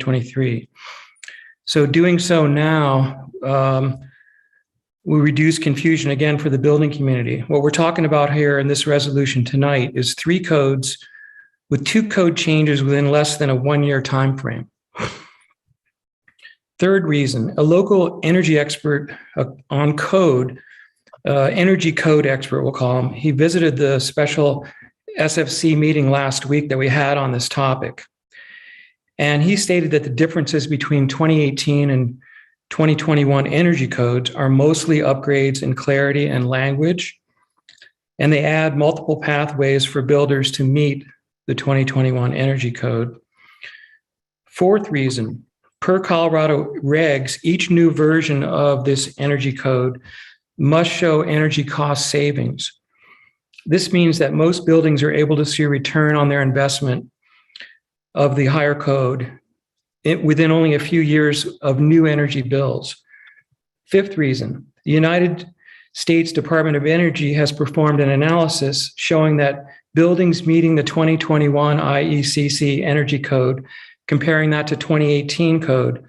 2023. So doing so now will reduce confusion again for the building community. What we're talking about here in this resolution tonight is 3 codes with 2 code changes within less than a 1-year time frame. Third reason, a local energy expert on code, energy code expert, we'll call him, he visited the special SFC meeting last week that we had on this topic. And he stated that the differences between 2018 and 2021 energy codes are mostly upgrades in clarity and language, and they add multiple pathways for builders to meet the 2021 energy code. Fourth reason, per Colorado regs, each new version of this energy code must show energy cost savings. This means that most buildings are able to see a return on their investment of the higher code within only a few years of new energy bills. Fifth reason, the United States Department of Energy has performed an analysis showing that buildings meeting the 2021 IECC energy code, comparing that to 2018 code,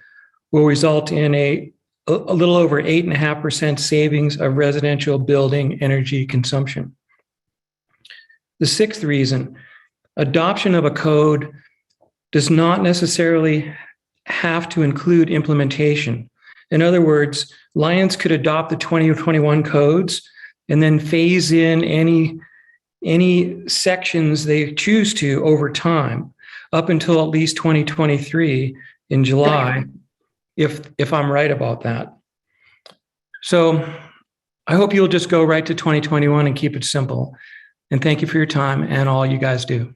will result in a little over 8.5% savings of residential building energy consumption. The sixth reason, adoption of a code does not necessarily have to include implementation. In other words, Lions could adopt the 2021 codes and then phase in any sections they choose to over time up until at least 2023 in July, if I'm right about that. So I hope you'll just go right to 2021 and keep it simple. And thank you for your time and all you guys do.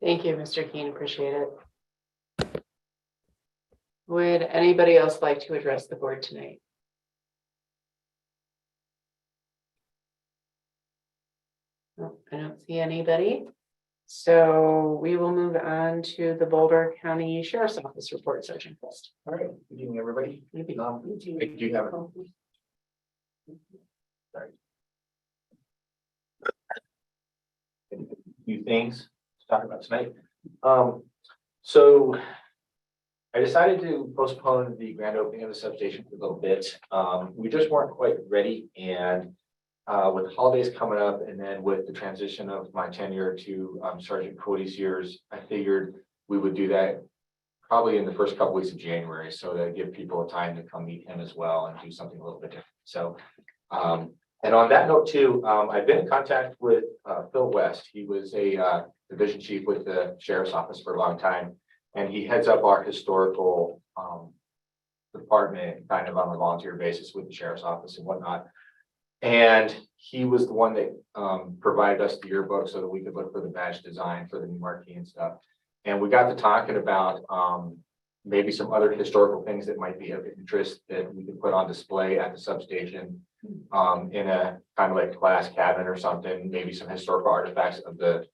Thank you, Mr. Keene. Appreciate it. Would anybody else like to address the board tonight? No, I don't see anybody. So we will move on to the Boulder County Sheriff's Office report, Sergeant Quest. All right, good evening, everybody. Do you have it? Sorry. A few things to talk about tonight. So I decided to postpone the grand opening of the substation for a little bit. We just weren't quite ready, and with the holidays coming up, and then with the transition of my tenure to Sergeant Cody's years, I figured we would do that probably in the first couple weeks of January, so to give people time to come meet him as well and do something a little bit different. So, and on that note too, I've been in contact with Phil West. He was a division chief with the Sheriff's Office for a long time, and he heads up our historical department kind of on a volunteer basis with the Sheriff's Office and whatnot. And he was the one that provided us the yearbook so that we could look for the badge design for the new marquee and stuff. And we got to talking about maybe some other historical things that might be of interest that we could put on display at the substation in a kind of like glass cabinet or something, maybe some historical artifacts of the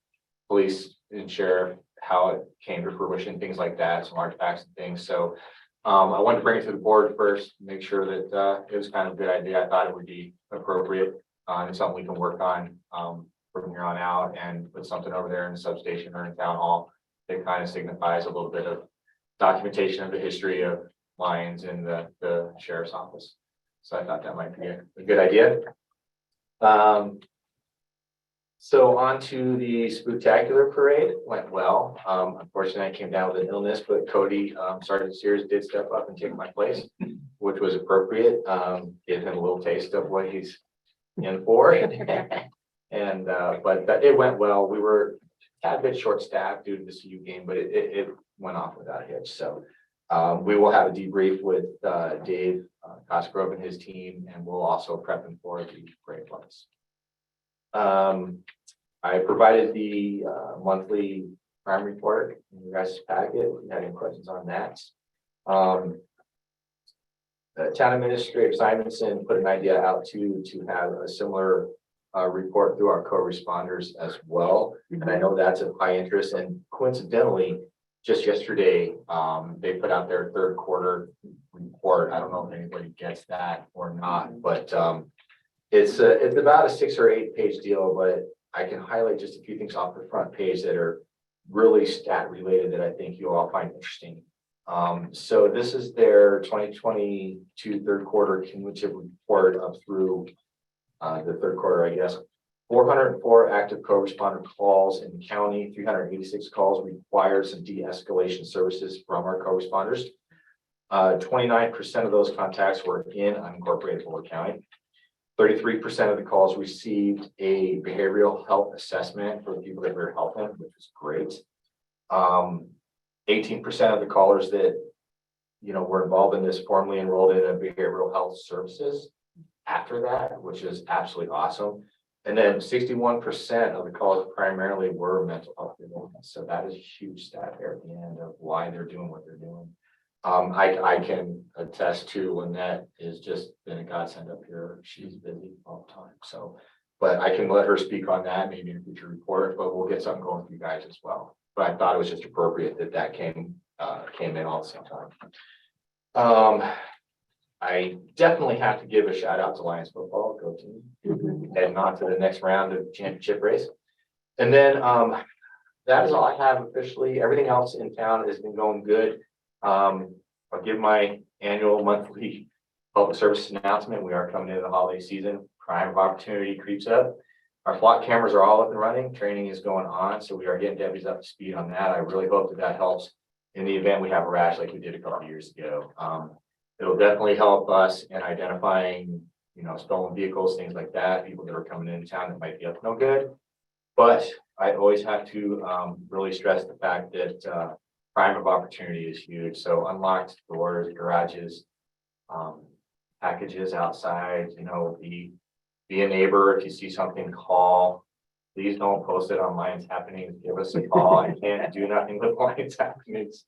police and sheriff, how it came to fruition, things like that, some artifacts and things. So I wanted to bring it to the board first, make sure that it was kind of a good idea. I thought it would be appropriate and something we can work on from here on out, and put something over there in the substation or in town hall that kind of signifies a little bit of documentation of the history of Lions in the Sheriff's Office. So I thought that might be a good idea. So on to the Spooktacular Parade. Went well. Unfortunately, I came down with an illness, but Cody, Sergeant Sears, did step up and take my place, which was appropriate. Give him a little taste of what he's in for. And but it went well. We were a tad bit short-staffed due to the CU game, but it went off without a hitch. So we will have a debrief with Dave Cosgrove and his team, and we'll also prep him for the parade lights. I provided the monthly crime report in your guys' packet. If you had any questions on that. Town Administrator Simonson put an idea out to have a similar report through our co-responders as well. And I know that's of high interest, and coincidentally, just yesterday, they put out their third quarter report. I don't know if anybody gets that or not, but it's about a 6 or 8 page deal, but I can highlight just a few things off the front page that are really stat related that I think you'll all find interesting. So this is their 2022 third quarter cumulative report up through the third quarter, I guess. 404 active co-responder calls in the county, 386 calls required some de-escalation services from our co-responders. 29% of those contacts were in unincorporated Boulder County. 33% of the calls received a behavioral health assessment for the people that we were helping, which was great. 18% of the callers that were involved in this formally enrolled in a behavioral health services after that, which is absolutely awesome. And then 61% of the calls primarily were mental health related. So that is a huge stat there at the end of why they're doing what they're doing. I can attest to Lynette is just been a godsend up here. She's busy all the time. So, but I can let her speak on that maybe in a future report, but we'll get something going for you guys as well. But I thought it was just appropriate that came in all at the same time. I definitely have to give a shout out to Lions football, go team, heading on to the next round of championship race. And then that is all I have officially. Everything else in town has been going good. I'll give my annual monthly public service announcement. We are coming into the holiday season. Crime of opportunity creeps up. Our flock cameras are all up and running. Training is going on, so we are getting deputies up to speed on that. I really hope that helps in the event we have a rash like we did a couple of years ago. It'll definitely help us in identifying, stolen vehicles, things like that, people that are coming into town that might be up to no good. But I always have to really stress the fact that crime of opportunity is huge. So unlocked doors, garages, packages outside, be a neighbor. If you see something, call. Please don't post it on Lions Happenings. Give us a call. I can't do nothing with Lions Happenings.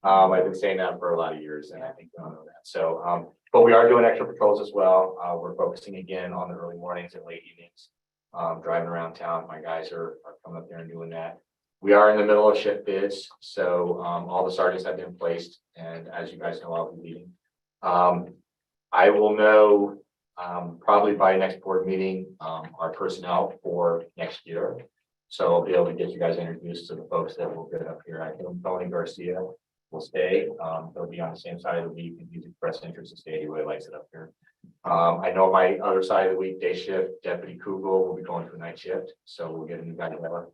I've been saying that for a lot of years, and I think you all know that. So, but we are doing extra patrols as well. We're focusing again on the early mornings and late evenings, driving around town. My guys are coming up there and doing that. We are in the middle of shift bids, so all the sergeants have been placed, and as you guys know, I'll be leading. I will know probably by next board meeting our personnel for next year, so I'll be able to get you guys introduced to the folks that will get up here. I think Tony Garcia will stay. He'll be on the same side of the week, and he's expressed interest to stay. He really likes it up here. I know my other side of the week, day shift, Deputy Kugel will be going to a night shift, so we'll get a new guy together.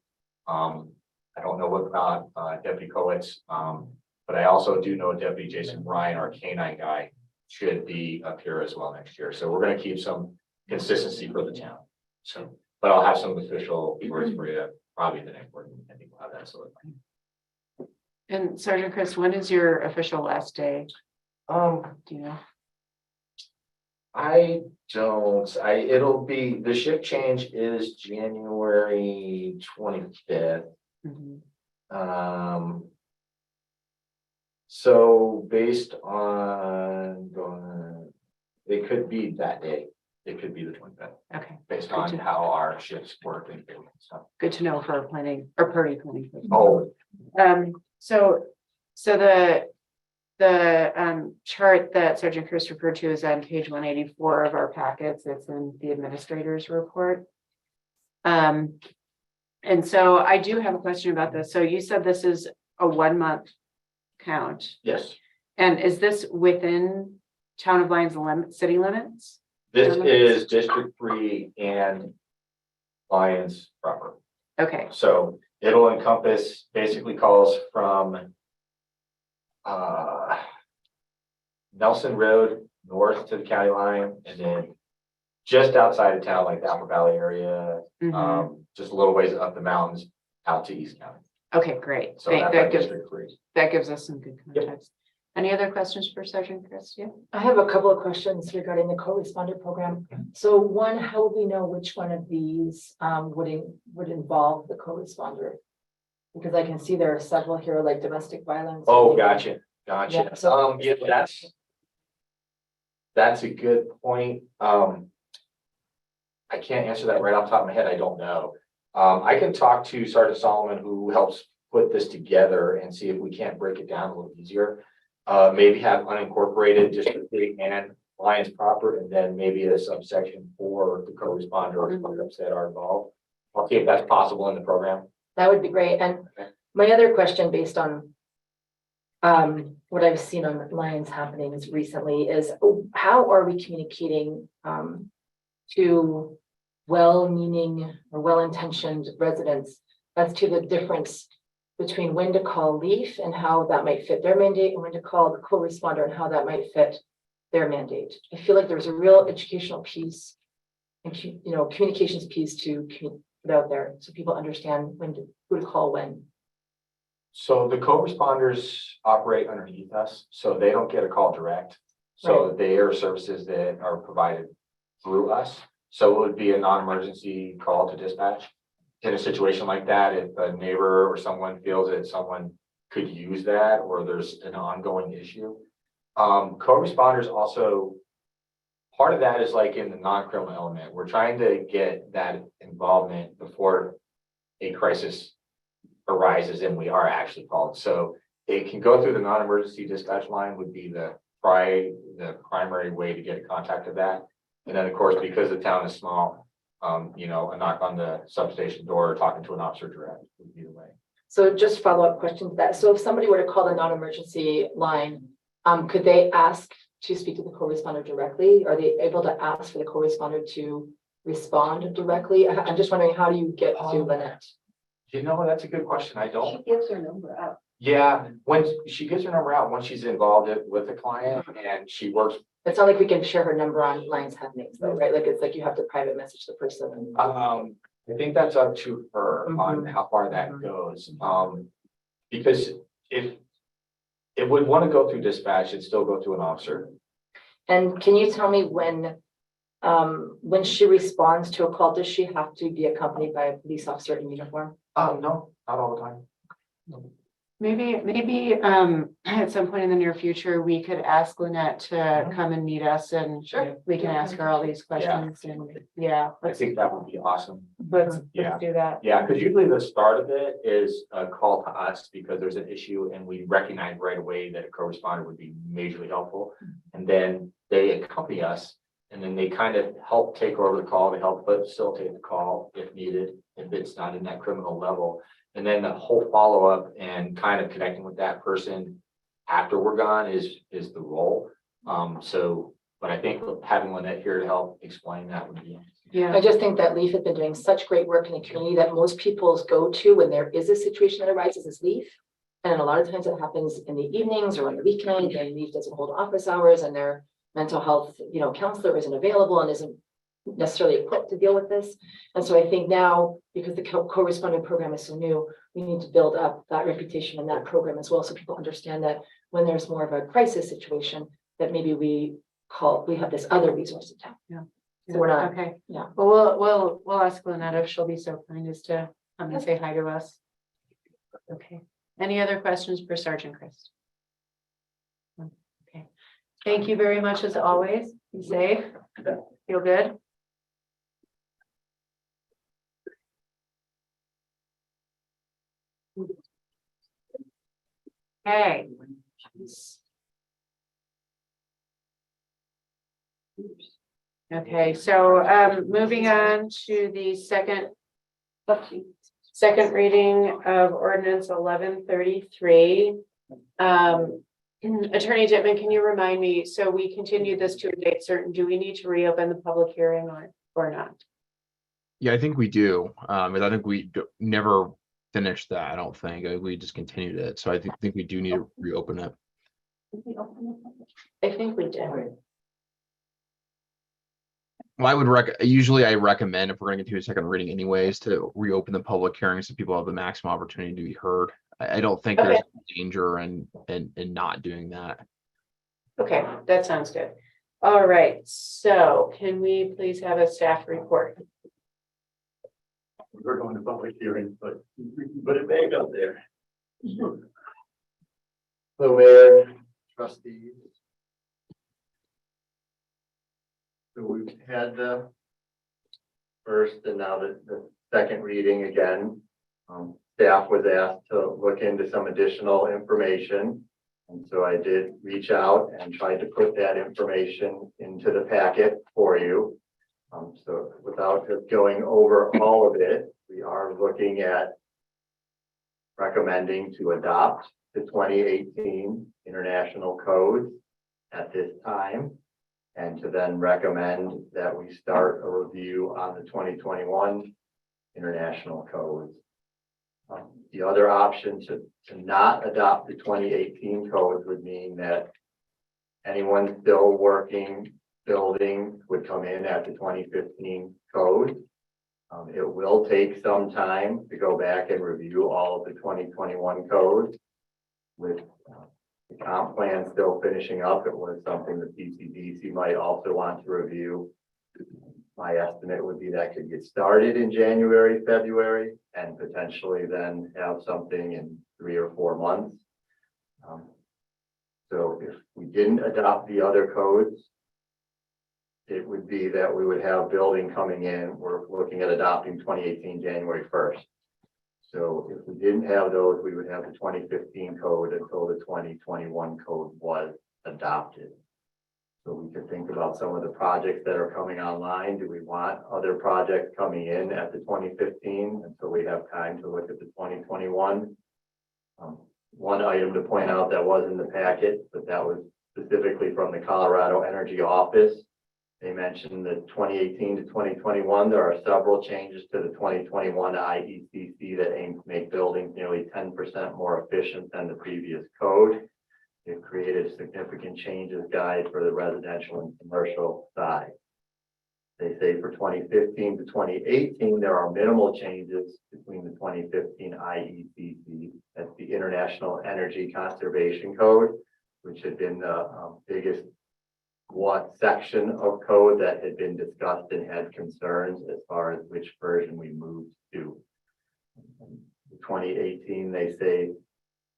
I don't know what about Deputy Coates, but I also do know Deputy Jason Ryan, our K9 guy, should be up here as well next year. So we're going to keep some consistency for the town. So, but I'll have some official words for you probably the next board meeting. I think we'll have that. So. And Sergeant Chris, when is your official last day? Do you know? I don't. It'll be the shift change is January 25th. So based on it could be that day. It could be the 25th. Okay. Based on how our shifts work and stuff. Good to know for planning or party planning. Oh. So the chart that Sergeant Chris referred to is on page 184 of our packets. It's in the administrator's report. And so I do have a question about this. So you said this is a 1 month count. Yes. And is this within Town of Lions city limits? This is District 3 and Lions proper. Okay. So it'll encompass basically calls from Nelson Road north to the county line, and then just outside of town, like the Apple Valley area, just a little ways up the mountains out to East County. Okay, great. So that gives us some good context. Yep. Any other questions for Sergeant Chris? Yeah. I have a couple of questions regarding the co-responder program. So one, how would we know which one of these would involve the co-responder? Because I can see there are several here, like domestic violence. Oh, gotcha. Yeah, so yeah, that's a good point. I can't answer that right off the top of my head. I don't know. I can talk to Sergeant Solomon, who helps put this together, and see if we can't break it down a little easier. Maybe have unincorporated District 3 and Lions proper, and then maybe a subsection for the co-responder or groups that are involved. I'll see if that's possible in the program. That would be great. And My other question based on what I've seen on Lions happenings recently is how are we communicating to well-meaning or well-intentioned residents as to the difference between when to call LEAF and how that might fit their mandate and when to call the co-responder and how that might fit their mandate. I feel like there's a real educational piece and communications piece to put out there so people understand who to call when. So the co-responders operate underneath us, so they don't get a call direct. So they are services that are provided through us. So it would be a non-emergency call to dispatch. In a situation like that, if a neighbor or someone feels that someone could use that or there's an ongoing issue. Co-responders also, part of that is like in the non-criminal element. We're trying to get that involvement before a crisis arises and we are actually called. So it can go through the non-emergency dispatch line would be the primary way to get a contact of that. And then of course, because the town is small, a knock on the substation door or talking to an officer direct would be the way. So just follow-up question to that. So if somebody were to call the non-emergency line, could they ask to speak to the co-responder directly? Are they able to ask for the co-responder to respond directly? I'm just wondering, how do you get to Lynette? That's a good question. I don't. She gives her number out. Yeah, when she gives her number out, once she's involved with the client and she works. It's not like we can share her number on Lions happenings though, right? Like it's like you have to private message the person. I think that's up to her on how far that goes. Because if it would want to go through dispatch, it'd still go to an officer. And can you tell me when she responds to a call, does she have to be accompanied by a police officer in uniform? No, not all the time. Maybe at some point in the near future, we could ask Lynette to come and meet us and Sure. we can ask her all these questions and I think that would be awesome. let's Yeah. do that. Yeah, because usually the start of it is a call to us because there's an issue and we recognize right away that a co-responder would be majorly helpful. And then they accompany us and then they kind of help take over the call, to help facilitate the call if needed, if it's not in that criminal level. And then the whole follow-up and kind of connecting with that person after we're gone is the role. But I think having Lynette here to help explain that would be. Yeah. I just think that LEAF has been doing such great work in the community that most people's go to when there is a situation that arises is LEAF. And a lot of times it happens in the evenings or on the weekend, and LEAF doesn't hold office hours and their mental health, counselor isn't available and isn't necessarily equipped to deal with this. And so I think now, because the co-responding program is so new, we need to build up that reputation in that program as well. So people understand that when there's more of a crisis situation, that maybe we have this other resource in town. Yeah. So we're not, Okay. yeah. Well, we'll ask Lynette if she'll be so kind as to come and say hi to us. Okay. Any other questions for Sergeant Christ? Okay. Thank you very much as always. Be safe. Feel good. Okay. Okay, so moving on to the second reading of ordinance 1133. Attorney Dittman, can you remind me, so we continued this to a date certain, do we need to reopen the public hearing or not? Yeah, I think we do. I think we never finished that. I don't think we just continued it. So I think we do need to reopen it. I think we did. Well, I would usually I recommend, if we're going to get to a second reading anyways, to reopen the public hearing so people have the maximum opportunity to be heard. I don't think there's danger in not doing that. Okay, that sounds good. All right, so can we please have a staff report? We're going to public hearing, but we can put it back up there. So Mayor, trustees. So we've had the first and now the second reading again. Staff was asked to look into some additional information. And so I did reach out and tried to put that information into the packet for you. So without just going over all of it, we are looking at recommending to adopt the 2018 international codes at this time, and to then recommend that we start a review on the 2021 international codes. The other option to not adopt the 2018 codes would mean that anyone still working building would come in at the 2015 code. It will take some time to go back and review all of the 2021 codes. With the comp plan still finishing up, it was something the PCDC might also want to review. My estimate would be that could get started in January, February, and potentially then have something in 3 or 4 months. So if we didn't adopt the other codes, it would be that we would have building coming in. We're looking at adopting 2018 January 1st. So if we didn't have those, we would have the 2015 code until the 2021 code was adopted. So we could think about some of the projects that are coming online. Do we want other projects coming in at the 2015 until we have time to look at the 2021? One item to point out that was in the packet, but that was specifically from the Colorado Energy Office. They mentioned that 2018 to 2021, there are several changes to the 2021 IECC that aim to make buildings nearly 10% more efficient than the previous code. They've created significant changes guide for the residential and commercial side. They say for 2015 to 2018, there are minimal changes between the 2015 IECC, that's the International Energy Conservation Code, which had been the biggest section of code that had been discussed and had concerns as far as which version we moved to. In 2018, they say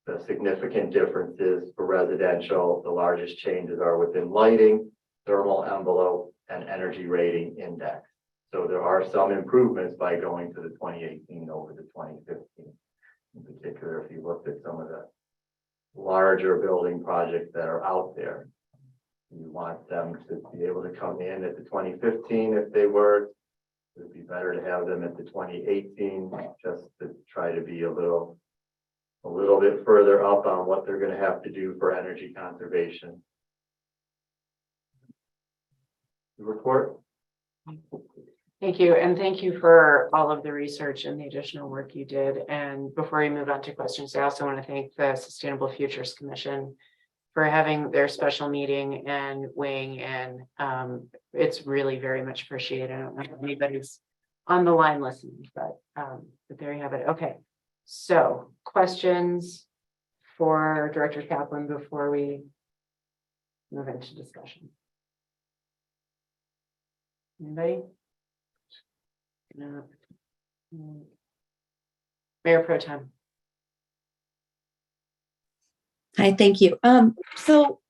the significant differences for residential, the largest changes are within lighting, thermal envelope, and energy rating index. So there are some improvements by going to the 2018 over the 2015. In particular, if you looked at some of the larger building projects that are out there, you want them to be able to come in at the 2015 if they were. It would be better to have them at the 2018 just to try to be a little bit further up on what they're going to have to do for energy conservation. The report. Thank you. And thank you for all of the research and the additional work you did. And before we move on to questions, I also want to thank the Sustainable Futures Commission for having their special meeting and weighing in. It's really very much appreciated. I don't know if anybody's on the line listening, but there you have it. Okay. So questions for Director Kaplan before we move into discussion. Anybody? No. Mayor Pro Tem. Hi, thank you. So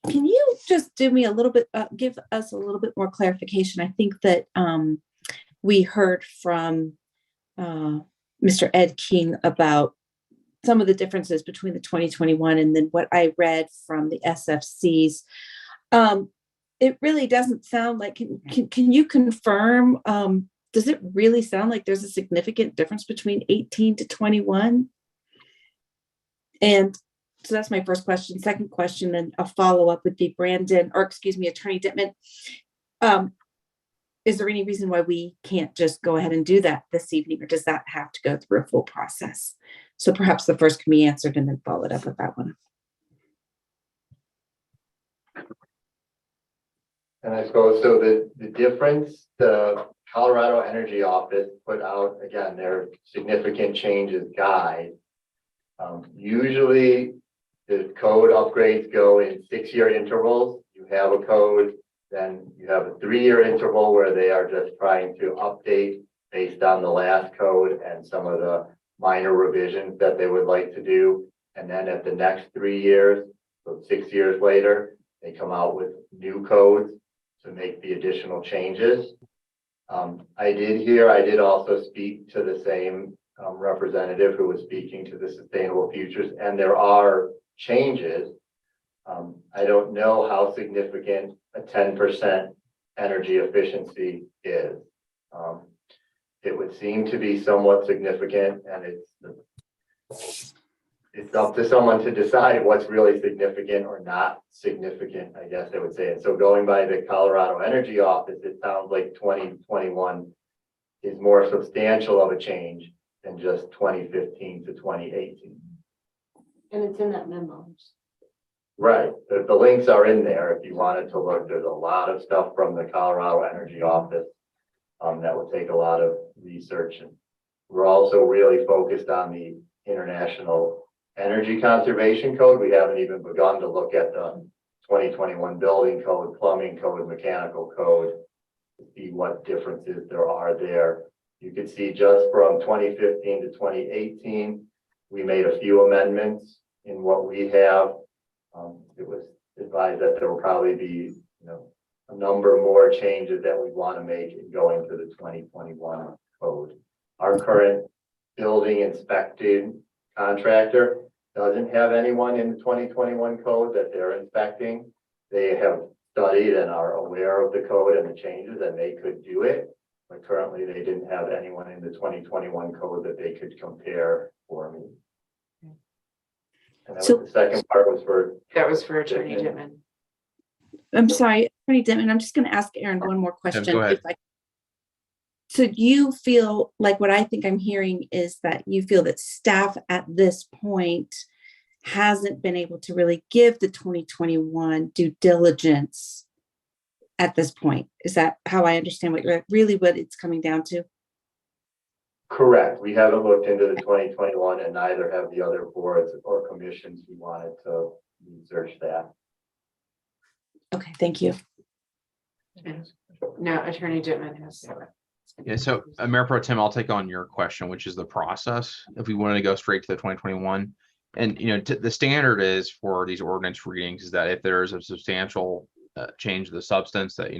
can you just do me a little bit, give us a little bit more clarification? I think that we heard from Mr. Ed King about some of the differences between the 2021 and then what I read from the SFCs. It really doesn't sound like, can you confirm, does it really sound like there's a significant difference between 18 to 21? And so that's my first question. Second question, and a follow-up would be Attorney Dittman. Is there any reason why we can't just go ahead and do that this evening, or does that have to go through a full process? So perhaps the first can be answered and then followed up with that one. And I suppose so the difference, the Colorado Energy Office put out, again, their significant changes guide. Usually the code upgrades go in 6-year intervals. You have a code, then you have a 3-year interval where they are just trying to update based on the last code and some of the minor revisions that they would like to do. And then at the next 3 years, so 6 years later, they come out with new codes to make the additional changes. I did also speak to the same representative who was speaking to the Sustainable Futures, and there are changes. I don't know how significant a 10% energy efficiency is. it would seem to be somewhat significant, and it's up to someone to decide what's really significant or not significant, I guess I would say. And so going by the Colorado Energy Office, it sounds like 2021 is more substantial of a change than just 2015 to 2018. And it's in that memo. Right, the links are in there if you wanted to look. There's a lot of stuff from the Colorado Energy Office that would take a lot of research. And we're also really focused on the International Energy Conservation Code. We haven't even begun to look at the 2021 Building Code, Plumbing Code, Mechanical Code, to see what differences there are there. You can see just from 2015 to 2018, we made a few amendments in what we have. It was advised that there will probably be, a number more changes that we want to make in going to the 2021 code. Our current building inspected contractor doesn't have anyone in the 2021 code that they're inspecting. They have studied and are aware of the code and the changes, and they could do it. But currently they didn't have anyone in the 2021 code that they could compare for me. And that So- was the second part was for. That was for Attorney Dittman. I'm sorry, Attorney Denton, I'm just going to ask Aaron one more question. go ahead. So you feel like what I think I'm hearing is that you feel that staff at this point hasn't been able to really give the 2021 due diligence at this point. Is that how I understand what it's coming down to? Correct. We haven't looked into the 2021 and neither have the other boards or commissions who wanted to research that. Okay, thank you. No, Attorney Dittman has. Yeah, so Mayor Pro Tem, I'll take on your question, which is the process. If we wanted to go straight to the 2021, and the standard is for these ordinance readings is that if there is a substantial change of the substance that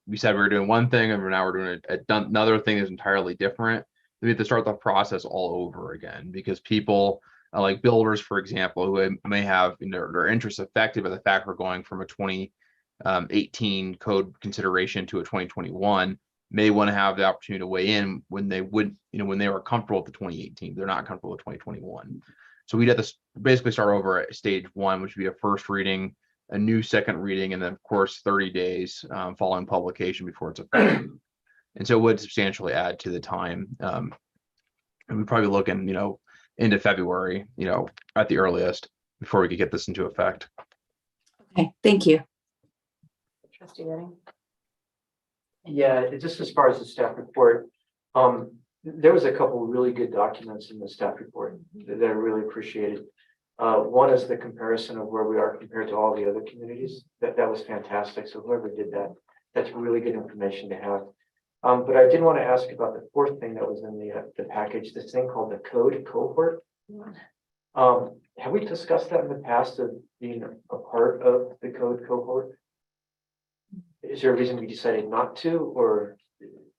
we said we were doing one thing and now we're doing another thing that's entirely different, we have to start the process all over again because people like builders, for example, who may have their interests affected by the fact we're going from a 2018 code consideration to a 2021 may want to have the opportunity to weigh in when they would, when they were comfortable with the 2018. They're not comfortable with 2021. So we'd have to basically start over at stage one, which would be a first reading, a new second reading, and then of course 30 days following publication before it's effective. And so it would substantially add to the time. And we'd probably look in, into February, at the earliest before we could get this into effect. Okay, thank you. Trustee Redding. Yeah, just as far as the staff report, there was a couple of really good documents in the staff report that I really appreciated. One is the comparison of where we are compared to all the other communities. That was fantastic. So whoever did that, that's really good information to have. But I did want to ask about the fourth thing that was in the package, this thing called the code cohort. Have we discussed that in the past of being a part of the code cohort? Is there a reason we decided not to, or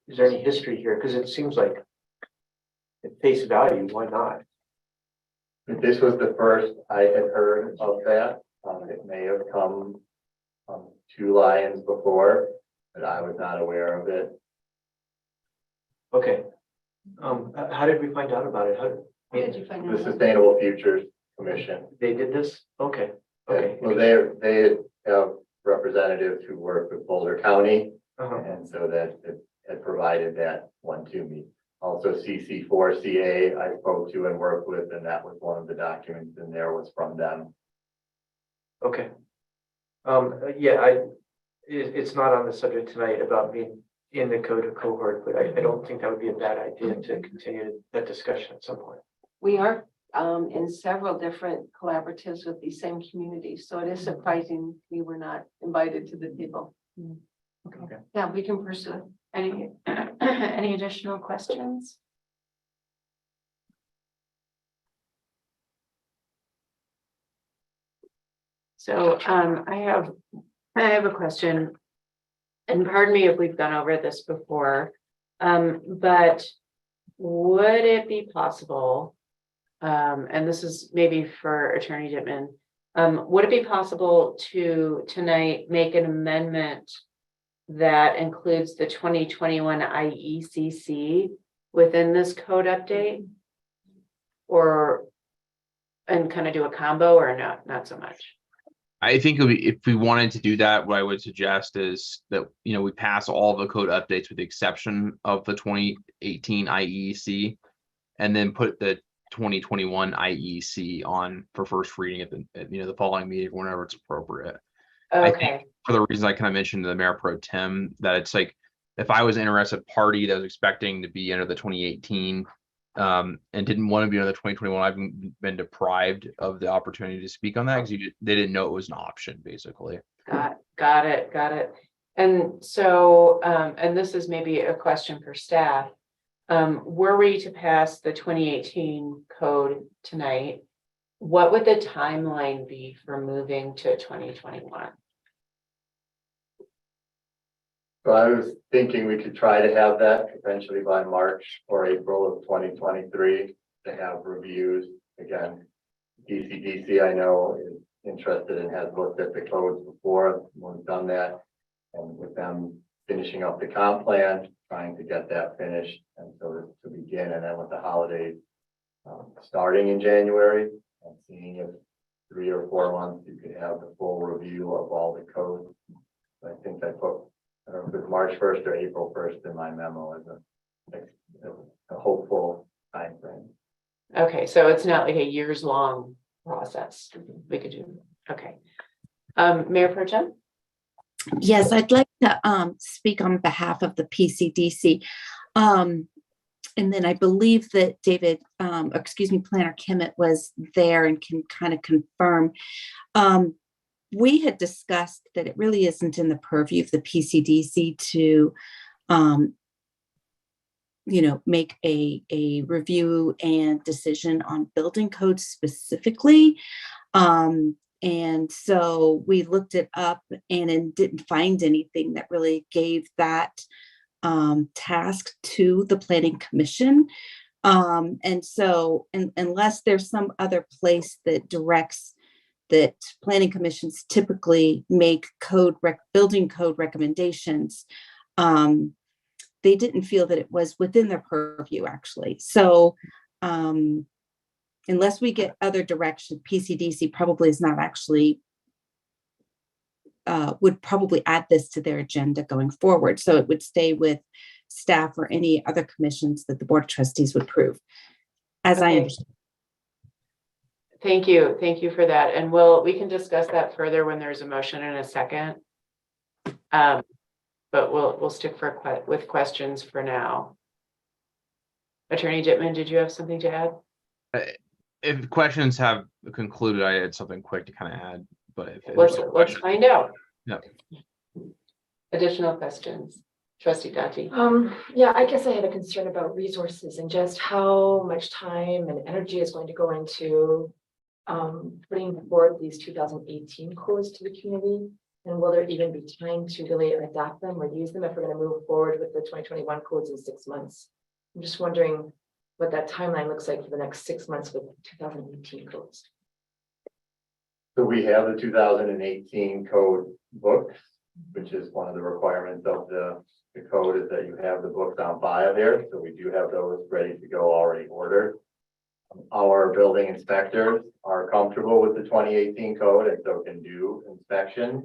is there any history here? Because it seems like at face value, why not? This was the first I had heard of that. It may have come 2 Lions before, but I was not aware of it. Okay. How did we find out about it? How did you find The out? Sustainable Futures Commission. They did this? Okay. Okay. Well, they have representatives who work with Boulder County, Uh-huh. and so that it had provided that one to me. Also CC4CA I spoke to and worked with, and that was one of the documents in there was from them. Okay. Yeah, it's not on the subject tonight about being in the code of cohort, but I don't think that would be a bad idea to continue that discussion at some point. We are in several different collaboratives with these same communities, so it is surprising we were not invited to the table. Okay. Yeah, we can pursue it. Any any additional questions? So I have a question, and pardon me if we've gone over this before, but would it be possible, and this is maybe for Attorney Dittman, would it be possible to tonight make an amendment that includes the 2021 IECC within this code update? Or, and kind of do a combo or not so much? I think if we wanted to do that, what I would suggest is that, we pass all the code updates with the exception of the 2018 IEC, and then put the 2021 IEC on for first reading at the following meeting whenever it's appropriate. I Okay, think for the reasons I kind of mentioned to the Mayor Pro Tem, that it's like, if I was an interested party that was expecting to be under the 2018 and didn't want to be under the 2021, I've been deprived of the opportunity to speak on that because they didn't know it was an option, basically. got it. And so, and this is maybe a question for staff. Were we to pass the 2018 code tonight, what would the timeline be for moving to 2021? So I was thinking we could try to have that eventually by March or April of 2023 to have reviews. Again, DCDC I know is interested and has looked at the codes before, we've done that. And with them finishing up the comp plan, trying to get that finished and so to begin, and then with the holidays starting in January and seeing if 3 or 4 months you could have the full review of all the codes. I think I put, I don't know if it was March 1st or April 1st in my memo as a hopeful timeframe. Okay, so it's not like a years-long process we could do. Okay. Mayor Pro Tem? Yes, I'd like to speak on behalf of the PCDC. And then I believe that David, Planner Kimmett was there and can kind of confirm. We had discussed that it really isn't in the purview of the PCDC to, make a review and decision on building codes specifically. And so we looked it up and didn't find anything that really gave that task to the Planning Commission. And so unless there's some other place that directs that planning commissions typically make building code recommendations, they didn't feel that it was within their purview, actually. So unless we get other direction, PCDC probably is not actually would probably add this to their agenda going forward. So it would stay with staff or any other commissions that the Board of Trustees would approve, as I understand. Thank you for that. And we can discuss that further when there's a motion in a second. But we'll stick with questions for now. Attorney Dittman, did you have something to add? If questions have concluded, I had something quick to kind of add, but if Let's find out. Yeah. Additional questions, Trustee Dati. Yeah, I guess I had a concern about resources and just how much time and energy is going to go into putting forward these 2018 codes to the community. And will there even be time to really adapt them or use them if we're going to move forward with the 2021 codes in 6 months? I'm just wondering what that timeline looks like for the next 6 months with 2018 codes. So we have the 2018 code books, which is one of the requirements of the code is that you have the books on file there. So we do have those ready to go, already ordered. Our building inspectors are comfortable with the 2018 code and so can do inspections.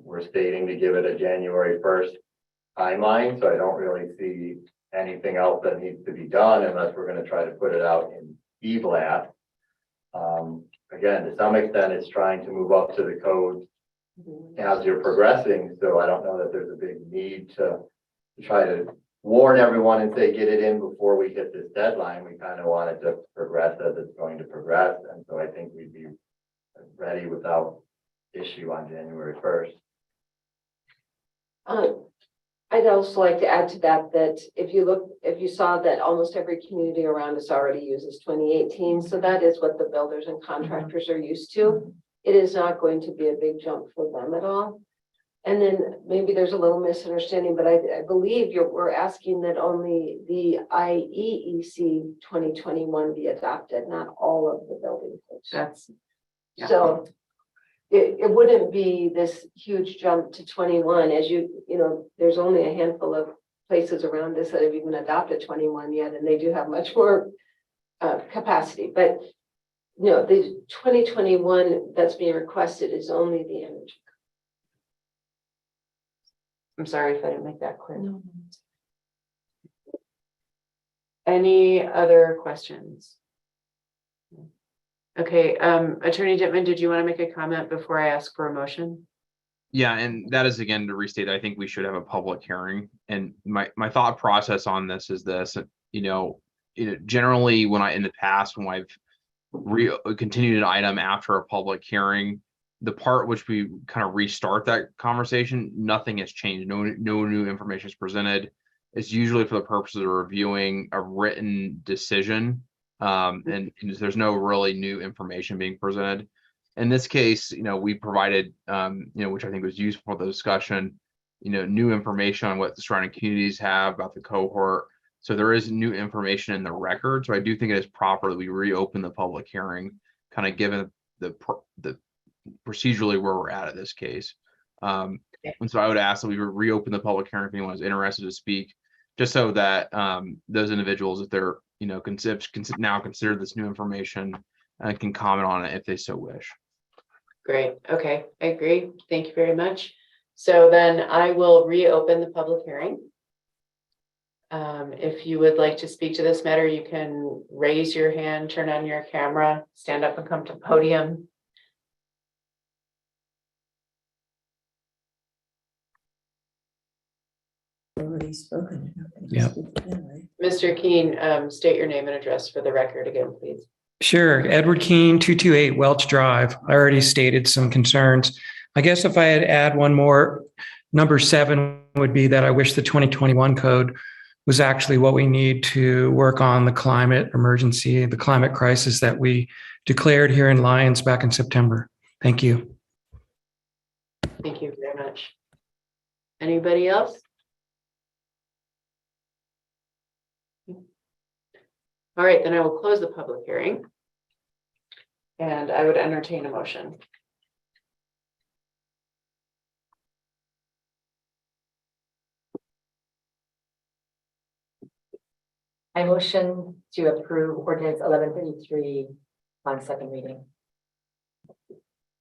We're stating to give it a January 1st timeline, so I don't really see anything else that needs to be done unless we're going to try to put it out in e-blast. Again, to some extent, it's trying to move up to the codes as you're progressing, so I don't know that there's a big need to try to warn everyone and say, get it in before we hit this deadline. We kind of want it to progress as it's going to progress, and so I think we'd be ready without issue on January 1st. I'd also like to add to that, if you saw that almost every community around us already uses 2018, so that is what the builders and contractors are used to. It is not going to be a big jump for them at all. And then maybe there's a little misunderstanding, but I believe we're asking that only the IEEC 2021 be adopted, not all of the building codes. Yeah. So it wouldn't be this huge jump to 21 as there's only a handful of places around us that have even adopted 21 yet, and they do have much more capacity. But no, the 2021 that's being requested is only the energy. I'm sorry if I didn't make that clear. No. Any other questions? Okay, Attorney Dittman, did you want to make a comment before I ask for a motion? Yeah, and that is again to restate, I think we should have a public hearing. And my thought process on this is this, generally when in the past, when I've continued an item after a public hearing, the part which we kind of restart that conversation, nothing has changed. No new information is presented. It's usually for the purposes of reviewing a written decision. And there's no really new information being presented. In this case, we provided, which I think was useful for the discussion, new information on what the surrounding communities have about the cohort. So there is new information in the record. So I do think it is proper that we reopen the public hearing, kind of given the procedurally where we're at this case. And so I would ask that we reopen the public hearing if anyone is interested to speak, just so that those individuals, if they're now consider this new information, can comment on it if they so wish. Great. Okay, I agree. Thank you very much. So then I will reopen the public hearing. If you would like to speak to this matter, you can raise your hand, turn on your camera, stand up and come to the podium. Already spoken. Yeah. Mr. Keen, state your name and address for the record again, please. Sure. Edward Keene, 228 Welch Drive. I already stated some concerns. I guess if I had add one more, number 7 would be that I wish the 2021 code was actually what we need to work on the climate emergency, the climate crisis that we declared here in Lyons back in September. Thank you. Thank you very much. Anybody else? All right, then I will close the public hearing. And I would entertain a motion. I motion to approve ordinance 1133 on second reading.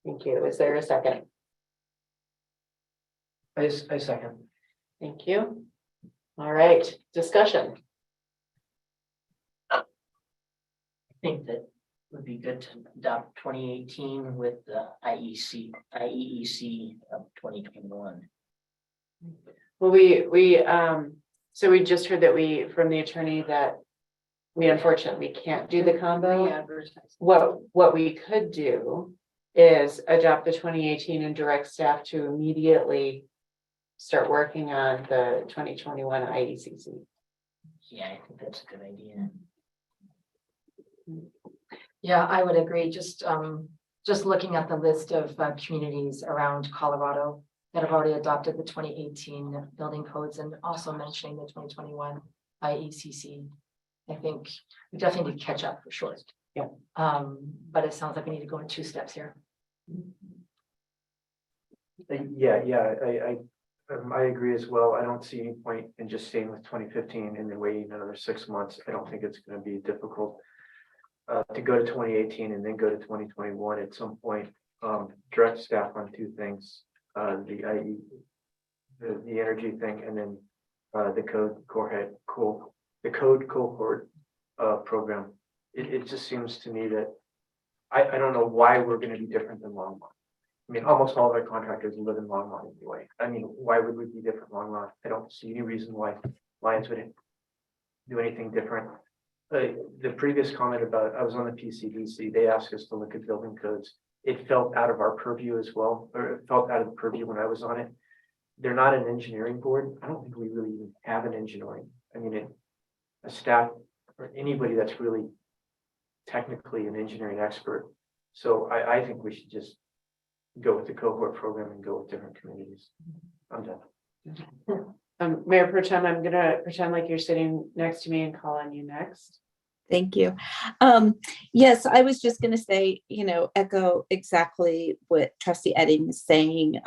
Thank you. Is there a second? I second. Thank you. All right, discussion. I think that would be good to adopt 2018 with the IEC of 2021. Well, so we just heard that from the attorney that we unfortunately can't do the combo. What we could do is adopt the 2018 and direct staff to immediately start working on the 2021 IECC. Yeah, I think that's a good idea. Yeah, I would agree. Just looking at the list of communities around Colorado that have already adopted the 2018 building codes and also mentioning the 2021 IECC. I think we definitely need to catch up for sure. Yeah. But it sounds like we need to go in 2 steps here. I agree as well. I don't see any point in just staying with 2015 and then waiting another 6 months. I don't think it's going to be difficult to go to 2018 and then go to 2021 at some point. Direct staff on 2 things, the energy thing, and then the code cohort program. It just seems to me that I don't know why we're going to be different than Longmont. I mean, almost all of our contractors live in Longmont anyway. I mean, why would we be different Longmont? I don't see any reason why Lyons wouldn't do anything different. The previous comment about, I was on the PCDC, they asked us to look at building codes. It felt out of our purview as well, or it felt out of the purview when I was on it. They're not an engineering board. I don't think we really even have an engineering. I mean, a staff or anybody that's really technically an engineering expert. So I think we should just go with the cohort program and go with different communities. I'm done. Mayor Pro Tem, I'm gonna pretend like you're sitting next to me and call on you next. Thank you. Yes, I was just going to say, echo exactly what Trustee Edding is saying,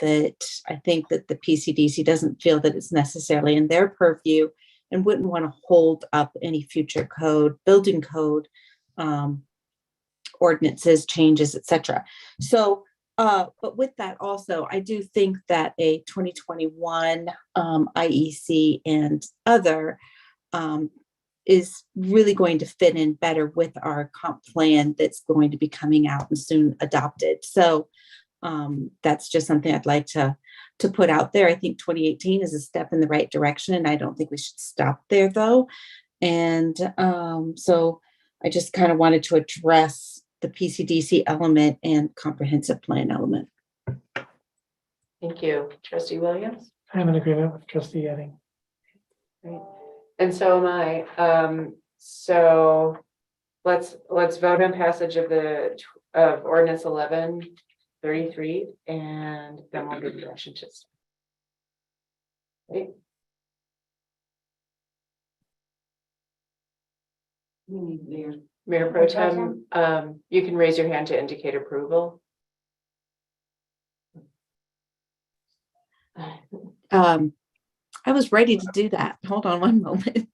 that I think that the PCDC doesn't feel that it's necessarily in their purview and wouldn't want to hold up any future building code, ordinances, changes, etc. So, but with that also, I do think that a 2021 IEC and other is really going to fit in better with our comp plan that's going to be coming out and soon adopted. So that's just something I'd like to put out there. I think 2018 is a step in the right direction, and I don't think we should stop there though. And so I just kind of wanted to address the PCDC element and comprehensive plan element. Thank you. Trustee Williams? I'm in agreement with Trustee Edding. Great. And so am I. So let's vote on passage of ordinance 1133, and then we'll give direction to staff. Right. Mayor Pro Tem, you can raise your hand to indicate approval. I was ready to do that. Hold on one moment.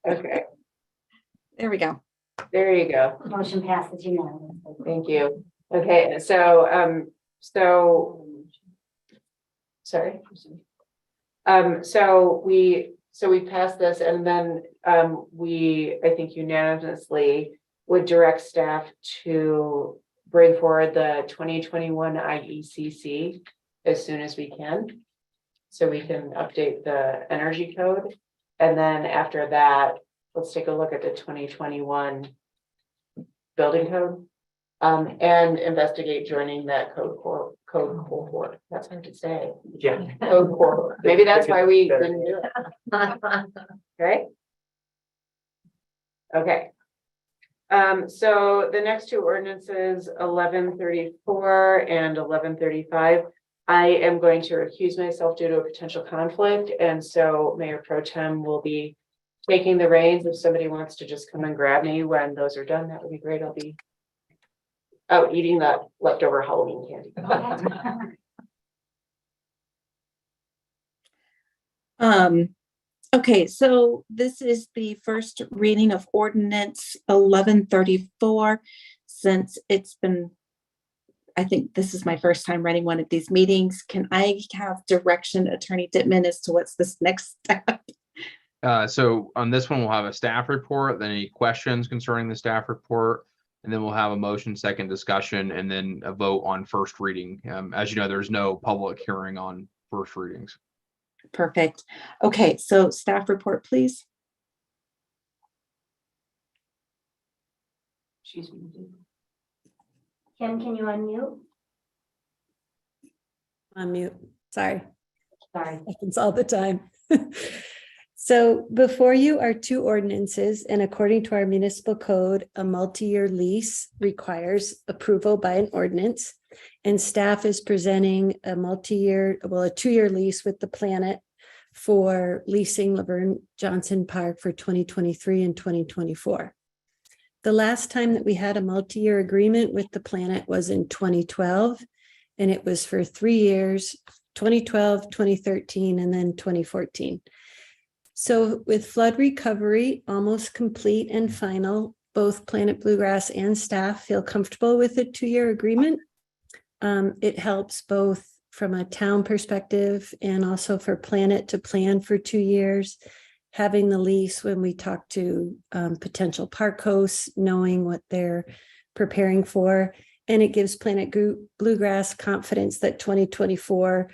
Okay, There we go. there you go. Motion passes unanimously. Thank you. Okay, so sorry. So we passed this, and then I think unanimously would direct staff to bring forward the 2021 IECC as soon as we can, so we can update the energy code. And then after that, let's take a look at the 2021 building code, and investigate joining that code core. That's hard to say. Yeah. Code core. Maybe that's why we didn't do it. Right? Okay. So the next two ordinances, 1134 and 1135, I am going to recuse myself due to a potential conflict, and so Mayor Pro Tem will be taking the reins. If somebody wants to just come and grab me when those are done, that would be great. I'll be out eating that leftover Halloween candy. Okay, so this is the first reading of ordinance 1134. Since it's been, I think this is my first time running one of these meetings. Can I have direction, Attorney Dittman, as to what's this next step? So on this one, we'll have a staff report, then any questions concerning the staff report, and then we'll have a motion, second discussion, and then a vote on first reading. As you know, there's no public hearing on first readings. Perfect. Okay, so staff report, please. She's muted. Kim, can you unmute? Unmute. Sorry, Sorry. happens all the time. So before you are two ordinances, and according to our municipal code, a multi-year lease requires approval by an ordinance. And staff is presenting a a 2-year lease with the Planet for leasing Laverne Johnson Park for 2023 and 2024. The last time that we had a multi-year agreement with the Planet was in 2012, and it was for 3 years, 2012, 2013, and then 2014. So with flood recovery almost complete and final, both Planet Bluegrass and staff feel comfortable with a 2-year agreement. It helps both from a town perspective and also for Planet to plan for 2 years, having the lease when we talk to potential park hosts, knowing what they're preparing for. And it gives Planet Bluegrass confidence that 2024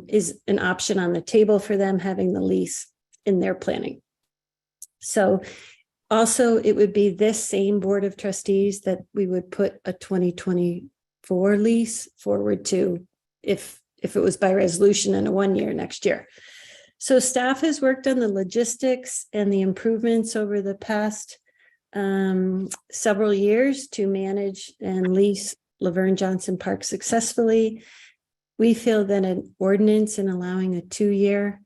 is an option on the table for them, having the lease in their planning. So also it would be this same Board of Trustees that we would put a 2024 lease forward to if it was by resolution in a 1 year next year. So staff has worked on the logistics and the improvements over the past several years to manage and lease Laverne Johnson Park successfully. We feel that an ordinance and allowing a 2-year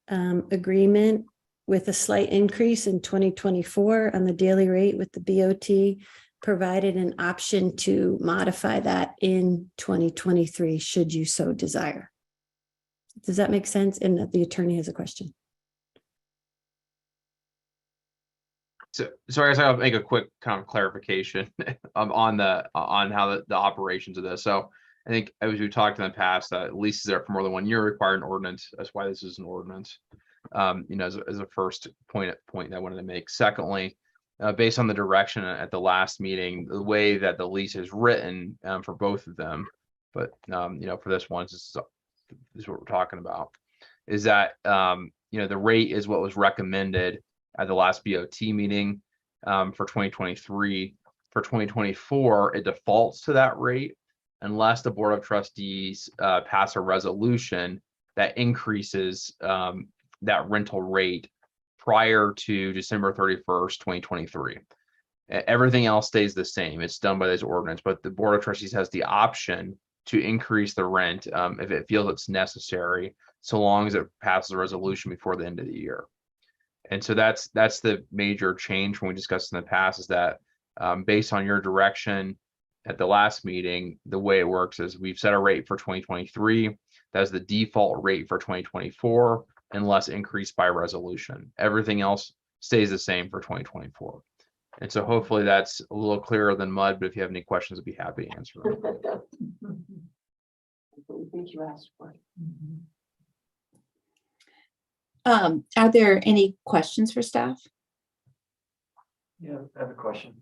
agreement with a slight increase in 2024 on the daily rate with the BOT, provided an option to modify that in 2023, should you so desire. Does that make sense? And that the attorney has a question. So I guess I'll make a quick kind of clarification on how the operations of this. So I think as we talked in the past, leases there for more than 1 year require an ordinance. That's why this is an ordinance. As a first point that I wanted to make. Secondly, based on the direction at the last meeting, the way that the lease is written for both of them, but for this one, this is what we're talking about, is that the rate is what was recommended at the last BOT meeting for 2023. For 2024, it defaults to that rate unless the Board of Trustees pass a resolution that increases that rental rate prior to December 31st, 2023. Everything else stays the same. It's done by this ordinance, but the Board of Trustees has the option to increase the rent if it feels it's necessary, so long as it passes a resolution before the end of the year. And so that's the major change when we discussed in the past, is that based on your direction at the last meeting, the way it works is we've set a rate for 2023. That's the default rate for 2024, unless increased by resolution. Everything else stays the same for 2024. And so hopefully that's a little clearer than mud, but if you have any questions, I'd be happy to answer them. I think you asked for. Are there any questions for staff? Yeah, I have a question.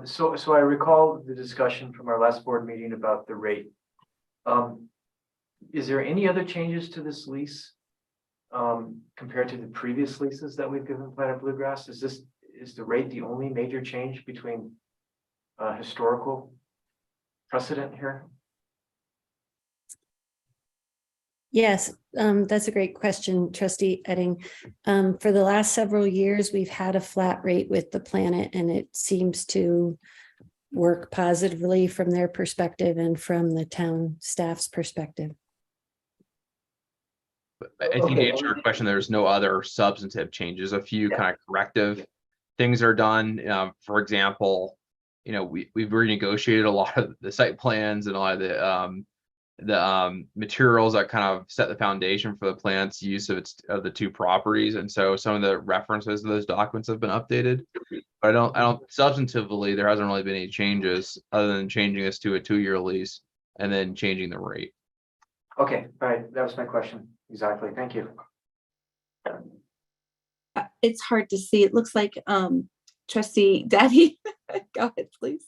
So I recall the discussion from our last board meeting about the rate. Is there any other changes to this lease compared to the previous leases that we've given Planet Bluegrass? Is the rate the only major change between historical precedent here? Yes, that's a great question, Trustee Edding. For the last several years, we've had a flat rate with the Planet, and it seems to work positively from their perspective and from the town staff's perspective. I think to answer your question, there's no other substantive changes. A few kind of corrective things are done. For example, we've renegotiated a lot of the site plans and a lot of the materials that kind of set the foundation for the Planet's use of the two properties, and so some of the references to those documents have been updated. But I don't substantively, there hasn't really been any changes other than changing this to a 2-year lease and then changing the rate. Okay, all right, that was my question. Exactly, thank you. It's hard to see. It looks like Trustee Daddy. Go ahead, please.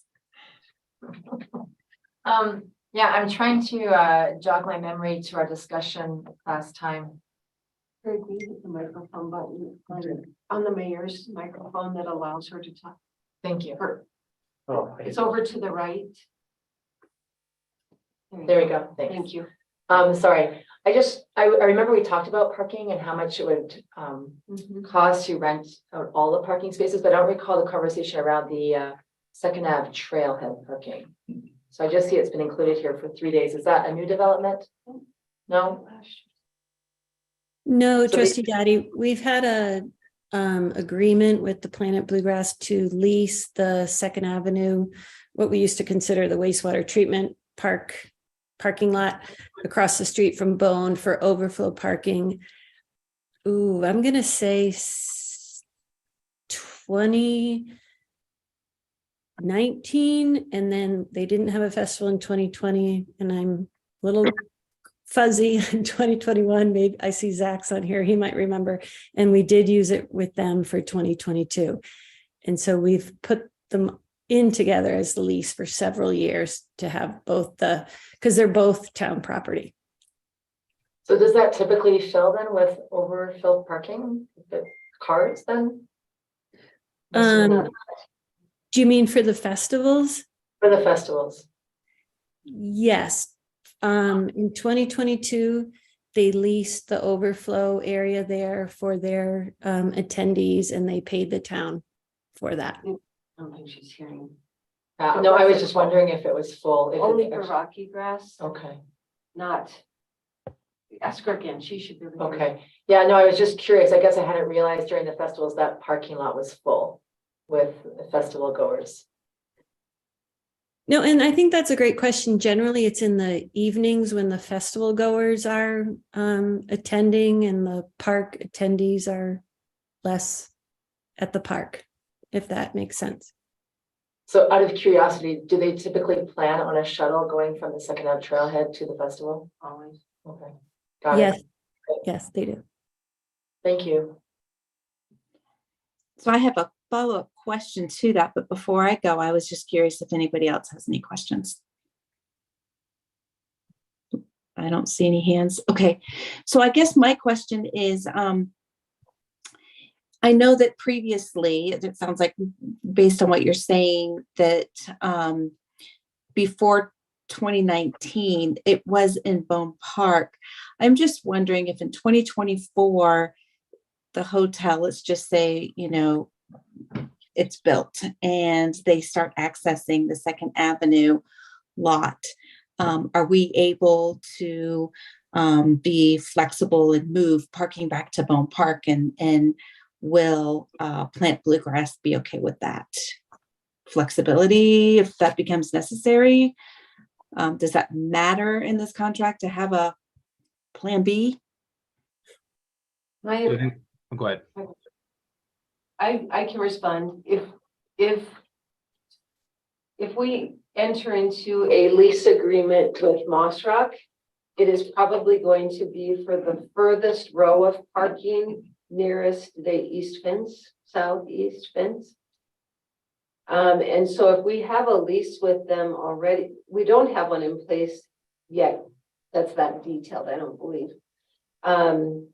Yeah, I'm trying to jog my memory to our discussion last time. Could we hit the microphone button on the mayor's microphone that allows her to talk? Thank you. Oh, It's over to the right. There we go. Thanks. Thank you. Sorry, I remember we talked about parking and how much it would cost to rent out all the parking spaces, but I don't recall the conversation around the Second Ave trailhead parking. So I just see it's been included here for 3 days. Is that a new development? No? No, So Trustee Daddy, we've had a agreement with the Planet Bluegrass to lease the Second Avenue, what we used to consider the wastewater treatment parking lot across the street from Bone for overflow parking. Ooh, I'm gonna say 2019, and then they didn't have a festival in 2020, and I'm a little fuzzy in 2021. Maybe I see Zach's on here, he might remember, and we did use it with them for 2022. And so we've put them in together as the lease for several years to have both because they're both town property. So does that typically fill then with overfilled parking, the cars then? Do you mean for the festivals? For the festivals? Yes. In 2022, they leased the overflow area there for their attendees, and they paid the town for that. I don't think she's hearing. No, I was just wondering if it was full. Only for Rocky Grass, Okay. not Ask her again, she should be. able to- Okay, yeah, no, I was just curious. I guess I hadn't realized during the festivals that parking lot was full with festival goers. No, and I think that's a great question. Generally, it's in the evenings when the festival goers are attending and the park attendees are less at the park, if that makes sense. So out of curiosity, do they typically plan on a shuttle going from the Second Ave Trailhead to the festival? Always. Okay, got Yes, it. yes, they do. Thank you. So I have a follow-up question to that, but before I go, I was just curious if anybody else has any questions. I don't see any hands. Okay, so I guess my question is, I know that previously, it sounds like based on what you're saying, that before 2019, it was in Bone Park. I'm just wondering if in 2024, the hotel, let's just say, it's built and they start accessing the Second Avenue lot. Are we able to be flexible and move parking back to Bone Park, and will Plant Bluegrass be okay with that flexibility if that becomes necessary? Does that matter in this contract to have a plan B? So I think, go ahead. I can respond. If we enter into a lease agreement with Moss Rock, it is probably going to be for the furthest row of parking nearest the east fence, southeast fence. And so if we have a lease with them already, we don't have one in place yet. That's that detailed, I don't believe.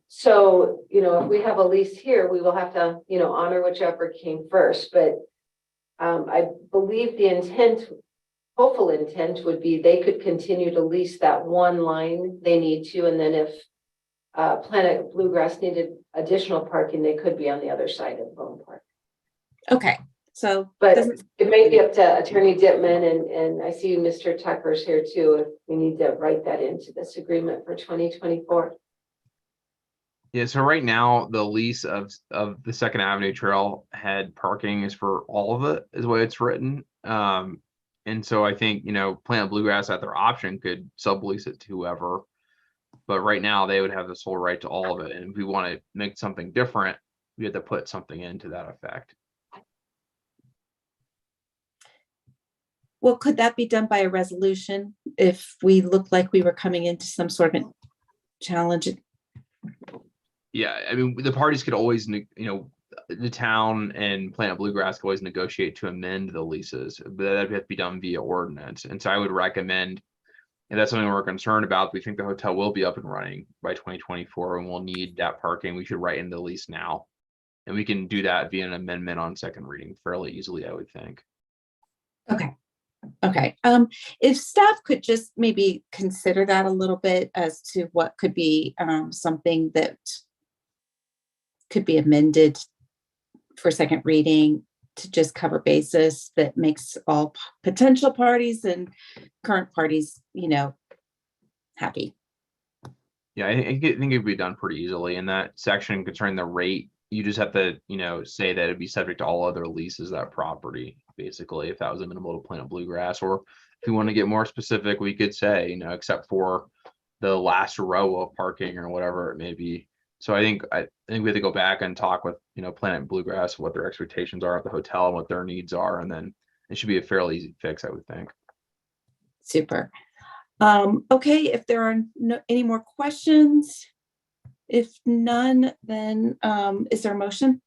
So, if we have a lease here, we will have to, honor whichever came first, but I believe the hopeful intent would be they could continue to lease that one line they need to, and then if Planet Bluegrass needed additional parking, they could be on the other side of Bone Park. Okay, so But doesn't- it may be up to Attorney Dittman, and I see Mr. Tucker's here too, if we need to write that into this agreement for 2024. Yeah, so right now, the lease of the Second Avenue Trailhead parking is for all of it, is the way it's written. And so I think, Planet Bluegrass at their option could sublease it to whoever. But right now, they would have the sole right to all of it. And if we want to make something different, we have to put something into that effect. well, could that be done by a resolution if we looked like we were coming into some sort of challenge? Yeah, I mean, the parties could always, the town and Planet Bluegrass could always negotiate to amend the leases, but that'd have to be done via ordinance. And so I would recommend, if that's something we're concerned about, we think the hotel will be up and running by 2024 and we'll need that parking, we should write in the lease now. And we can do that via an amendment on second reading fairly easily, I would think. Okay. Okay. If staff could just maybe consider that a little bit as to what could be something that could be amended for second reading to just cover basis that makes all potential parties and current parties, happy. Yeah, I think it would be done pretty easily in that section concerning the rate. You just have to, say that it'd be subject to all other leases of that property, basically, if that was amenable to Planet Bluegrass. Or if you want to get more specific, we could say, except for the last row of parking or whatever it may be. So I think we have to go back and talk with, Planet Bluegrass, what their expectations are at the hotel and what their needs are. And then it should be a fairly easy fix, I would think. Super. Okay, if there are any more questions, if none, then is there a motion?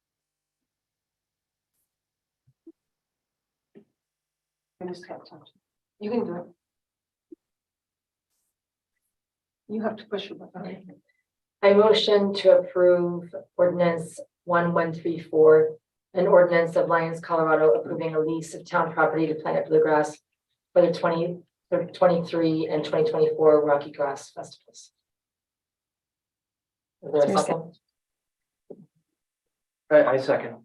You can do it. You have to push it. Okay. I motion to approve ordinance 1134, an ordinance of Lyons, Colorado, approving a lease of town property to Planet Bluegrass for the 2023 and 2024 Rocky Grass Festivals. Is there a second? I second.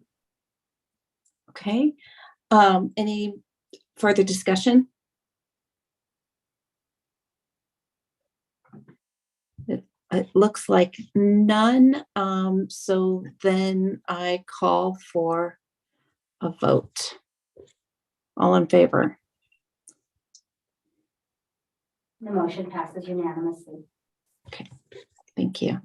Okay. Any further discussion? It looks like none. So then I call for a vote. All in favor? The motion passes unanimously. Thank you.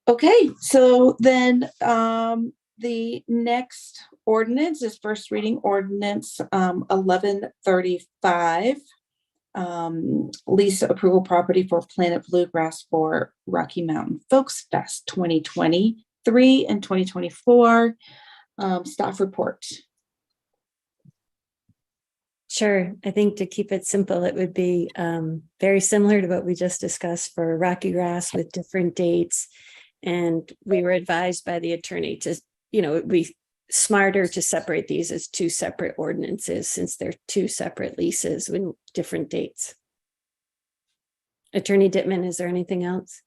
Okay, so then the next ordinance is first reading ordinance 1135. Lease approval property for Planet Bluegrass for Rocky Mountain Folks Fest 2023 and 2024. Staff report. Sure. I think to keep it simple, it would be very similar to what we just discussed for Rocky Grass with different dates. And we were advised by the attorney to, it would be smarter to separate these as two separate ordinances since they're two separate leases with different dates. Attorney Dittman, is there anything else?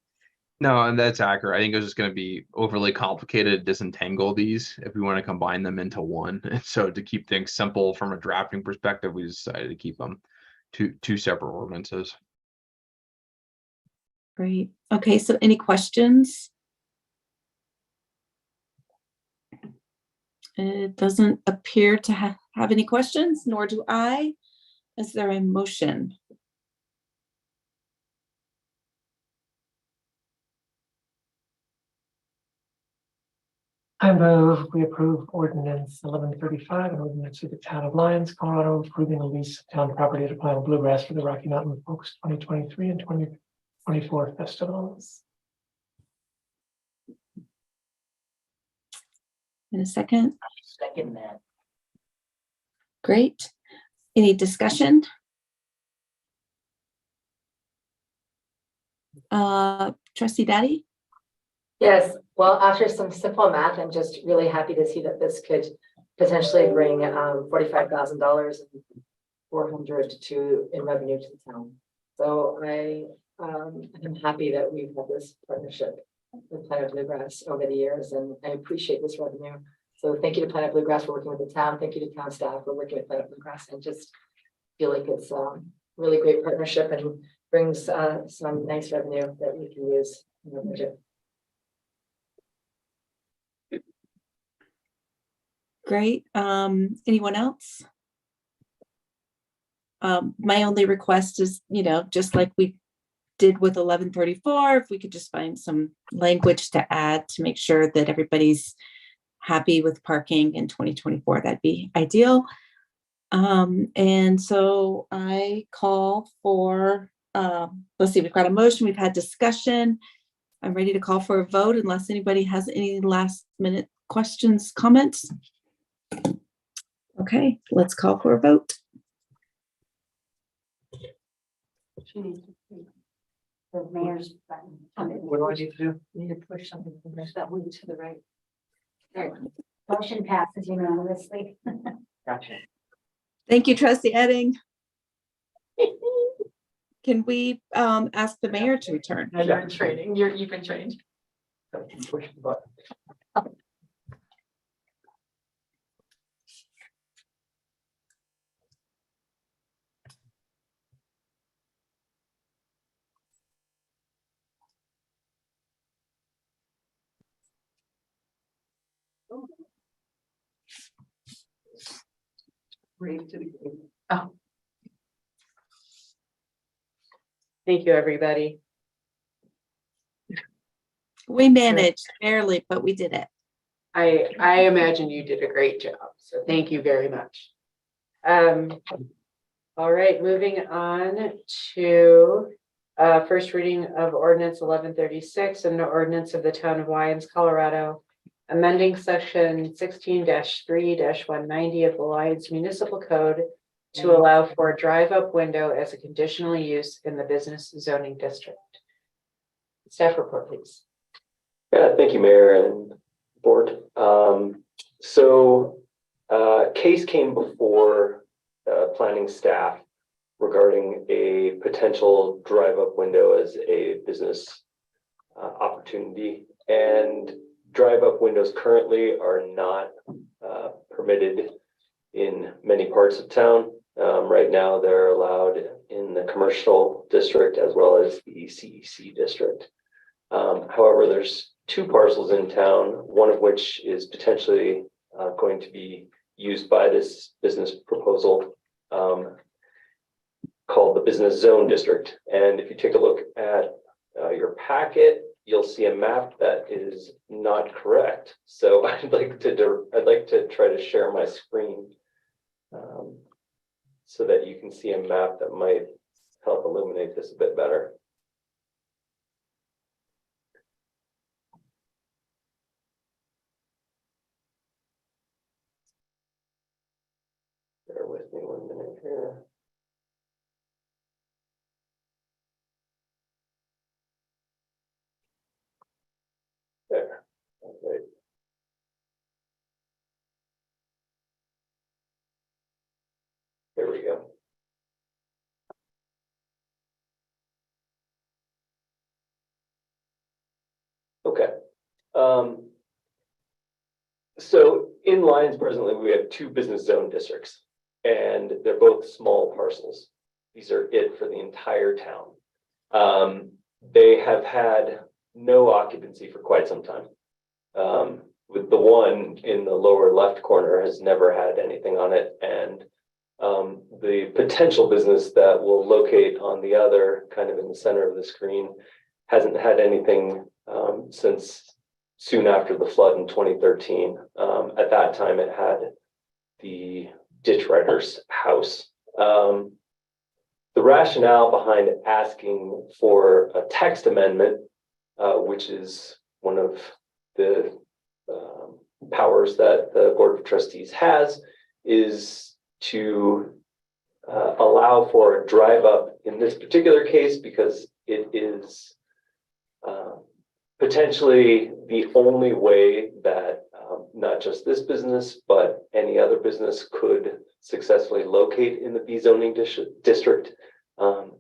No, and that's accurate. I think it was just going to be overly complicated to disentangle these if we want to combine them into one. And so to keep things simple from a drafting perspective, we decided to keep them two separate ordinances. Great. Okay, so any questions? It doesn't appear to have any questions, nor do I. Is there a motion? I move we approve ordinance 1135, an ordinance of the town of Lyons, Colorado, approving a lease of town property to Planet Bluegrass for the Rocky Mountain Folks 2023 and 2024 festivals. In a second. Second that. Great. Any discussion? Trustee Daddy? Yes, well, after some simple math, I'm just really happy to see that this could potentially bring $45,000 and 400 in revenue to the town. So I'm happy that we've had this partnership with Planet Bluegrass over the years, and I appreciate this revenue. So thank you to Planet Bluegrass for working with the town. Thank you to town staff for working with Planet Bluegrass, and just feel like it's really great partnership and brings some nice revenue that we can use in the budget. Great. Anyone else? My only request is, just like we did with 1134, if we could just find some language to add to make sure that everybody's happy with parking in 2024, that'd be ideal. And so I call for, let's see, we've got a motion, we've had discussion. I'm ready to call for a vote unless anybody has any last minute questions, comments. Okay, let's call for a vote. The mayor's button. What do I need to do? You need to push something from that one to the right. There. Motion passes unanimously. Gotcha. Thank you, Trustee Edding. Can we ask the mayor to return? You're in training. You've been trained. Push the button. Oh. Thank you, everybody. We managed barely, but we did it. I imagine you did a great job, so thank you very much. All right, moving on to first reading of ordinance 1136, and the ordinance of the town of Lyons, Colorado, amending section 16-3-190 of the Lyons Municipal Code to allow for a drive-up window as a conditional use in the business zoning district. Staff report, please. Yeah, thank you, Mayor and Board. Case came before planning staff regarding a potential drive-up window as a business opportunity, and drive-up windows currently are not permitted in many parts of town. Right now, they're allowed in the commercial district as well as the CEC district. However, there's 2 parcels in town, one of which is potentially going to be used by this business proposal called the business zone district. And if you take a look at your packet, you'll see a map that is not correct. So I'd like to try to share my screen so that you can see a map that might help illuminate this a bit better. Bear with me 1 minute here. There. Okay. There we go. Okay. So in Lyons presently, we have 2 business zone districts, and they're both small parcels. These are it for the entire town. They have had no occupancy for quite some time. With the one in the lower left corner has never had anything on it, and the potential business that will locate on the other, kind of in the center of the screen, hasn't had anything since soon after the flood in 2013. At that time, it had the ditch writer's house. The rationale behind asking for a text amendment, which is one of the powers that the Board of Trustees has, is to allow for a drive up in this particular case, because it is potentially the only way that not just this business, but any other business could successfully locate in the B zoning district.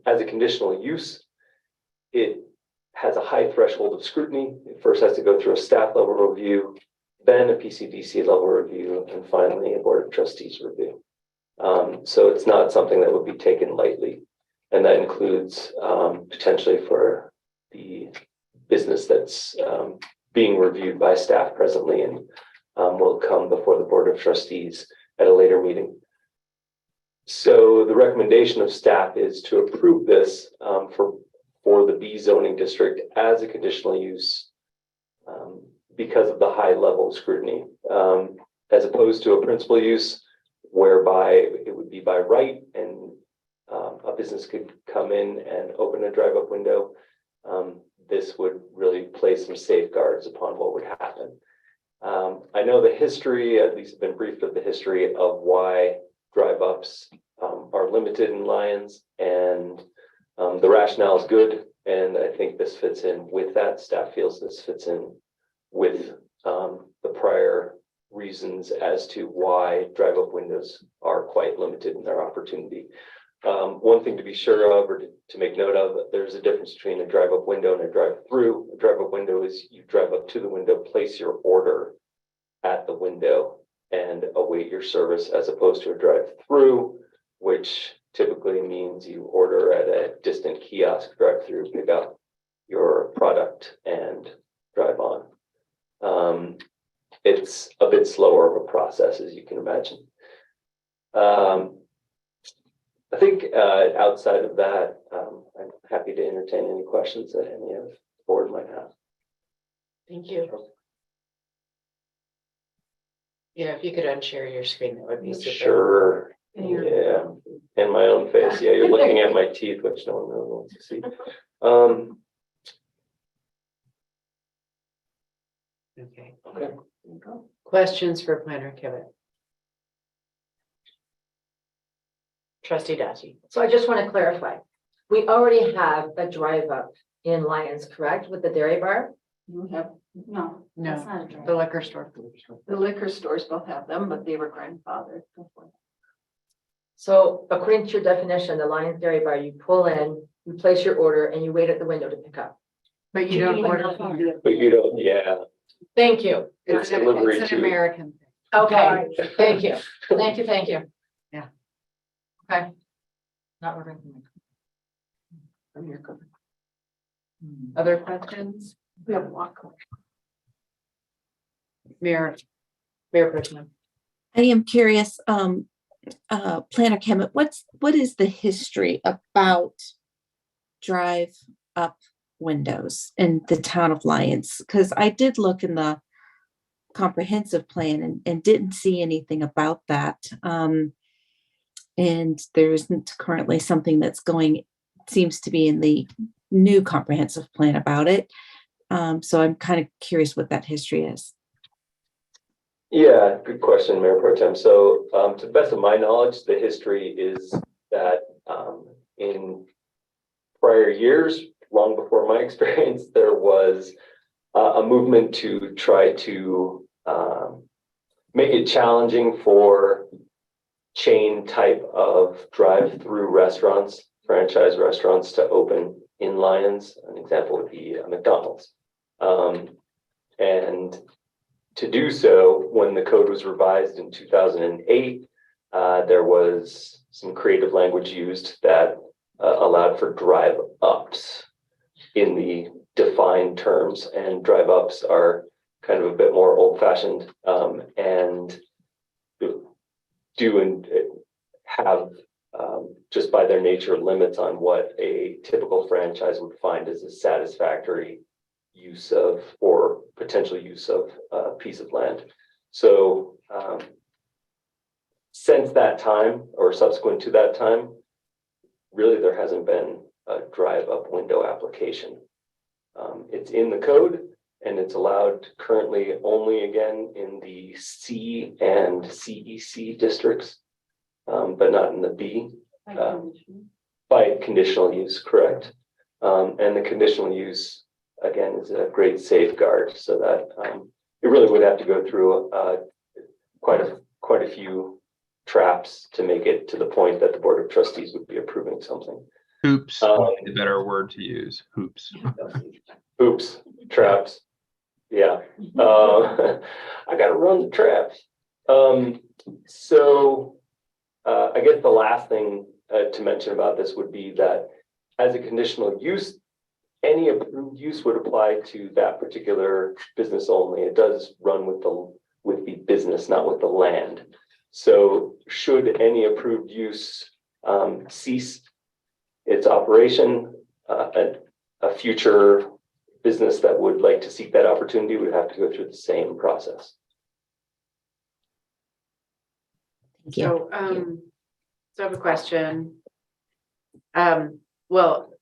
As a conditional use, it has a high threshold of scrutiny. It first has to go through a staff level review, then a PCDC level review, and finally a Board of Trustees review. So it's not something that would be taken lightly. And that includes potentially for the business that's being reviewed by staff presently and will come before the Board of Trustees at a later meeting. So the recommendation of staff is to approve this for the B zoning district as a conditional use because of the high level of scrutiny, as opposed to a principal use whereby it would be by right and a business could come in and open a drive-up window. This would really place some safeguards upon what would happen. I know the history, at least I've been briefed of the history of why drive-ups are limited in Lyons, and the rationale is good. And I think this fits in with that. Staff feels this fits in with the prior reasons as to why drive-up windows are quite limited in their opportunity. One thing to be sure of, or to make note of, there's a difference between a drive-up window and a drive-through. A drive-up window is you drive up to the window, place your order at the window, and await your service, as opposed to a drive-through, which typically means you order at a distant kiosk drive-through, pick up your product, and drive on. It's a bit slower of a process, as you can imagine. I think outside of that, I'm happy to entertain any questions that any of the board might have. Thank you. Yeah, if you could unshare your screen, that would be super. Sure. Yeah, and my own face. Yeah, you're looking at my teeth, which no one really wants to see. Okay. Okay. Questions for Planner Kivett? Trustee Dati. So I just want to clarify, we already have a drive up in Lyons, correct, with the dairy bar? You have, no, that's No, not a drive. the liquor store. The liquor stores both have them, but they were grandfathered before. So according to your definition, the Lyons Dairy Bar, you pull in, you place your order, and you wait at the window to pick up. But you don't order. But you don't, yeah, Thank you. it's delivery It's an too. American thing. Okay, thank you, thank you, thank you. Yeah. Okay. Not ordering from your company. Other questions? We have a walk. Mayor Pro Tem. I am curious, Planner Kemet, what is the history about drive up windows in the town of Lyons? Because I did look in the comprehensive plan and didn't see anything about that. And there isn't currently something that's seems to be in the new comprehensive plan about it. So I'm kind of curious what that history is. Yeah, good question, Mayor Pro Tem. So to the best of my knowledge, the history is that in prior years, long before my experience, there was a movement to try to make it challenging for chain type of drive-through restaurants, franchise restaurants to open in Lyons. An example would be McDonald's. And to do so, when the code was revised in 2008, there was some creative language used that allowed for drive-ups in the defined terms, and drive-ups are kind of a bit more old-fashioned and do and have just by their nature limits on what a typical franchise would find as a satisfactory use of or potential use of a piece of land. So since that time or subsequent to that time, really there hasn't been a drive-up window application. It's in the code and it's allowed currently only again in the C and CEC districts, but not in the B. By conditional use, correct. And the conditional use, again, is a great safeguard so that it really would have to go through quite a few traps to make it to the point that the Board of Trustees would be approving something. Hoops, would be the better word to use. Hoops. Hoops, traps. Yeah. I got to run the traps. So I guess the last thing to mention about this would be that as a conditional use, any approved use would apply to that particular business only. It does run with the business, not with the land. So should any approved use cease its operation, a future business that would like to seek that opportunity would have to go through the same process. Thank you. So I have a question. Well,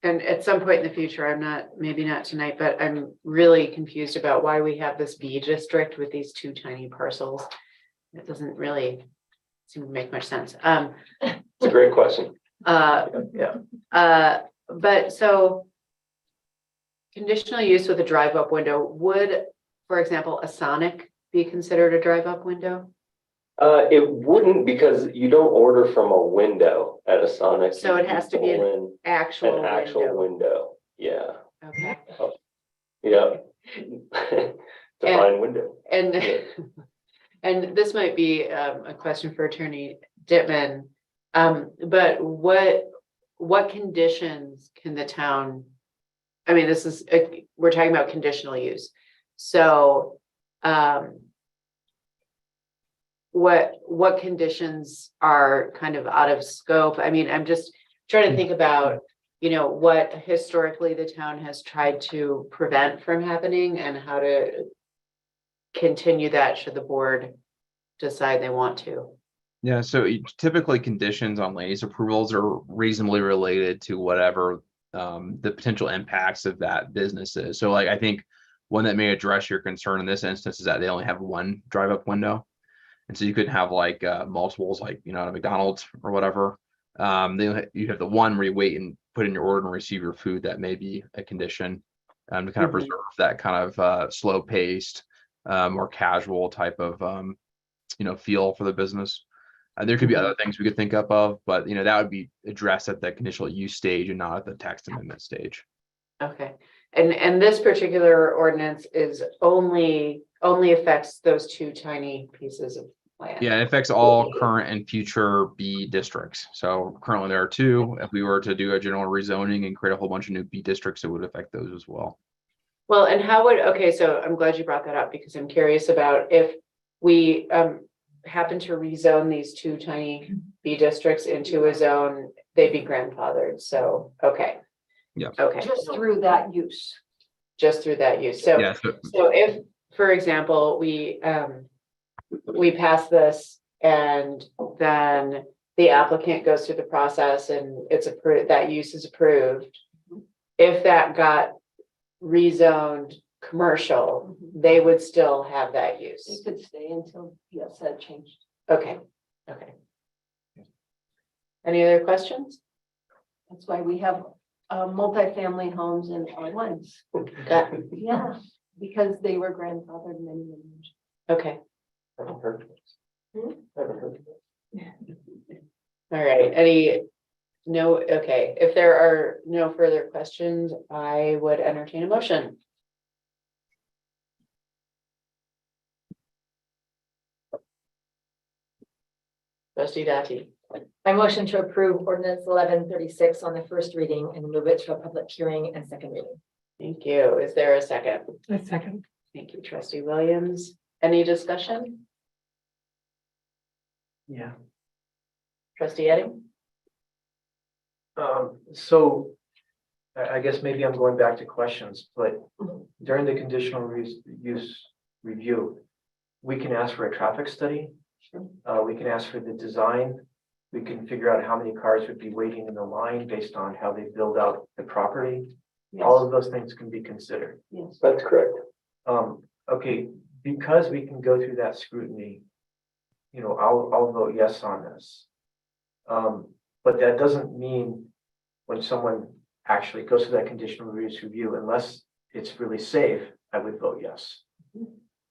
and at some point in the future, maybe not tonight, but I'm really confused about why we have this B district with these two tiny parcels. It doesn't really seem to make much sense. It's a great question. But so conditional use with a drive-up window, would, for example, a Sonic be considered a drive-up window? It wouldn't, because you don't order from a window at a Sonic. So it has to be an actual window. Yeah. Okay. Yeah. Defined window. And and this might be a question for Attorney Dittman. But what conditions can the town? I mean, this is we're talking about conditional use. So what conditions are kind of out of scope? I mean, I'm just trying to think about, what historically the town has tried to prevent from happening and how to continue that should the board decide they want to. Yeah, so typically conditions on land use approvals are reasonably related to whatever the potential impacts of that business is. So like, I think one that may address your concern in this instance is that they only have one drive-up window. And so you could have like multiples, like, at a McDonald's or whatever. You have the one where you wait and put in your order and receive your food. That may be a condition to kind of preserve that kind of slow paced, more casual type of, feel for the business. There could be other things we could think up of, but that would be addressed at the conditional use stage and not at the text amendment stage. Okay. And this particular ordinance is only affects those two tiny pieces of plan. Yeah, it affects all current and future B districts. So currently there are 2. If we were to do a general rezoning and create a whole bunch of new B districts, it would affect those as well. Well, and how would, okay, so I'm glad you brought that up because I'm curious about if we happen to rezone these 2 tiny B districts into a zone, they'd be grandfathered. So, okay. Yeah. Okay. Just through that use. Just through that use. So, Yeah. so if, for example, we pass this and then the applicant goes through the process and it's approved, that use is approved. If that got rezoned commercial, they would still have that They use. could stay until, yes, that changed. Okay, okay. Any other questions? That's why we have multifamily homes in R1s. Got, Yeah, because they were grandfathered many, many years. okay, Haven't heard of this. Haven't heard of this. all right, no, okay, if there are no further questions, I would entertain a motion. Trustee Dati, I motion to approve ordinance 1136 on the first reading and move it to a public hearing and second reading. thank you. Is there a second? A second. Thank you, trustee Williams. Any discussion? Yeah. Trustee Edding? So I guess maybe I'm going back to questions, but during the conditional use review, we can ask for a traffic study. We can ask for the design. We can figure out how many cars would be waiting in the line based on how they build out the property. All of those things can be considered. Yes. That's correct. Okay, because we can go through that scrutiny, I'll vote yes on this. But that doesn't mean when someone actually goes through that conditional use review, unless it's really safe, I would vote yes.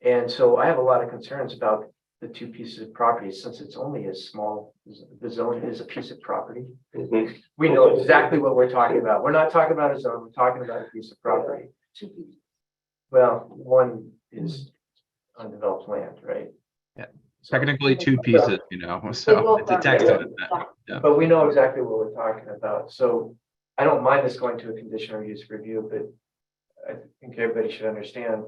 And so I have a lot of concerns about the 2 pieces of property, since it's only as small, the zone is a piece of property. Mhm. We know exactly what we're talking about. We're not talking about a zone, we're talking about a piece of property. Well, one is undeveloped land, right? Yeah. So- Technically 2 pieces, so it's a text amendment. Yeah. But we know exactly what we're talking about, so I don't mind this going to a conditional use review, but I think everybody should understand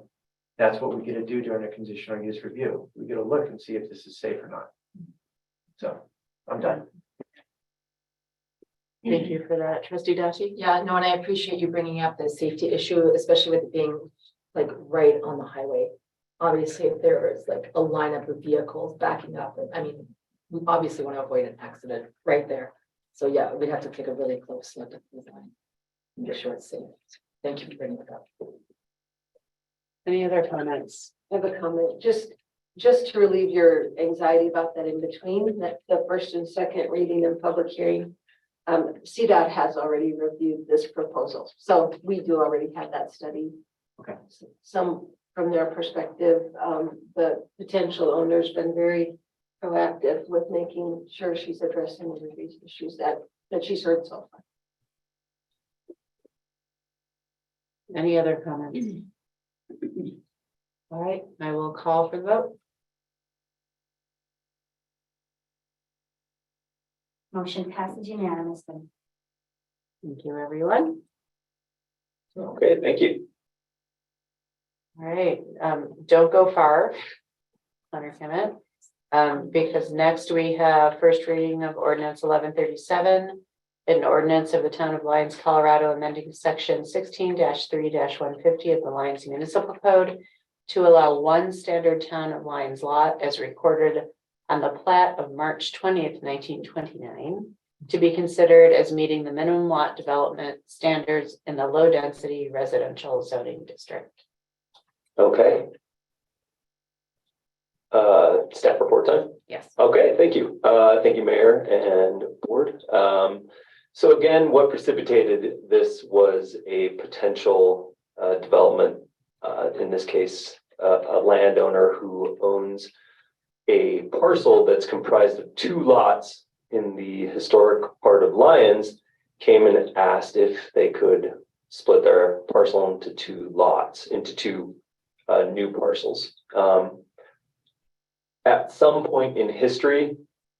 that's what we get to do during a conditional use review. We get to look and see if this is safe or not. So, I'm done. Thank you for that. Trustee Dati? Yeah, no, and I appreciate you bringing up the safety issue, especially with it being like right on the highway. Obviously, if there is like a lineup of vehicles backing up, I mean, we obviously want to avoid an accident right there. So yeah, we'd have to take a really close look at the design. Make sure it's safe. Thank you for bringing it up. Any other comments? I have a comment, just to relieve your anxiety about that in between, that the first and second reading and public hearing. CDOT has already reviewed this proposal, so we do already have that study. Okay. Some, from their perspective, the potential owner's been very proactive with making sure she's addressing these issues that she's heard so far. Any other comments? All right, I will call for the vote. Motion passes unanimously. Thank you, everyone. Okay, thank you. All right, don't go far. Understand it. Because next we have first reading of ordinance 1137. An ordinance of the town of Lyons, Colorado, amending section 16-3-150 of the Lyons Municipal Code to allow one standard town of Lyons lot as recorded on the plat of March 20th, 1929, to be considered as meeting the minimum lot development standards in the low density residential zoning district. Okay. Staff report time? Yes. Okay, thank you. Thank you, Mayor and Board. So again, what precipitated this was a potential development, in this case, a landowner who owns a parcel that's comprised of 2 lots in the historic part of Lyons, came and asked if they could split their parcel into 2 lots, into 2 new parcels. At some point in history,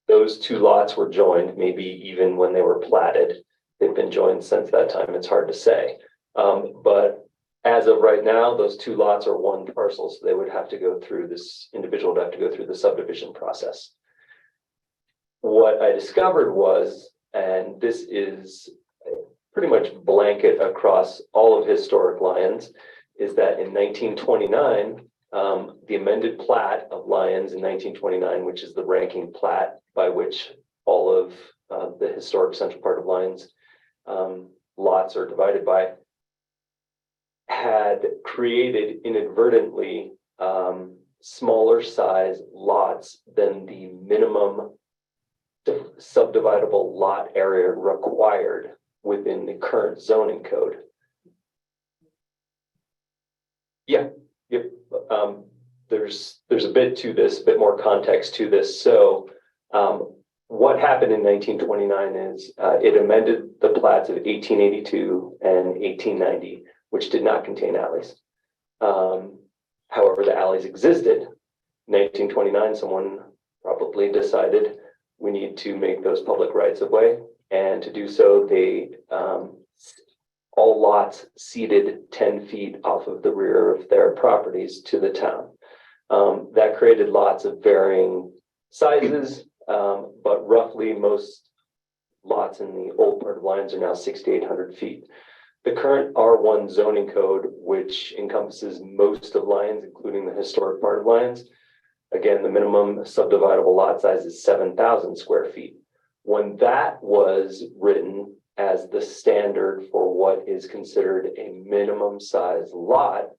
those two lots were joined, maybe even when they were platted. They've been joined since that time. It's hard to say. But as of right now, those two lots are one parcel, so they would have to go through this individual would have to go through the subdivision process. What I discovered was, and this is pretty much blanket across all of historic Lyons, is that in 1929, the amended plat of Lyons in 1929, which is the ranking plat by which all of the historic central part of Lyons lots are divided by, had created inadvertently smaller size lots than the minimum subdividable lot area required within the current zoning code. Yeah, yep. There's a bit to this, a bit more context to this. So what happened in 1929 is it amended the plats of 1882 and 1890, which did not contain alleys. However, the alleys existed. In 1929, someone probably decided we need to make those public rights of way. And to do so, they all lots ceded 10 feet off of the rear of their properties to the town. That created lots of varying sizes, but roughly most lots in the old part of Lyons are now 6,800 feet. The current R1 zoning code, which encompasses most of Lyons, including the historic part of Lyons, again, the minimum subdividable lot size is 7,000 square feet. When that was written as the standard for what is considered a minimum size lot,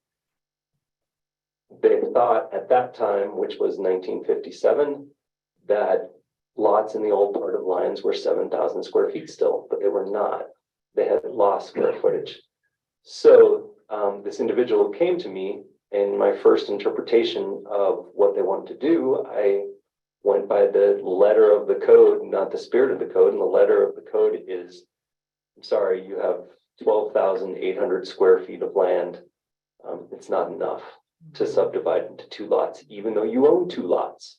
they thought at that time, which was 1957, that lots in the old part of Lyons were 7,000 square feet still, but they were not. They had lost square footage. So this individual came to me, and my first interpretation of what they wanted to do, I went by the letter of the code, not the spirit of the code. And the letter of the code is, I'm sorry, you have 12,800 square feet of land. It's not enough to subdivide into two lots, even though you own two lots.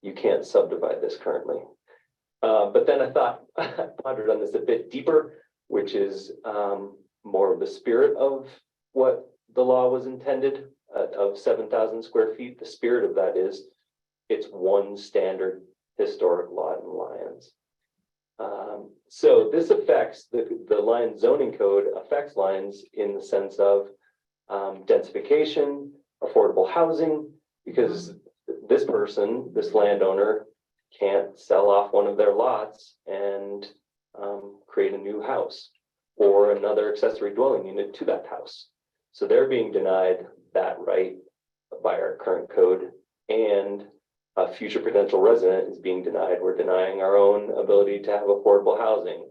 You can't subdivide this currently. But then I thought, I pondered on this a bit deeper, which is more of the spirit of what the law was intended of 7,000 square feet. The spirit of that is it's one standard historic lot in Lyons. So this affects the Lyons zoning code affects Lyons in the sense of densification, affordable housing, because this person, this landowner, can't sell off one of their lots and create a new house or another accessory dwelling unit to that house. So they're being denied that right by our current code, and a future potential resident is being denied. We're denying our own ability to have affordable housing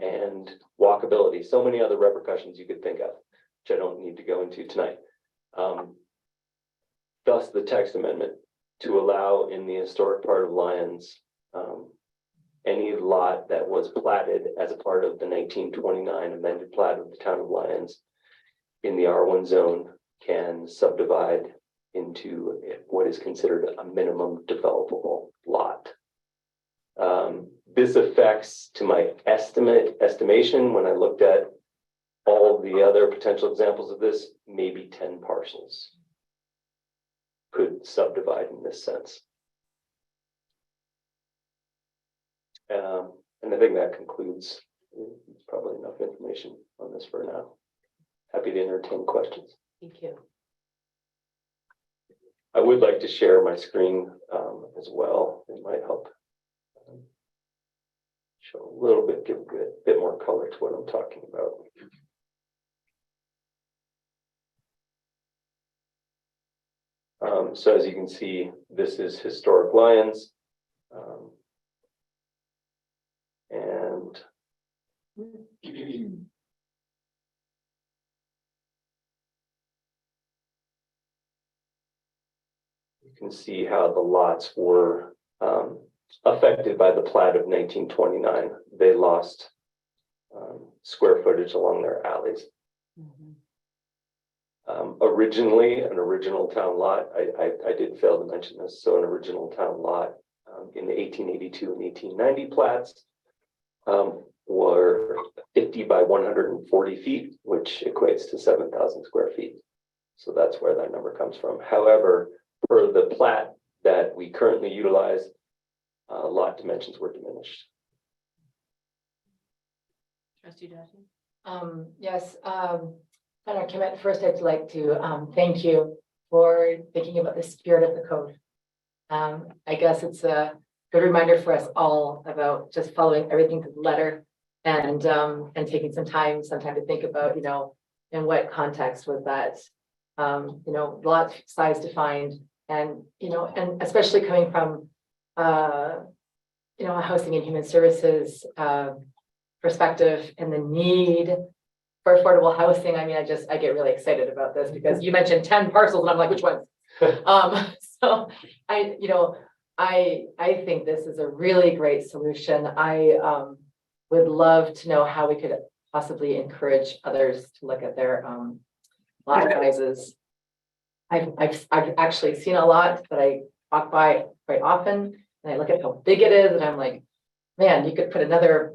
and walkability. So many other repercussions you could think of, which I don't need to go into tonight. Thus the text amendment to allow in the historic part of Lyons any lot that was platted as a part of the 1929 amended plat of the town of Lyons in the R1 zone can subdivide into what is considered a minimum developable lot. This affects, to my estimation, when I looked at all of the other potential examples of this, maybe 10 parcels could subdivide in this sense. And I think that concludes, it's probably enough information on this for now. Happy to entertain questions. Thank you. I would like to share my screen as well. It might help show a little bit, give a bit more color to what I'm talking about. So as you can see, this is historic Lyons. And you can see how the lots were affected by the plat of 1929. They lost square footage along their alleys. Originally, an original town lot, I did fail to mention this, so an original town lot in the 1882 and 1890 plats were 50 by 140 feet, which equates to 7,000 square feet. So that's where that number comes from. However, for the plat that we currently utilize, lot dimensions were diminished. Trustee Dawson? Yes, Senator Kim, first I'd like to thank you for thinking about the spirit of the code. I guess it's a good reminder for us all about just following everything to the letter and taking some time to think about, you know, in what context was that, you know, lot size defined and, you know, and especially coming from, you know, a housing and human services perspective and the need for affordable housing. I mean, I get really excited about this because you mentioned 10 parcels and I'm like, which ones? So I think this is a really great solution. I would love to know how we could possibly encourage others to look at their lot sizes. I've actually seen a lot that I walk by quite often and I look at how big it is and I'm like, man, you could put another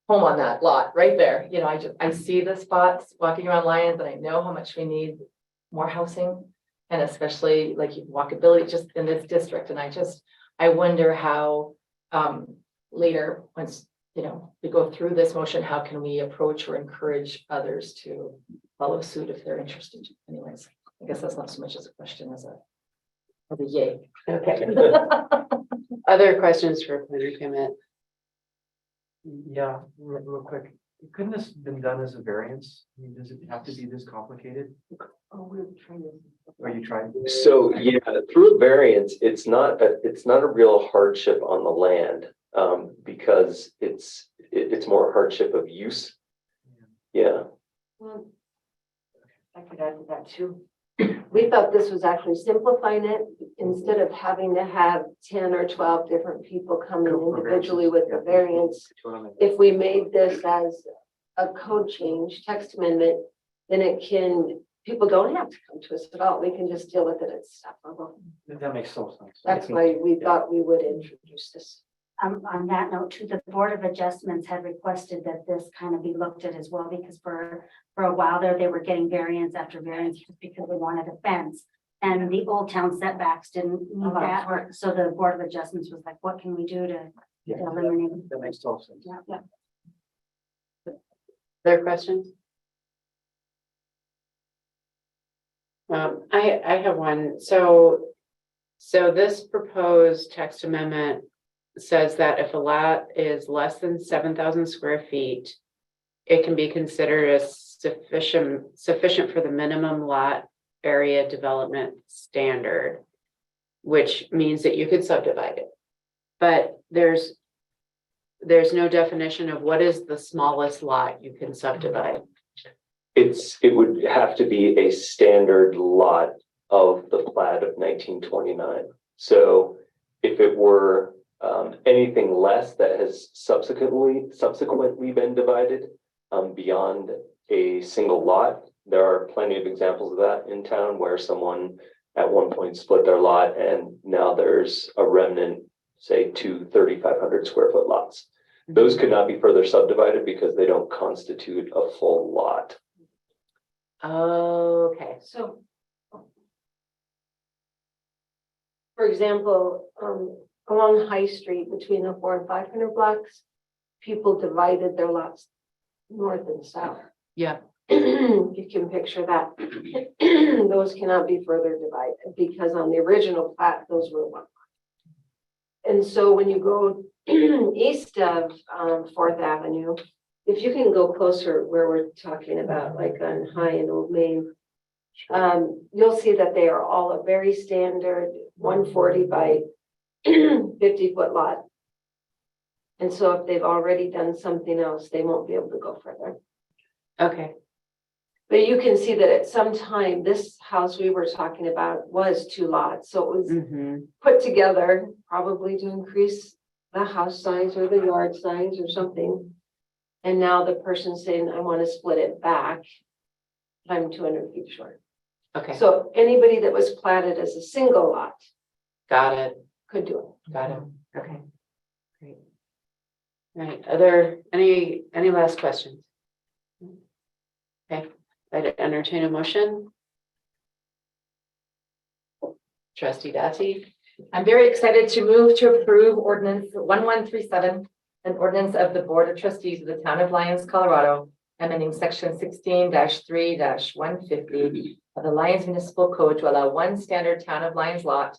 home on that lot right there. You know, I see the spots walking around Lyons and I know how much we need more housing and especially like walkability just in this district. And I wonder how later, once, you know, we go through this motion, how can we approach or encourage others to follow suit if they're interested? Anyways, I guess that's not so much as a question as a yay. Okay. Other questions for Planner Commit? Yeah, real quick. Couldn't this been done as a variance? I mean, does it have to be this complicated? Oh, we're trying to. Or you tried? So yeah, through a variance, it's not a real hardship on the land because it's more a hardship of use. Yeah. Well, I could add to that too. We thought this was actually simplifying it instead of having to have 10 or 12 different people come in individually with the variance. If we made this as a code change, text amendment, then people don't have to come to us at all. We can just deal with it at staff level. That makes so sense. That's why we thought we would introduce this. On that note, too, the Board of Adjustments had requested that this kind of be looked at as well, because for a while there, they were getting variance after variance just because they wanted a fence. And the old town setbacks didn't meet that, so the Board of Adjustments was like, what can we do to eliminate? That makes total sense. Yeah. Other questions? I have one. So this proposed text amendment says that if a lot is less than 7,000 square feet, it can be considered as sufficient for the minimum lot area development standard, which means that you could subdivide it. But there's no definition of what is the smallest lot you can subdivide. It would have to be a standard lot of the plat of 1929. So if it were anything less that has subsequently been divided beyond a single lot, there are plenty of examples of that in town where someone at one point split their lot and now there's a remnant, say 2 3,500 square foot lots. Those could not be further subdivided because they don't constitute a full lot. Okay. So, for example, along High Street between the 400 and 500 blocks, people divided their lots north and south. Yeah. You can picture that. Those cannot be further divided because on the original plat, those were one. And so when you go east of 4th Avenue, if you can go closer where we're talking about, like on High and Old Main, you'll see that they are all a very standard 140 by 50-foot lot. And so if they've already done something else, they won't be able to go further. Okay. But you can see that at some time, this house we were talking about was 2 lots. So it was put together probably to increase the house size or the yard size or something. And now the person's saying, I want to split it back. I'm 200 feet short. Okay, So anybody that was platted as a single lot got it, could do it. got it. Okay. Great. All right, are there any last questions? Okay, I'd entertain a motion. Trustee Dottie, I'm very excited to move to approve ordinance 1137, an ordinance of the Board of Trustees of the Town of Lyons, Colorado, amending section 16-3-150 of the Lyons Municipal Code to allow one standard Town of Lyons lot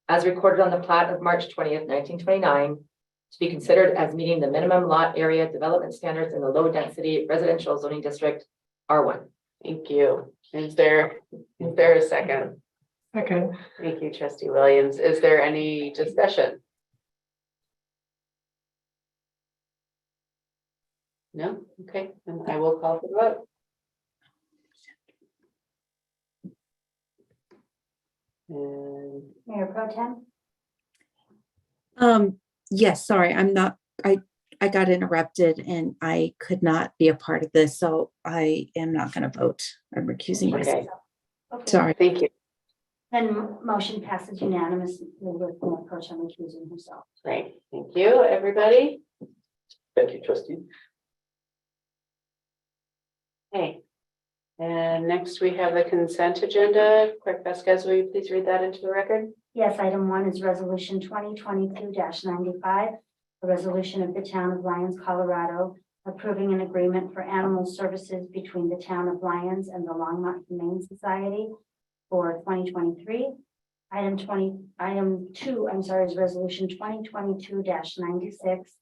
as recorded on the plat of March 20th, 1929, to be considered as meeting the minimum lot area development standards in the low density residential zoning district R1. thank you. Is there a second? Okay. Thank you, Trustee Williams. Is there any discussion? No? Okay, then I will call for the vote. And Mayor Pro Tem, Yes, sorry, I got interrupted and I could not be a part of this, so I am not gonna vote. I'm recusing myself. okay, Sorry. thank you. then motion passes unanimously with Mayor Pro Tem recusing himself. Great, thank you, everybody. Thank you, trustee. Okay. And next we have the consent agenda. Clerk Vasquez, will you please read that into the record? Yes, item 1 is resolution 2022-95, a resolution of the Town of Lyons, Colorado, approving an agreement for animal services between the Town of Lyons and the Longmont Humane Society for 2023. Item 2, is resolution 2022-96,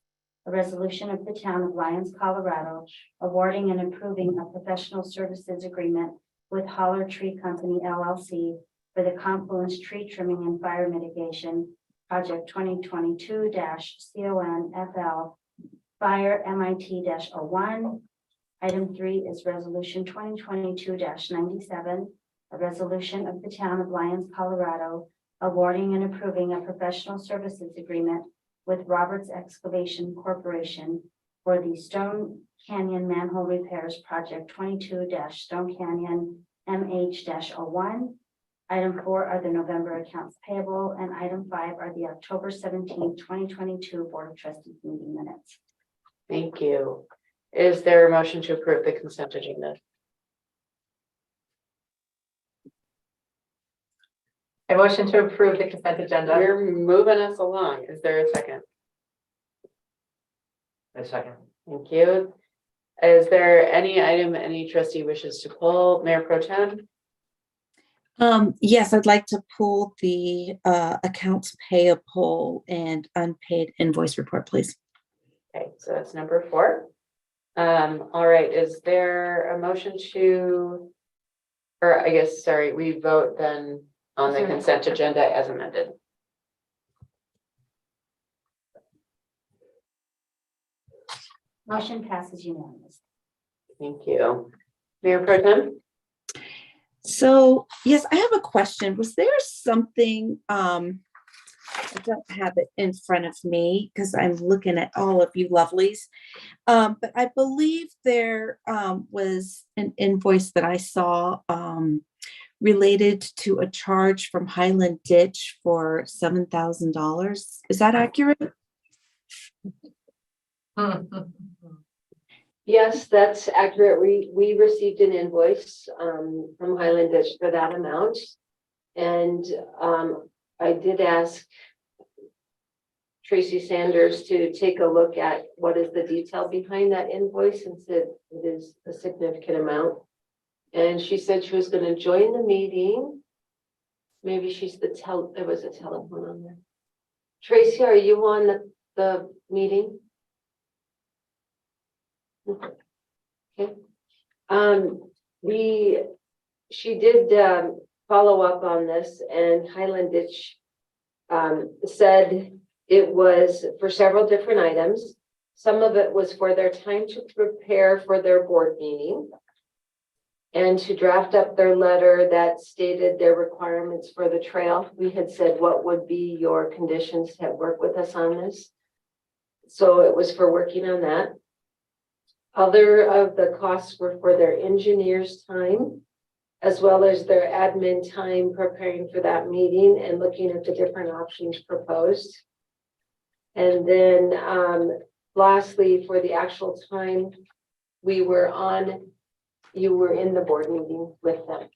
a resolution of the Town of Lyons, Colorado, awarding and approving a professional services agreement with Holler Tree Company LLC for the Confluence Tree Trimming and Fire Mitigation Project 2022-CONFL Fire MIT-01. Item 3 is resolution 2022-97, a resolution of the Town of Lyons, Colorado, awarding and approving a professional services agreement with Roberts Excavation Corporation for the Stone Canyon Manhole Repairs Project 22-Stone Canyon MH-01. Item 4 are the November accounts payable, and item 5 are the October 17th, 2022 Board of Trustees meeting minutes. Thank you. Is there a motion to approve the consent agenda? I motion to approve the consent agenda. You're moving us along. Is there a second? A second. Thank you. Is there any item any trustee wishes to pull? Mayor Pro Tem? Yes, I'd like to pull the accounts payable and unpaid invoice report, please. Okay, so that's number 4. All right, is there a motion to, or I guess, sorry, we vote then on the consent agenda as amended. Motion passes unanimously. Thank you. Mayor Pro Tem? So, yes, I have a question. Was there something, I don't have it in front of me because I'm looking at all of you lovelies. But I believe there was an invoice that I saw related to a charge from Highland Ditch for $7,000. Is that accurate? Yes, that's accurate. We received an invoice from Highland Ditch for that amount. And I did ask Tracy Sanders to take a look at what is the detail behind that invoice, since it is a significant amount. And she said she was going to join the meeting. Maybe she's there was a telephone on there. Tracy, are you on the meeting? Okay. She did follow up on this, and Highland Ditch said it was for several different items. Some of it was for their time to prepare for their board meeting and to draft up their letter that stated their requirements for the trail. We had said, what would be your conditions to work with us on this? So it was for working on that. Other of the costs were for their engineer's time as well as their admin time preparing for that meeting and looking at the different options proposed. And then lastly, for the actual time you were in the board meeting with them.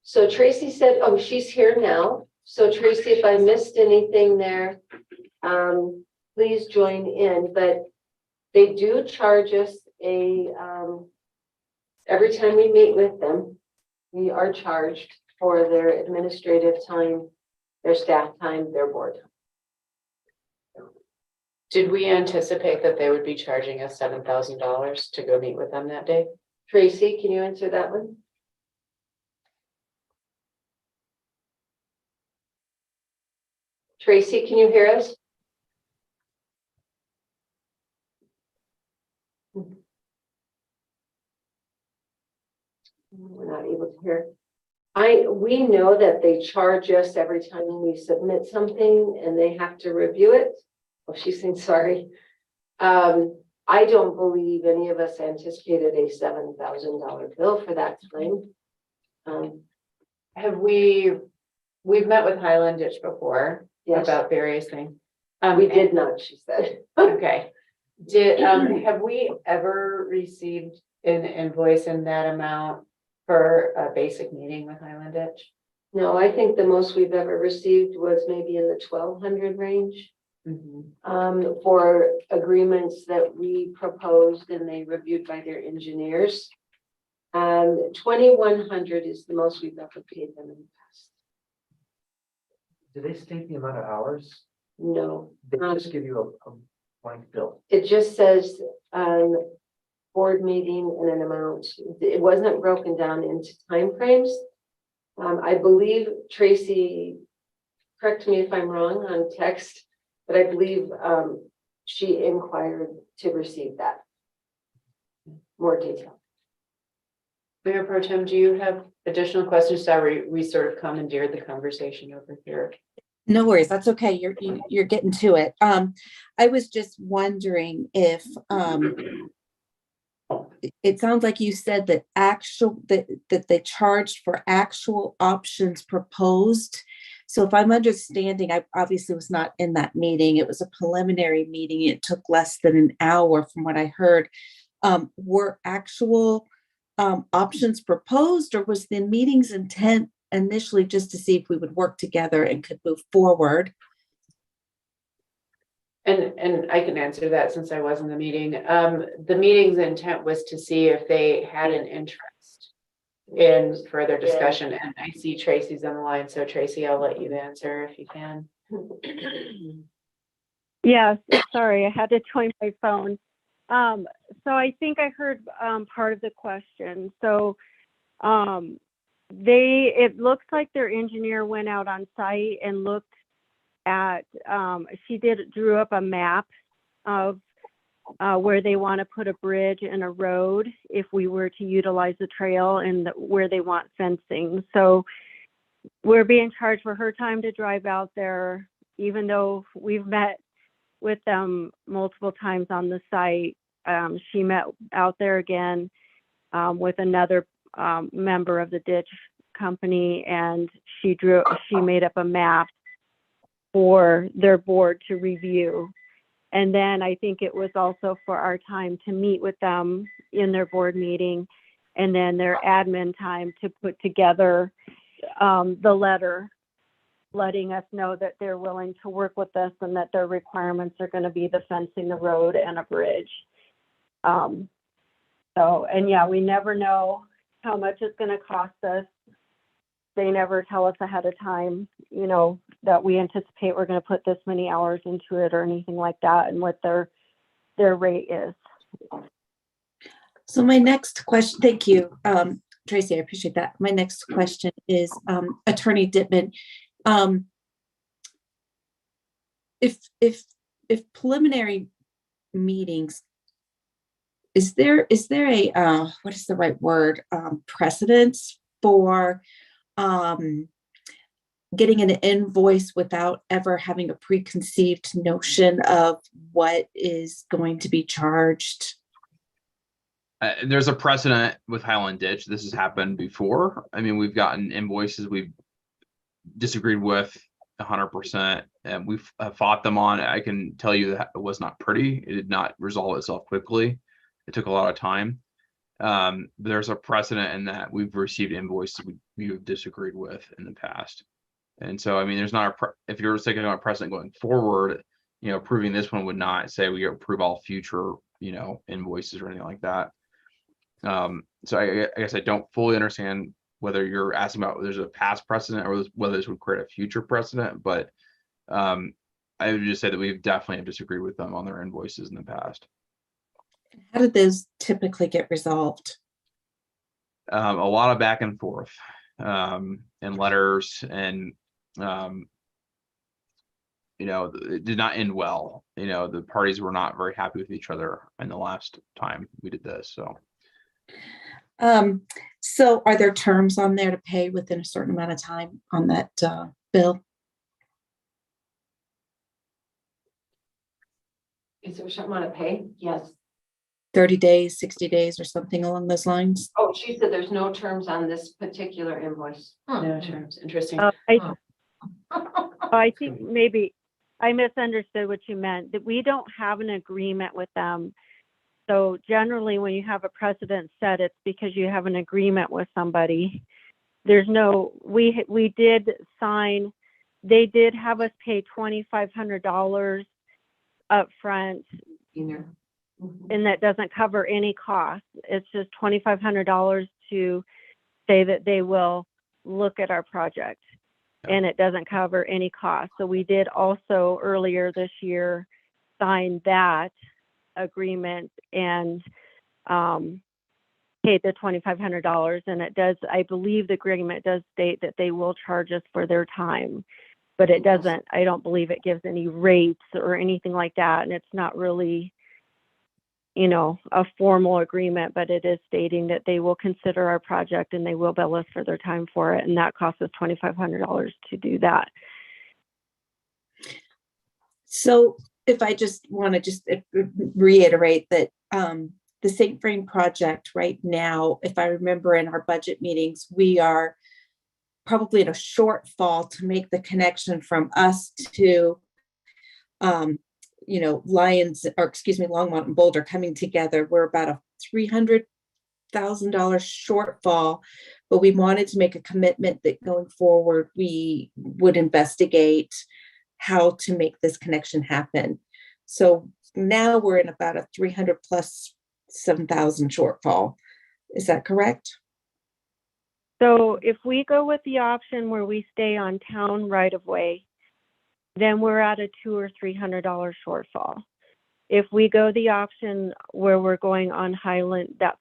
So Tracy said, oh, she's here now. So Tracy, if I missed anything there, please join in, but they do charge us every time we meet with them, we are charged for their administrative time, their staff time, their board time. Did we anticipate that they would be charging us $7,000 to go meet with them that day? Tracy, can you answer that one? Tracy, can you hear us? We're not able to hear. We know that they charge us every time we submit something and they have to review it. Oh, she's saying sorry. I don't believe any of us anticipated a $7,000 bill for that time. We've met with Highland Ditch before Yes, about various things. we did not, she said. Okay. Have we ever received an invoice in that amount for a basic meeting with Highland Ditch? No, I think the most we've ever received was maybe in the 1,200 range. For agreements that we proposed and they reviewed by their engineers. 2,100 is the most we've ever paid them in the past. Do they state the amount of hours? No, They just give you a blank bill. it just says board meeting and an amount. It wasn't broken down into timeframes. I believe Tracy, correct me if I'm wrong on text, but I believe she inquired to receive that. More detail. Mayor Pro Tem, do you have additional questions? Sorry, we sort of commandeered the conversation over here. No worries, that's okay. You're getting to it. I was just wondering if it sounds like you said that that they charged for actual options proposed. So if I'm understanding, I obviously was not in that meeting. It was a preliminary meeting. It took less than an hour from what I heard. Were actual options proposed, or was the meeting's intent initially just to see if we would work together and could move forward? And I can answer that since I was in the meeting. The meeting's intent was to see if they had an interest in further discussion. And I see Tracy's on the line. So Tracy, I'll let you answer if you can. Yes, sorry, I had to join my phone. So I think I heard part of the question. So it looks like their engineer went out on site and looked at, drew up a map of where they want to put a bridge and a road if we were to utilize the trail, and where they want fencing. So we're being charged for her time to drive out there, even though we've met with them multiple times on the site. She met out there again with another member of the ditch company, and she made up a map for their board to review. And then I think it was also for our time to meet with them in their board meeting, and then their admin time to put together the letter letting us know that they're willing to work with us and that their requirements are going to be the fencing, the road, and a bridge. And yeah, we never know how much it's going to cost us. They never tell us ahead of time, that we anticipate we're going to put this many hours into it or anything like that, and what their rate is. So my next question, thank you, Tracy, I appreciate that. My next question is, Attorney Dittman, if preliminary meetings, is there a what is the right word, precedence for getting an invoice without ever having a preconceived notion of what is going to be charged? There's a precedent with Highland Ditch. This has happened before. I mean, we've gotten invoices we've disagreed with 100%, and we've fought them on. I can tell you that it was not pretty. It did not resolve itself quickly. It took a lot of time. There's a precedent in that we've received invoices we have disagreed with in the past. And so, I mean, there's not if you're thinking about precedent going forward, approving this one would not say we approve all future, invoices or anything like that. So I guess I don't fully understand whether you're asking about whether there's a past precedent or whether this would create a future precedent, but I would just say that we've definitely disagreed with them on their invoices in the past. How did those typically get resolved? A lot of back and forth, and letters, and it did not end well. The parties were not very happy with each other in the last time we did this. So are there terms on there to pay within a certain amount of time on that bill? Is there something on to pay? Yes. 30 days, 60 days, or something along those lines? Oh, she said there's no terms on this particular invoice. No terms. Interesting. I think maybe I misunderstood what you meant, that we don't have an agreement with them. So generally, when you have a precedent set, it's because you have an agreement with somebody. There's no, we did sign, they did have us pay $2,500 up front, and that doesn't cover any cost. It's just $2,500 to say that they will look at our project, and it doesn't cover any cost. So we did also earlier this year sign that agreement and paid the $2,500, and it does, I believe the agreement does state that they will charge us for their time, but it doesn't, I don't believe it gives any rates or anything like that, and it's not really a formal agreement, but it is stating that they will consider our project and they will bill us for their time for it, and that costs us $2,500 to do that. So if I just want to just reiterate that the St. Vrain project right now, if I remember in our budget meetings, we are probably in a shortfall to make the connection from us to Longmont and Boulder coming together. We're about a $300,000 shortfall, but we wanted to make a commitment that going forward, we would investigate how to make this connection happen. So now we're in about a 300 plus 7,000 shortfall. Is that correct? So if we go with the option where we stay on town right of way, then we're at a $200 or $300 shortfall. If we go the option where we're going on Highland, that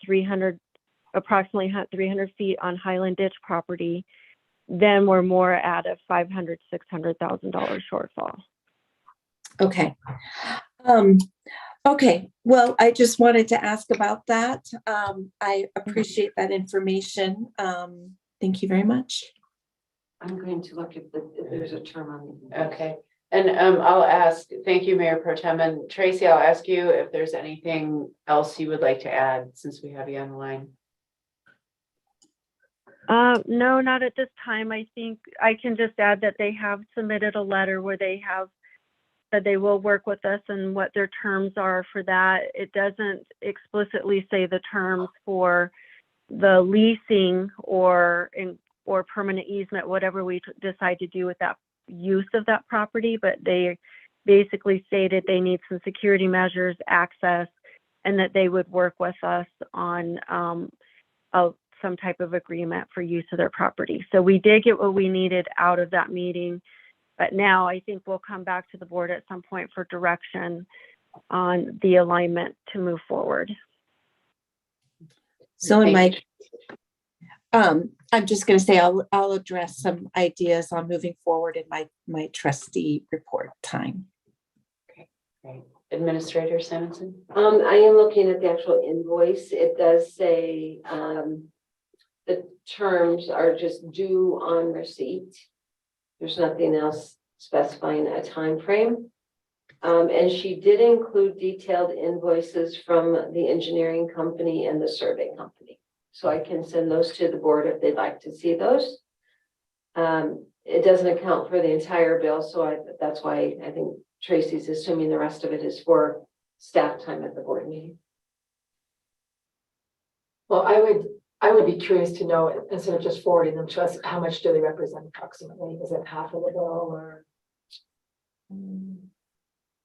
approximately 300 feet on Highland Ditch property, then we're more at a $500,000, $600,000 shortfall. Okay. Okay. Well, I just wanted to ask about that. I appreciate that information. Thank you very much. I'm going to look if there's a term on it. Okay. And I'll ask, thank you, Mayor Pro Tem, and Tracy, I'll ask you if there's anything else you would like to add since we have you on the line. No, not at this time. I think I can just add that they have submitted a letter where they have said they will work with us and what their terms are for that. It doesn't explicitly say the terms for the leasing or permanent easement, whatever we decide to do with that use of that property, but they basically stated they need some security measures, access, and that they would work with us on some type of agreement for use of their property. So we did get what we needed out of that meeting, but now I think we'll come back to the board at some point for direction on the alignment to move forward. So I'm just going to say I'll address some ideas on moving forward in my trustee report time. Okay, great. Administrator Simonson. I am looking at the actual invoice. It does say the terms are just due on receipt. There's nothing else specifying a time frame. And she did include detailed invoices from the engineering company and the survey company. So I can send those to the board if they'd like to see those. It doesn't account for the entire bill, so that's why I think Tracy's assuming the rest of it is for staff time at the board meeting. Well, I would be curious to know, instead of just forwarding them to us, how much do they represent approximately? Is it half of the bill or?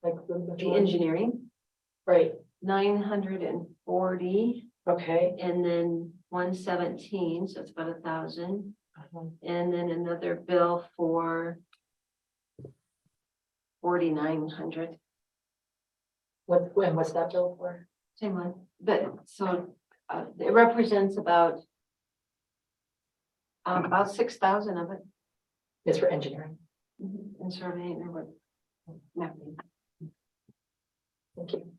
Like the The majority? engineering, Right, 940, okay. and then 117, so it's about 1,000. Uh-huh. And then another bill for 4,900. What's that bill for? Same one, but so it represents about 6,000 of it. It's for engineering. And surveying or what? Mapping. Thank you.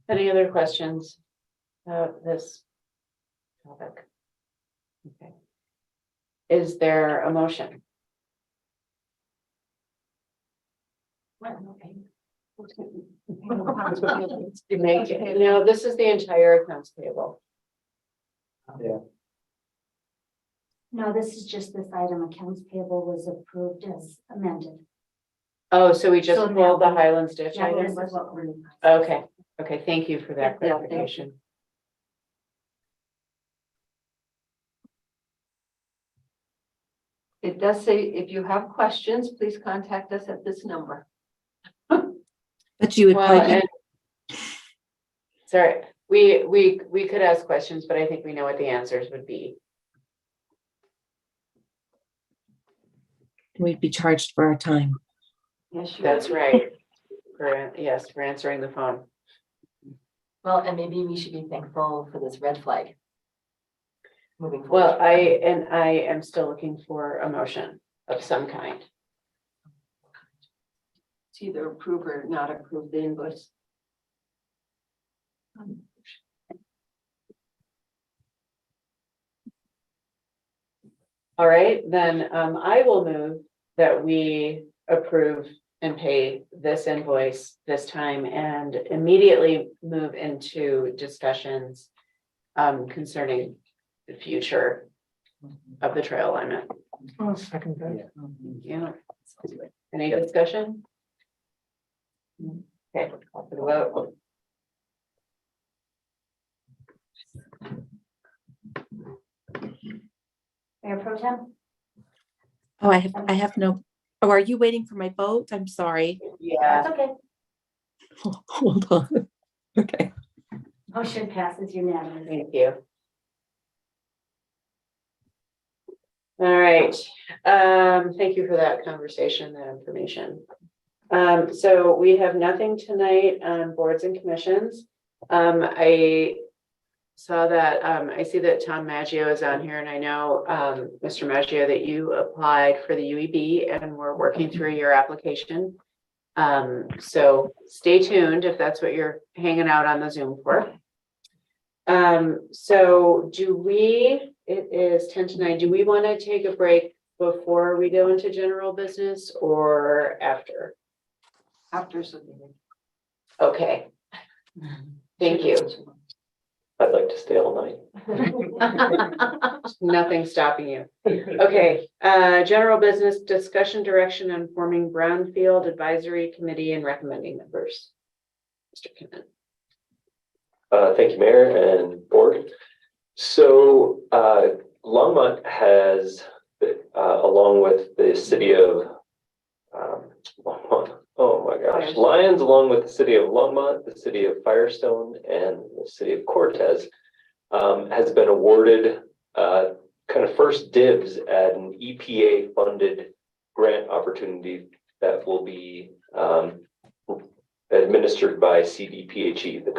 Any other questions about this topic? Okay. Is there a motion? You make it, no, this is the entire accounts payable. No, this is just this item. Accounts payable was approved as amended. Oh, so we just So pulled the now- Highlands Ditch Yeah, item? this is what we're. Okay, okay, thank you for that Yeah, thank you. clarification. It does say, if you have questions, please contact us at this number. But you would Well, probably, and sorry, we could ask questions, but I think we know what the answers would be. we'd be charged for our time. Yes, you That's are. right. Yes, for answering the phone. Well, and maybe we should be thankful for this red flag. Moving forward. Well, I am still looking for a motion of some kind. It's either approve or not approve the invoice. All right, then I will move that we approve and pay this invoice this time and immediately move into discussions concerning the future of the trail alignment. Oh, second that. Yeah. Any discussion? Okay, call for the vote. Mayor Pro Tem? Oh, I have no, oh, are you waiting for my vote? I'm sorry. Yeah, That's okay. Hold on. Okay. Motion passes unanimously. thank you. All right, thank you for that conversation, that information. So we have nothing tonight on boards and commissions. I saw that, I see that Tom Maggio is on here, and I know, Mr. Maggio, that you applied for the UEB and we're working through your application. So stay tuned if that's what you're hanging out on the Zoom for. So it is 10 to 9. Do we want to take a break before we go into general business or after? After something. Okay. Thank you. I'd like to stay all night. Nothing stopping you. Okay, general business discussion direction on forming Brownfield Advisory Committee and recommending members. Mr. Kinnan. Thank you, Mayor and Board. So Longmont has, along with the city of Longmont, oh my gosh, Lyons, along with the city of Longmont, the city of Firestone, and the city of Cortez, has been awarded kind of first dibs at an EPA-funded grant opportunity that will be administered by CDPHE, the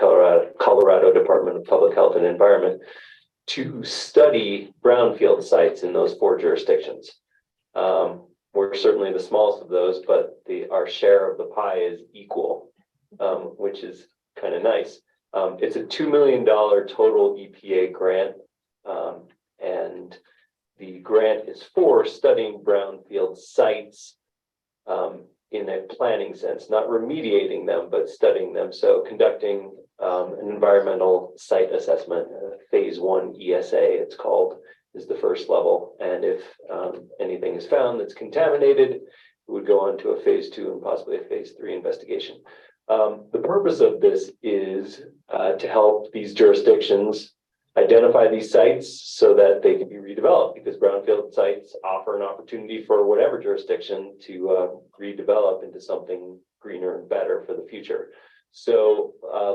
Colorado Department of Public Health and Environment, to study brownfield sites in those 4 jurisdictions. We're certainly the smallest of those, but our share of the pie is equal, which is kind of nice. It's a $2 million total EPA grant, and the grant is for studying brownfield sites in a planning sense, not remediating them, but studying them. So conducting an environmental site assessment, phase 1 ESA, it's called, is the first level. And if anything is found that's contaminated, it would go on to a phase 2 and possibly a phase 3 investigation. The purpose of this is to help these jurisdictions identify these sites so that they can be redeveloped, because brownfield sites offer an opportunity for whatever jurisdiction to redevelop into something greener and better for the future. So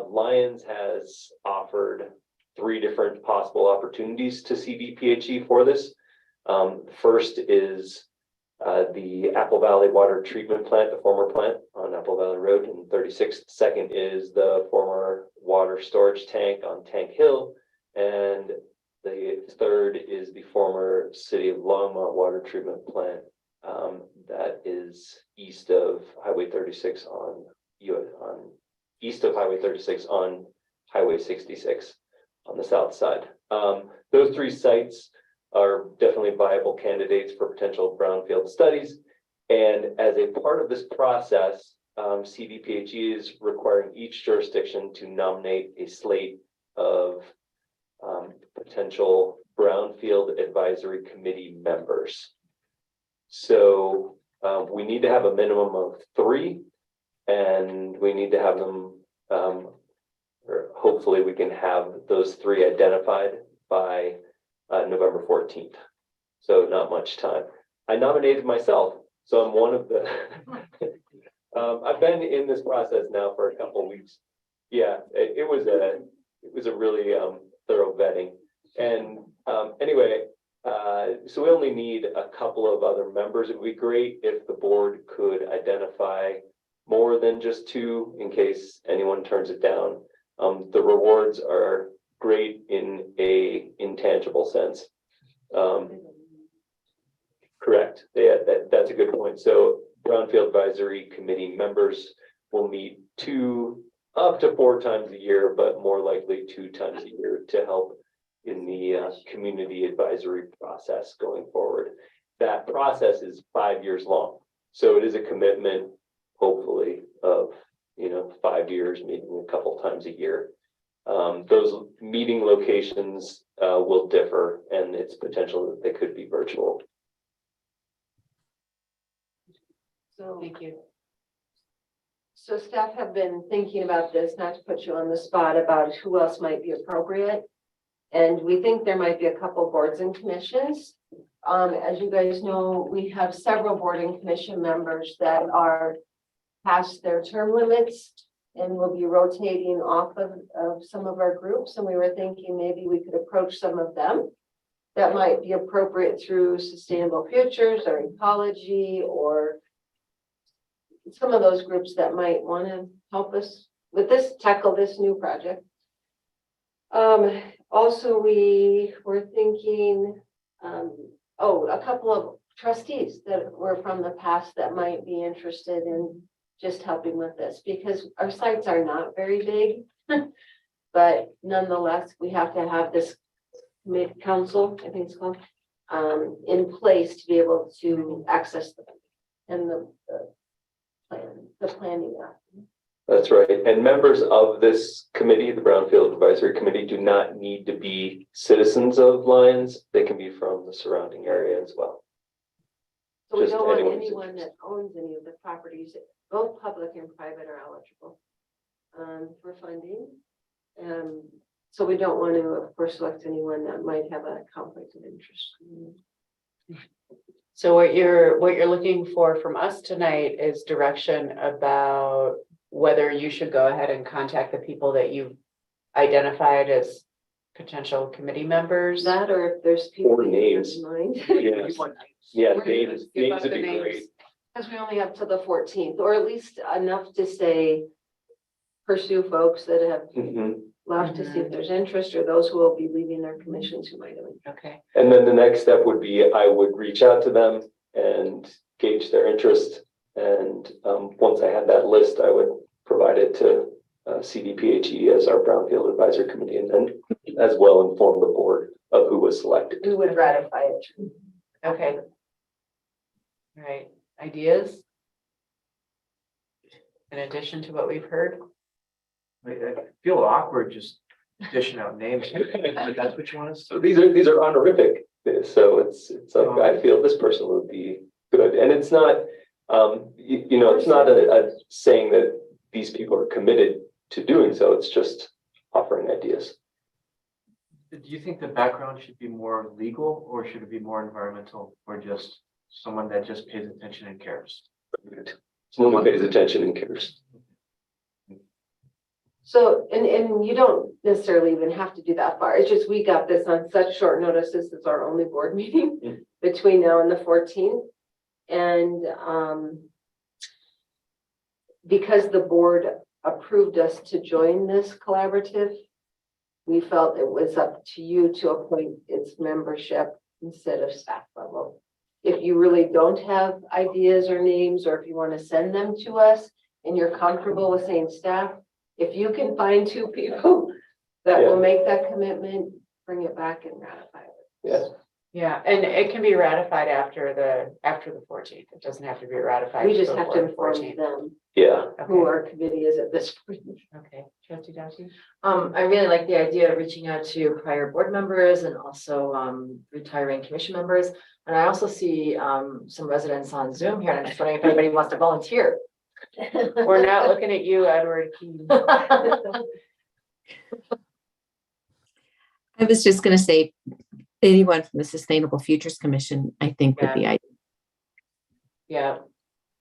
Lions has offered 3 different possible opportunities to CDPHE for this. First is the Apple Valley Water Treatment Plant, the former plant on Apple Valley Road in 36th. Second is the former water storage tank on Tank Hill. And the third is the former City of Longmont Water Treatment Plant that is east of Highway 36 on east of Highway 36 on Highway 66 on the south side. Those 3 sites are definitely viable candidates for potential brownfield studies. And as a part of this process, CDPHE is requiring each jurisdiction to nominate a slate of potential brownfield advisory committee members. So we need to have a minimum of 3, and we need to have them, or hopefully we can have those 3 identified by November 14th. So not much time. I nominated myself, so I'm one of the, I've been in this process now for a couple of weeks. Yeah, it was a really thorough vetting. And anyway, so we only need a couple of other members. It would be great if the board could identify more than just 2 in case anyone turns it down. The rewards are great in a intangible sense. Correct. Yeah, that's a good point. So Brownfield Advisory Committee members will meet 2 up to 4 times a year, but more likely 2 times a year to help in the community advisory process going forward. That process is 5 years long. So it is a commitment, hopefully, of 5 years, meeting a couple times a year. Those meeting locations will differ, and it's potential that they could be virtual. So, Thank you. so staff have been thinking about this, not to put you on the spot, about who else might be appropriate. And we think there might be a couple boards and commissions. As you guys know, we have several board and commission members that are past their term limits and will be rotating off of some of our groups. And we were thinking maybe we could approach some of them that might be appropriate through Sustainable Futures or Ecology, or some of those groups that might want to help us with this, tackle this new project. Also, we were thinking, a couple of trustees that were from the past that might be interested in just helping with this, because our sites are not very big, but nonetheless, we have to have this mid-council, I think it's called, in place to be able to access them and the planning. That's right. And members of this committee, the Brownfield Advisory Committee, do not need to be citizens of Lions. They can be from the surrounding area as well. So we Just don't want anyone who's anyone that owns any of the properties, both public and private are eligible for funding. So we don't want to, of course, select anyone that might have a conflict of interest. So what you're looking for from us tonight is direction about whether you should go ahead and contact the people that you've identified as potential committee members. That, or if there's people Or names. in mind. Yes. Yeah, We're names gonna give would out the be names. great. Because we only have till the 14th, or at least enough to say, pursue folks that have Mhm. left to see if there's interest, or those who will be leaving their commissions who might have. Okay. And then the next step would be I would reach out to them and gauge their interest. And once I had that list, I would provide it to CDPHE as our Brownfield Advisory Committee, and then as well inform the board of who was selected. We would ratify it. Okay. All right. Ideas? in addition to what we've heard? I feel awkward just dishing out names, but that's what you want us to. So these are honorific, so it's like, I feel this person would be good, and it's not, you know, it's not a saying that these people are committed to doing so, it's just offering ideas. Do you think the background should be more legal, or should it be more environmental, or just someone that just pays attention and cares? Someone who pays attention and cares. So, and you don't necessarily even have to do that far. It's just, we got this on such short notice. This is our only board meeting between now and the 14th. And because the board approved us to join this collaborative, we felt it was up to you to appoint its membership instead of staff level. If you really don't have ideas or names, or if you want to send them to us and you're comfortable with saying staff, if you can find 2 people that will make that commitment, bring it back and ratify it. Yeah. Yeah, and it can be ratified after the 14th. It doesn't have to be ratified. We just have before to the inform 14th. them Yeah. who Okay, our committee is at this point. okay. Trustee Dowsey? I really like the idea of reaching out to prior board members and also retiring commission members. And I also see some residents on Zoom here, and I'm just wondering if anybody wants to volunteer. We're not looking at you, Edward. I was just gonna say, anyone from the Sustainable Futures Commission, I think would be ideal. Yeah.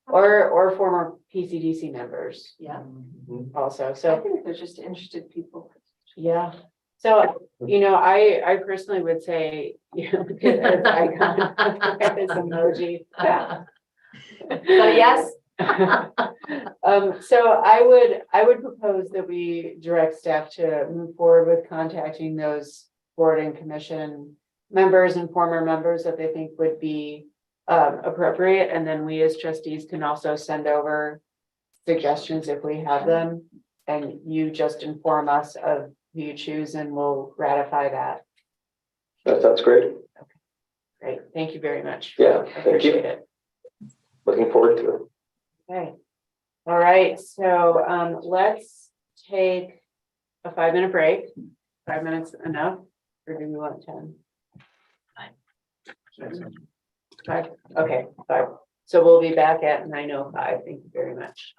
Or former PCDC members Yeah, also. I So, think they're just interested people. yeah. So, you know, I personally would say, you know, get an icon, this emoji. So yes, So I would propose that we direct staff to move forward with contacting those board and commission members and former members that they think would be appropriate. And then we as trustees can also send over suggestions if we have them. And you just inform us of who you choose and we'll ratify that. That sounds great. Great. Thank you very much. Yeah, I thank you. appreciate it. Looking forward to it. Okay. All right. So let's take a 5-minute break. 5 minutes enough? Or do we want 10? 5. Okay, 5. So we'll be back at 9:05. Thank you very much.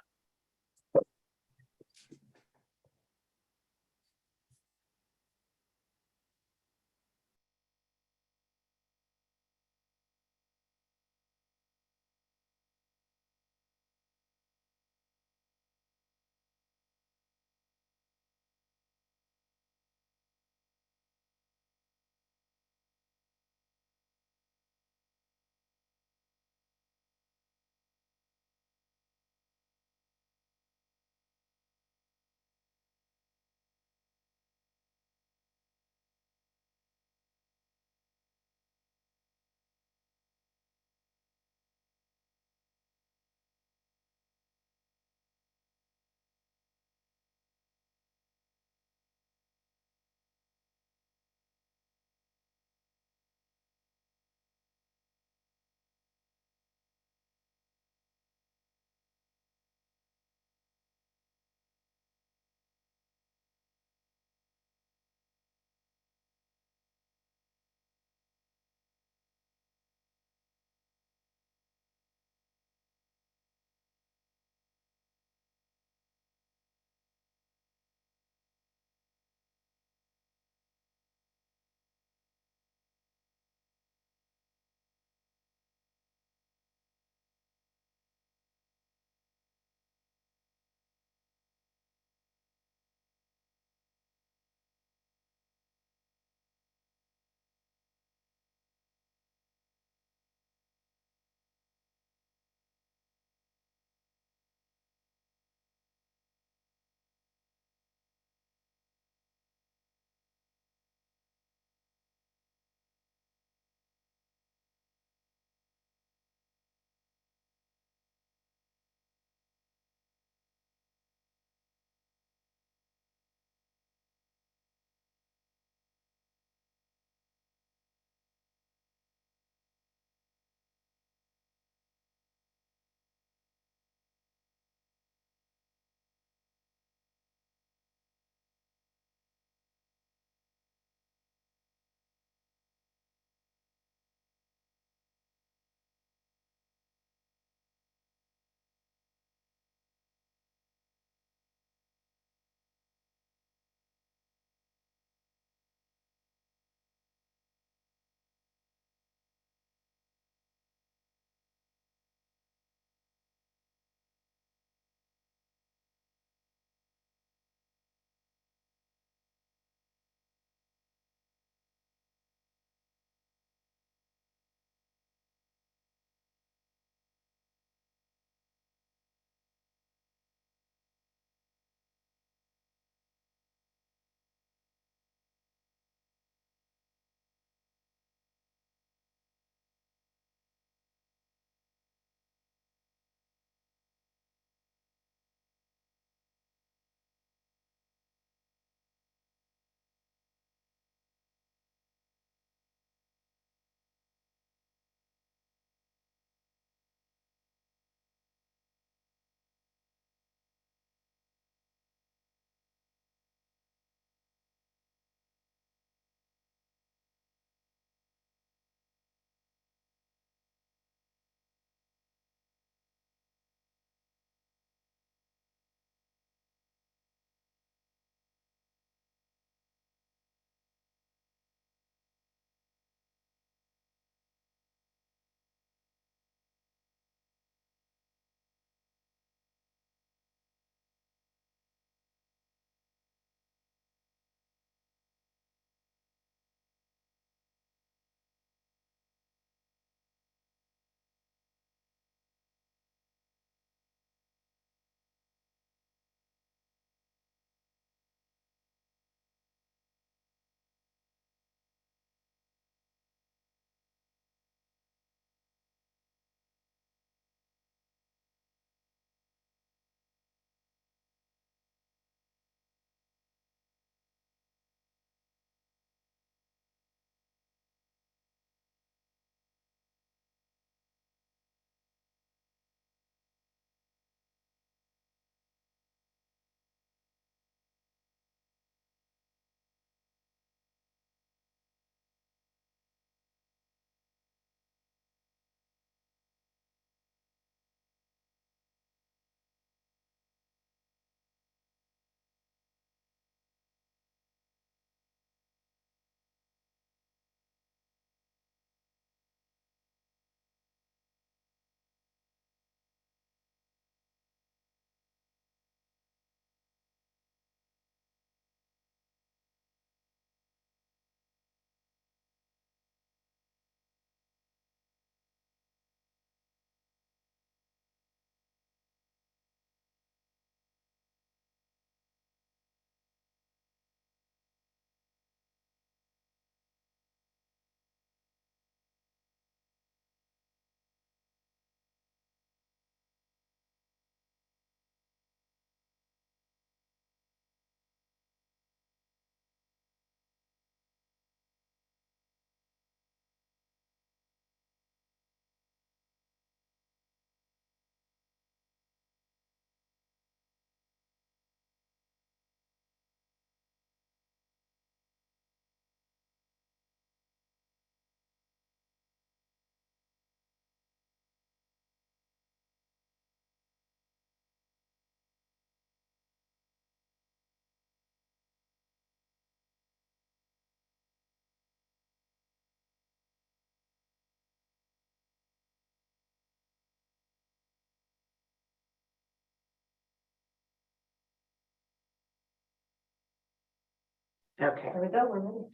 Okay. There we go, we're ready.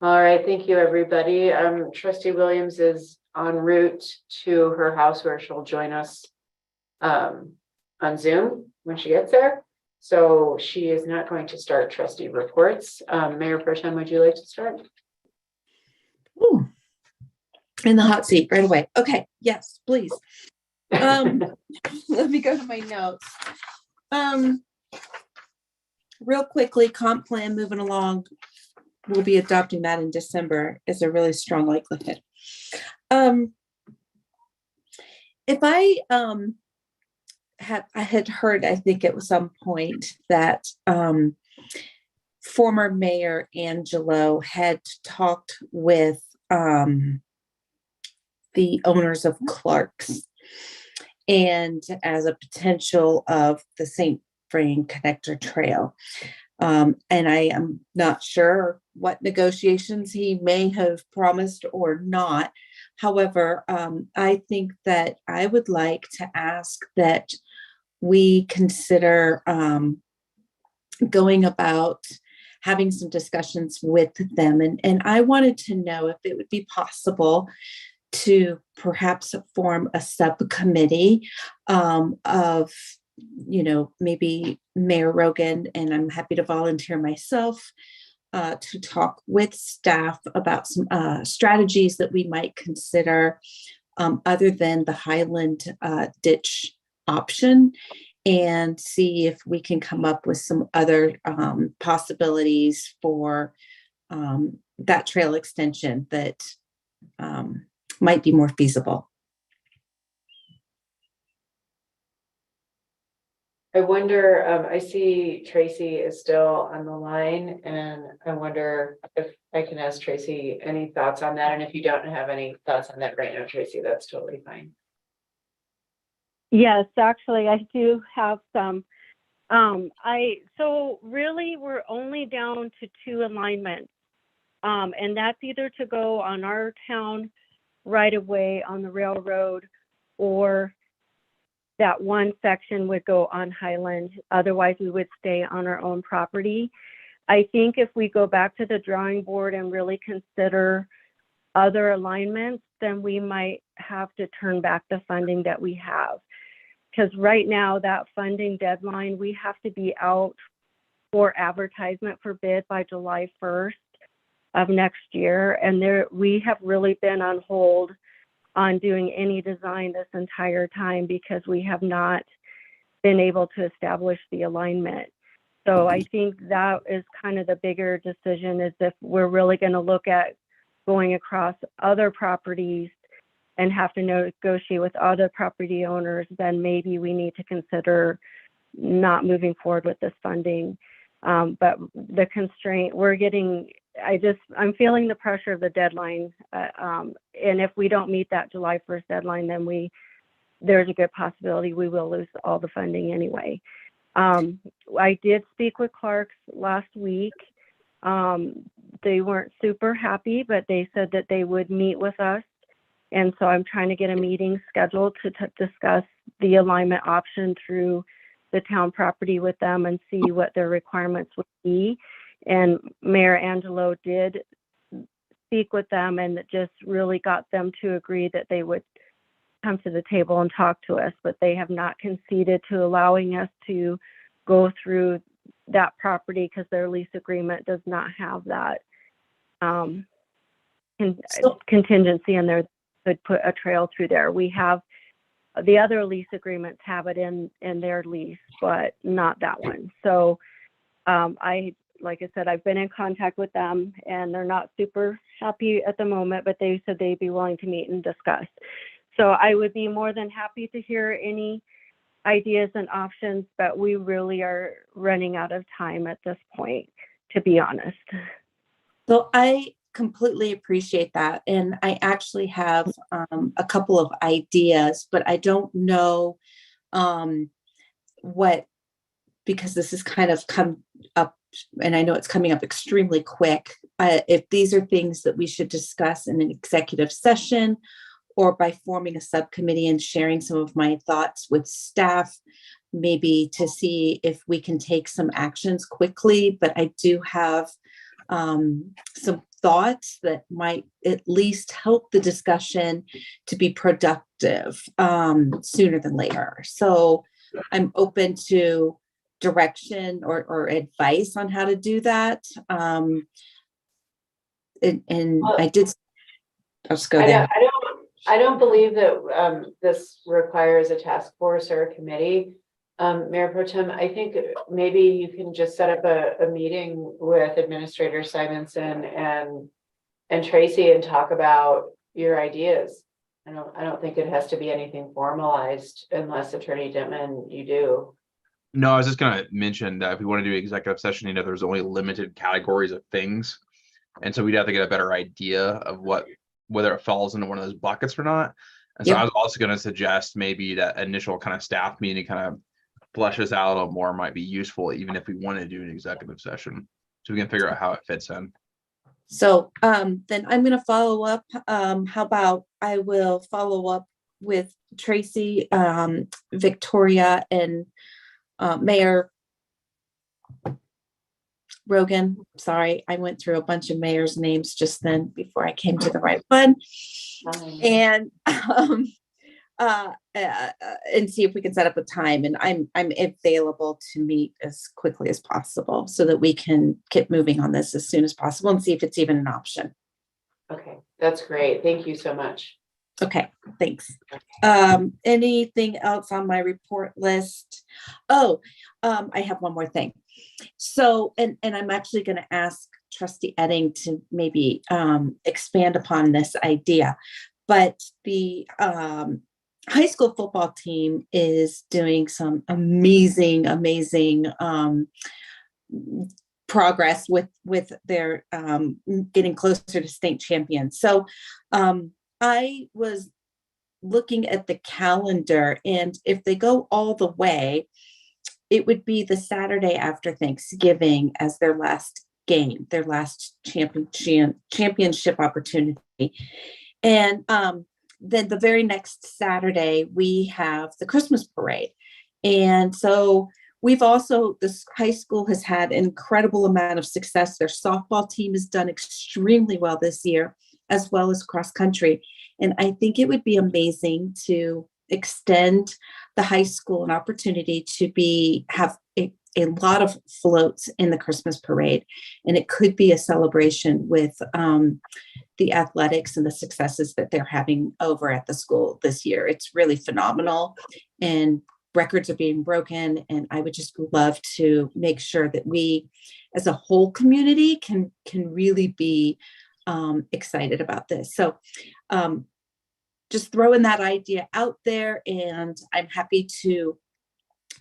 All right, thank you, everybody. Trustee Williams is en route to her house where she'll join us on Zoom when she gets there. So she is not going to start trustee reports. Mayor Pro Tem, would you like to start? Ooh, in the hot seat right away. Okay, yes, please. Let me go to my notes. Real quickly, comp plan moving along. We'll be adopting that in December. Is a really strong likelihood. If I had heard, I think at some point that former Mayor Angelo had talked with the owners of Clark's and as a potential of the St. Vrain Connector Trail. And I am not sure what negotiations he may have promised or not. However, I think that I would like to ask that we consider going about having some discussions with them. And I wanted to know if it would be possible to perhaps form a subcommittee of, maybe Mayor Rogan, and I'm happy to volunteer myself to talk with staff about some strategies that we might consider other than the Highland ditch option, and see if we can come up with some other possibilities for that trail extension that might be more feasible. I wonder, I see Tracy is still on the line, and I wonder if I can ask Tracy any thoughts on that. And if you don't have any thoughts on that right now, Tracy, that's totally fine. Yes, actually, I do have some. So really, we're only down to 2 alignments, and that's either to go on our town right away on the railroad, or that one section would go on Highland. Otherwise, we would stay on our own property. I think if we go back to the drawing board and really consider other alignments, then we might have to turn back the funding that we have. Because right now, that funding deadline, we have to be out for advertisement for bid by July 1st of next year. And we have really been on hold on doing any design this entire time because we have not been able to establish the alignment. So I think that is kind of the bigger decision, is if we're really going to look at going across other properties and have to negotiate with other property owners, then maybe we need to consider not moving forward with this funding. But the constraint I'm feeling the pressure of the deadline. And if we don't meet that July 1st deadline, then there's a good possibility we will lose all the funding anyway. I did speak with Clark's last week. They weren't super happy, but they said that they would meet with us. And so I'm trying to get a meeting scheduled to discuss the alignment option through the town property with them and see what their requirements would be. And Mayor Angelo did speak with them and just really got them to agree that they would come to the table and talk to us, but they have not conceded to allowing us to go through that property because their lease agreement does not have that contingency in there that could put a trail through there. We have the other lease agreements have it in their lease, but not that one. So like I said, I've been in contact with them and they're not super happy at the moment, but they said they'd be willing to meet and discuss. So I would be more than happy to hear any ideas and options, but we really are running out of time at this point, to be honest. So I completely appreciate that. And I actually have a couple of ideas, but I don't know because this has kind of come up, and I know it's coming up extremely quick. If these are things that we should discuss in an executive session or by forming a subcommittee and sharing some of my thoughts with staff, maybe to see if we can take some actions quickly, but I do have some thoughts that might at least help the discussion to be productive sooner than later. So I'm open to direction or advice on how to do that. And I did, let's go there. I don't believe that this requires a task force or a committee. Mayor Pro Tem, I think maybe you can just set up a meeting with Administrator Simonson and Tracy and talk about your ideas. I don't think it has to be anything formalized unless Attorney Denman, you do. No, I was just gonna mention that if we want to do executive session, there's only limited categories of things. And so we'd have to get a better idea of whether it falls into one of those buckets or not. And so I was also gonna suggest maybe that initial kind of staff meeting kind of flesh this out a little more might be useful, even if we want to do an executive session. So we can figure out how it fits in. So then I'm going to follow up. How about I will follow up with Tracy, Victoria, and Mayor Rogan. Sorry, I went through a bunch of mayors' names just then before I came to the right one. And and see if we can set up a time. And I'm available to meet as quickly as possible so that we can get moving on this as soon as possible and see if it's even an option. Okay, that's great. Thank you so much. Okay, thanks. Anything else on my report list? Oh, I have one more thing. So, and I'm actually going to ask Trustee Edding to maybe expand upon this idea, but the high school football team is doing some amazing progress with their getting closer to state champions. So I was looking at the calendar, and if they go all the way, it would be the Saturday after Thanksgiving as their last game, their last championship opportunity. And then the very next Saturday, we have the Christmas parade. And so we've also, this high school has had an incredible amount of success. Their softball team has done extremely well this year, as well as cross country. And I think it would be amazing to extend the high school an opportunity to have a lot of floats in the Christmas parade. And it could be a celebration with the athletics and the successes that they're having over at the school this year. It's really phenomenal, and records are being broken. And I would just love to make sure that we as a whole community can really be excited about this. So just throwing that idea out there, and I'm happy to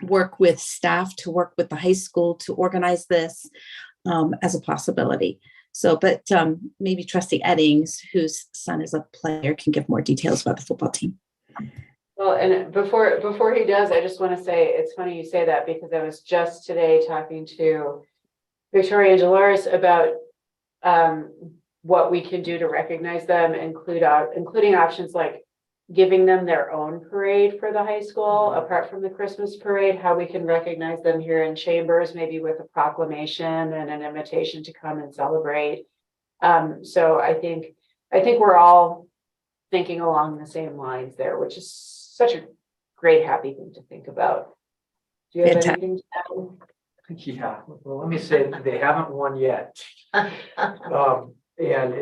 work with staff, to work with the high school to organize this as a possibility. So, but maybe Trustee Eddings, whose son is a player, can give more details about the football team. Well, and before he does, I just want to say, it's funny you say that, because I was just today talking to Victoria and Dolores about what we can do to recognize them, including options like giving them their own parade for the high school, apart from the Christmas parade, how we can recognize them here in Chambers, maybe with a proclamation and an invitation to come and celebrate. So I think we're all thinking along the same lines there, which is such a great, happy thing to think about. Do you have anything to add? Yeah, well, let me say they haven't won yet. And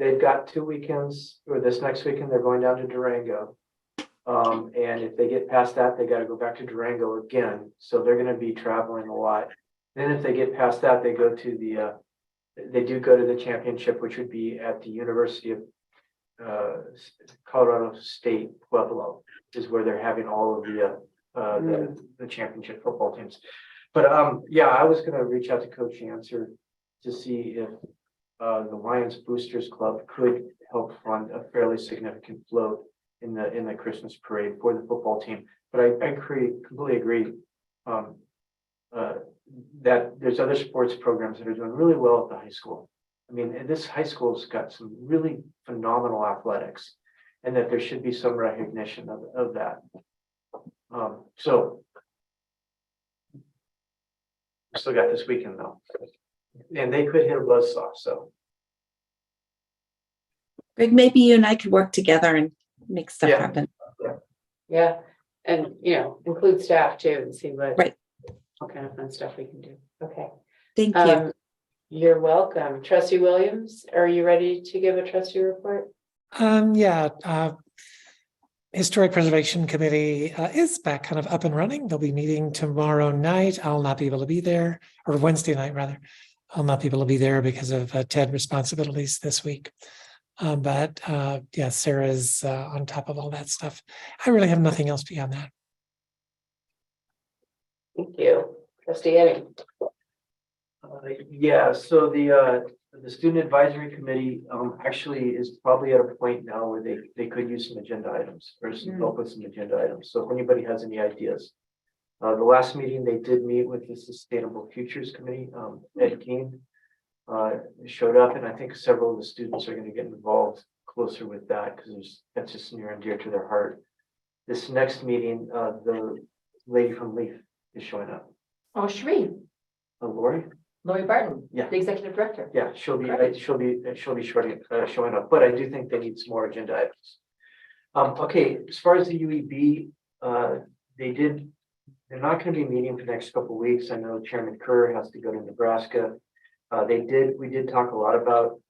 they've got 2 weekends, or this next weekend, they're going down to Durango. And if they get past that, they got to go back to Durango again. So they're going to be traveling a lot. Then if they get past that, they do go to the championship, which would be at the University of Colorado State, Pueblo, is where they're having all of the championship football teams. But yeah, I was going to reach out to Coach Answer to see if the Lions Boosters Club could help fund a fairly significant float in the Christmas parade for the football team. But I completely agree that there's other sports programs that are doing really well at the high school. I mean, this high school's got some really phenomenal athletics, and that there should be some recognition of that. So still got this weekend though. And they could hit a buzzsaw, so. Greg, maybe you and I could work together and make stuff Yeah. happen. Yeah, and, include staff too and see what. Right. What kind of fun stuff we can do. Okay. Thank you. You're welcome. Trustee Williams, are you ready to give a trustee report? Historic Preservation Committee is back kind of up and running. They'll be meeting tomorrow night. I'll not be able to be there, or Wednesday night rather. I'll not be able to be there because of TED responsibilities this week. But Sarah's on top of all that stuff. I really have nothing else beyond that. Thank you. Trustee Eddie. So the student advisory committee actually is probably at a point now where they could use some agenda items or some help with some agenda items. So if anybody has any ideas. The last meeting, they did meet with the Sustainable Futures Committee. Ed Keene showed up, and I think several of the students are going to get involved closer with that because that's just near and dear to their heart. This next meeting, the lady from Leaf is showing up. Oh, Sheree, Lori? Lori Barton, Yeah. the executive director. Yeah, she'll be showing up, but I do think they need some more agenda items. Okay, as far as the UEB, they're not going to be meeting for the next couple of weeks. I know Chairman Kerr has to go to Nebraska. We did talk a lot about,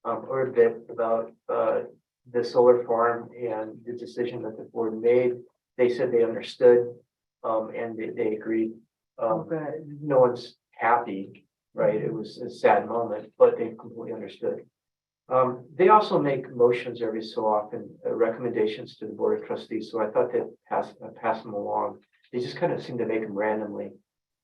or a bit about the solar farm and the decision that the board made. They said they understood, and they agreed. No one's happy, right? It was a sad moment, but they completely understood. They also make motions every so often, recommendations to the Board of Trustees. So I thought they'd pass them along. They just kind of seem to make them randomly.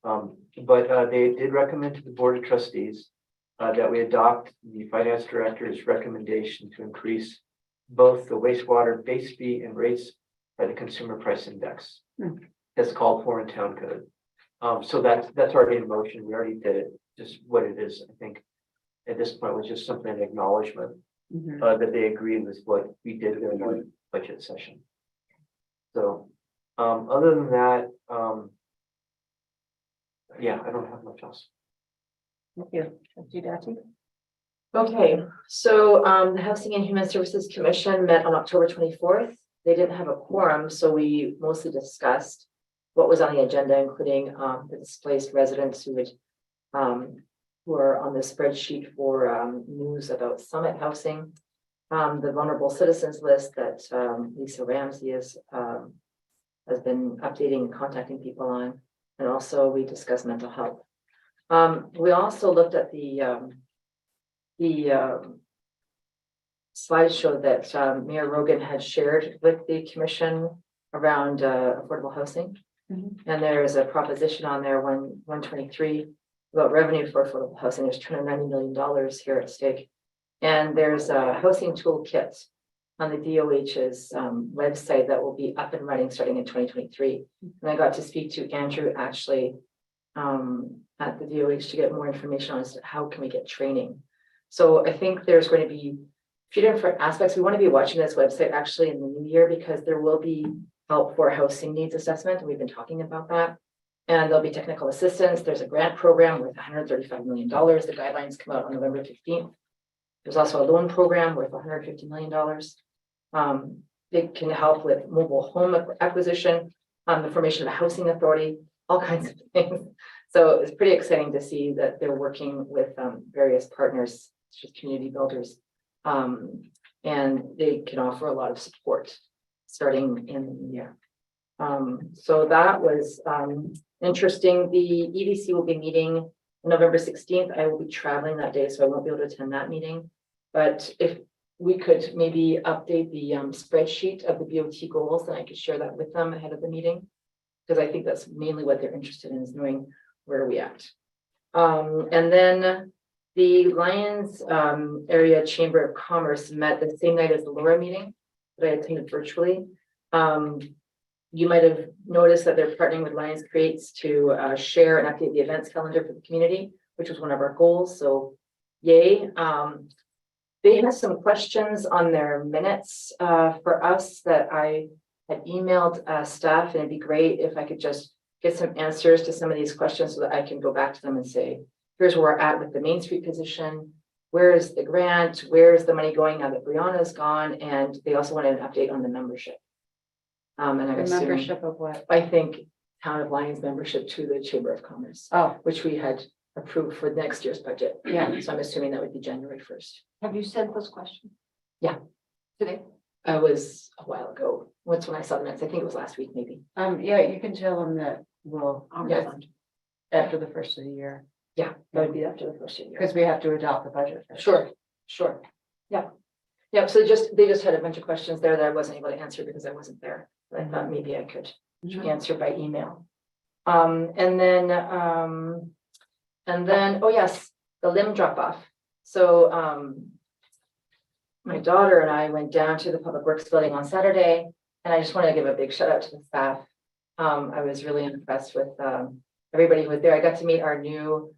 But they did recommend to the Board of Trustees that we adopt the finance director's recommendation to increase both the wastewater base fee and rates by the consumer price index. As called for in town code. So that's already in motion. We already did it. Just what it is, I think, at this point was just simply an acknowledgement that they agreed with what we did during our budget session. So other than that, I don't have much else. Thank you. Trustee Dati. Okay, so the Housing and Human Services Commission met on October 24th. They didn't have a quorum, so we mostly discussed what was on the agenda, including the displaced residents who were on the spreadsheet for news about Summit Housing, the vulnerable citizens list that Lisa Ramsey has been updating and contacting people on, and also we discussed mental health. We also looked at the slideshow that Mayor Rogan had shared with the commission around affordable housing. And there is a proposition on there, 123, about revenue for affordable housing. There's $290 million here at stake. And there's a housing toolkit on the DOH's website that will be up and running starting in 2023. And I got to speak to Andrew actually at the DOH to get more information on how can we get training. So I think there's going to be a few different aspects. We want to be watching this website actually in the new year because there will be help for housing needs assessment. And we've been talking about that. And there'll be technical assistance. There's a grant program worth $135 million. The guidelines come out on November 15th. There's also a loan program worth $150 million. It can help with mobile home acquisition, the formation of a housing authority, all kinds of things. So it's pretty exciting to see that they're working with various partners, such as community builders, and they can offer a lot of support starting in the new year. So that was interesting. The EDC will be meeting November 16th. I will be traveling that day, so I won't be able to attend that meeting. But if we could maybe update the spreadsheet of the BOT goals, then I could share that with them ahead of the meeting, because I think that's mainly what they're interested in, is knowing where we at. And then the Lions Area Chamber of Commerce met the same night as the LoRa meeting that I attended virtually. You might have noticed that they're partnering with Lions Creates to share and update the events calendar for the community, which was one of our goals. So yay. They had some questions on their minutes for us that I had emailed staff, and it'd be great if I could just get some answers to some of these questions so that I can go back to them and say, here's where we're at with the Main Street position. Where is the grant? Where is the money going now that Brianna's gone? And they also wanted an update on the membership. And I'm The assuming, membership of what? I think Town of Lyons membership to the Chamber of Commerce, Oh, which we had approved for next year's budget. Yeah. So I'm assuming that would be January 1st. Have you sent those questions? Today. I was a while ago. What's when I saw the minutes? I think it was last week, maybe. yeah, you can tell them that we'll, Yeah. after the first of the year, Yeah, that would be after the first of the year. because we have to adopt the budget. first. Sure. Yeah. Yeah, so they just had a bunch of questions there that I wasn't able to answer because I wasn't there. But I thought maybe I could answer by email. And then, oh yes, the limb drop off. So, my daughter and I went down to the Public Works building on Saturday, and I just want to give a big shout out to the staff. I was really impressed with, everybody who was there. I got to meet our new,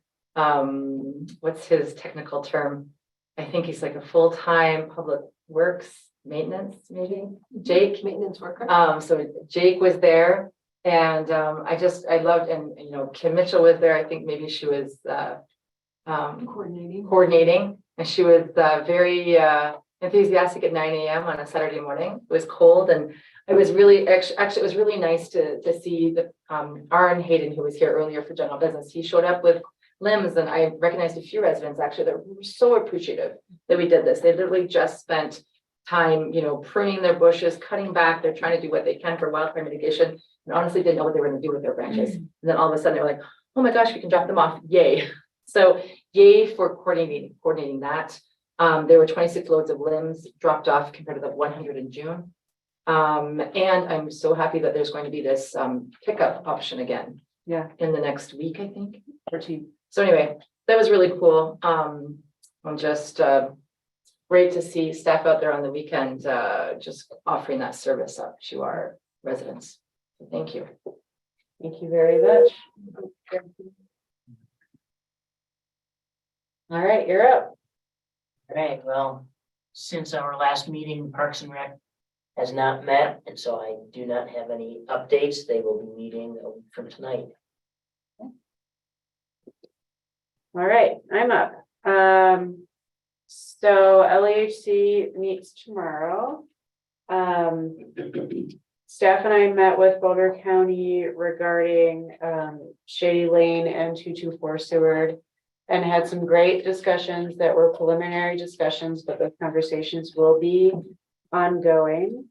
what's his technical term? I think he's like a full-time Public Works maintenance, maybe, Jake. Maintenance worker? So Jake was there, and I loved, and you know, Kim Mitchell was there. I think maybe she was coordinating, and she was very enthusiastic at 9 a.m. on a Saturday morning. It was cold, and it was really actually it was really nice to see the Aaron Hayden, who was here earlier for general business. He showed up with limbs, and I recognized a few residents actually that were so appreciative that we did this. They literally just spent time, you know, pruning their bushes, cutting back. They're trying to do what they can for wildfire mitigation, and honestly didn't know what they were going to do with their branches. And then all of a sudden they were like, oh my gosh, we can drop them off. Yay. So yay for coordinating that. There were 26 loads of limbs dropped off compared to the 100 in June. And I'm so happy that there's going to be this pickup option again. Yeah. In the next week, I think, or two. So anyway, that was really cool. I'm just great to see staff out there on the weekend, just offering that service up to our residents. So thank you. Thank you very much. All right, you're up. Right, well, since our last meeting, Parks and Rec has not met, and so I do not have any updates. They will be meeting a week from tonight. All right, I'm up. So LAHC meets tomorrow. Staff and I met with Boulder County regarding Shady Lane and 224 Seward, and had some great discussions that were preliminary discussions, but those conversations will be ongoing.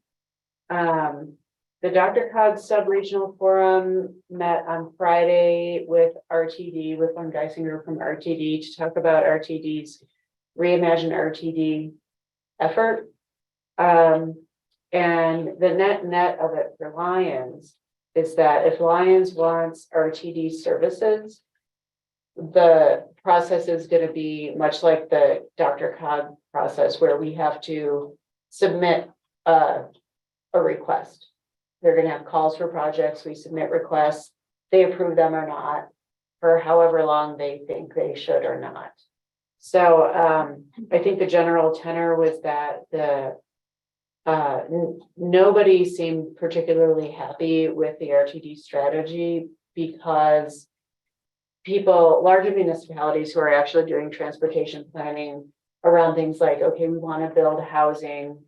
The Dr. Cog Sub-Regional Forum met on Friday with RTD, with one Geisinger from RTD, to talk about RTD's Reimagine RTD effort. And the net of it for Lions is that if Lions wants RTD services, the process is going to be much like the Dr. Cog process, where we have to submit a request. They're going to have calls for projects. We submit requests. They approve them or not for however long they think they should or not. So I think the general tenor was that nobody seemed particularly happy with the RTD strategy, because larger municipalities who are actually doing transportation planning around things like, okay, we want to build housing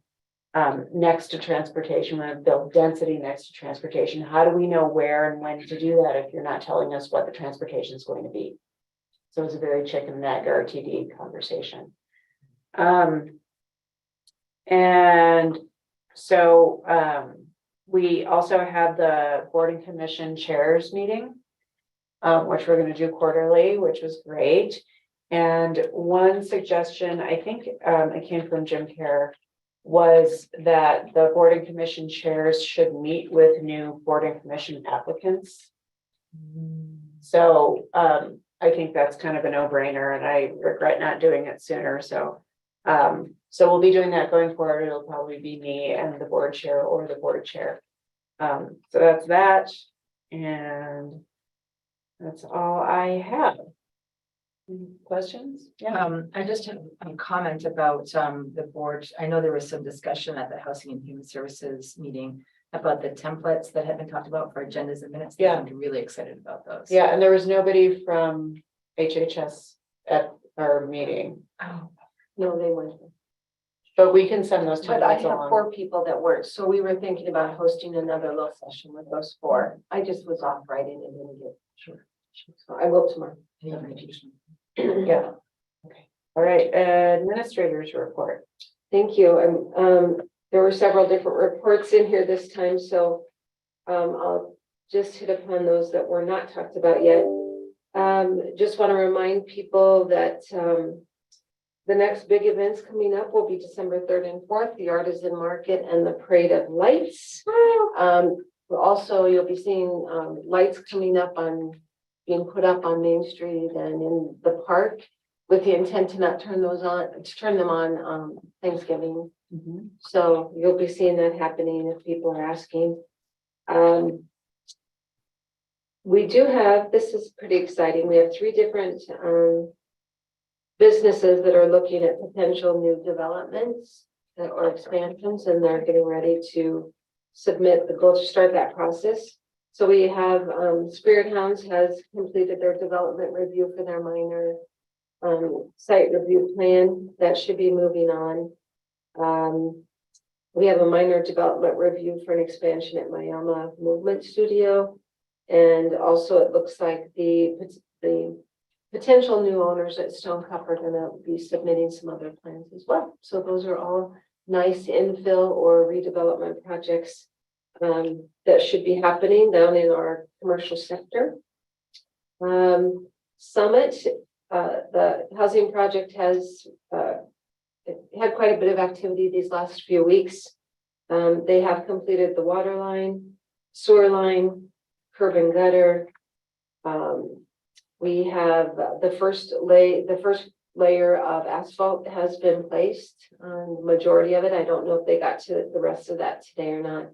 next to transportation, we want to build density next to transportation. How do we know where and when to do that if you're not telling us what the transportation is going to be? So it's a very chicken and egg RTD conversation. And so we also had the board and commission chairs meeting, which we're going to do quarterly, which was great. And one suggestion, I think it came from Jim Kerr, was that the board and commission chairs should meet with new board and commission applicants. So I think that's kind of a no-brainer, and I regret not doing it sooner. So we'll be doing that going forward. It'll probably be me and the board chair or the board chair. So that's that. And that's all I have. Any questions? Yeah. I just have a comment about the board. I know there was some discussion at the Housing and Human Services meeting about the templates that have been talked about for agendas and minutes. Yeah. I'm really excited about those. Yeah, and there was nobody from HHS at our meeting, Oh, No, they weren't. but we can send those But I templates have along. 4 people that weren't, so we were thinking about hosting another little session with those 4. I just was off Friday and didn't get. sure. So I will tomorrow. Yeah. Okay. All right, administrators report. Thank you. There were several different reports in here this time, so I'll just hit upon those that were not talked about yet. Just want to remind people that the next big events coming up will be December 3rd and 4th, the Artisan Market and the Parade of Lights. Also, you'll be seeing lights being put up on Main Street and in the park with the intent to not turn them on Thanksgiving. So you'll be seeing that happening if people are asking. We do have, this is pretty exciting. We have 3 different businesses that are looking at potential new developments or expansions, and they're getting ready to submit the goal to start that process. So we have Spirit Hounds has completed their development review for their minor site review plan. That should be moving on. We have a minor development review for an expansion at Mayama Movement Studio. And also it looks like the potential new owners at Stone Cup are going to be submitting some other plans as well. So those are all nice infill or redevelopment projects that should be happening down in our commercial sector. Summit, the housing project has had quite a bit of activity these last few weeks. They have completed the water line, sewer line, curb and gutter. We have the first layer of asphalt has been placed on the majority of it. I don't know if they got to the rest of that today or not.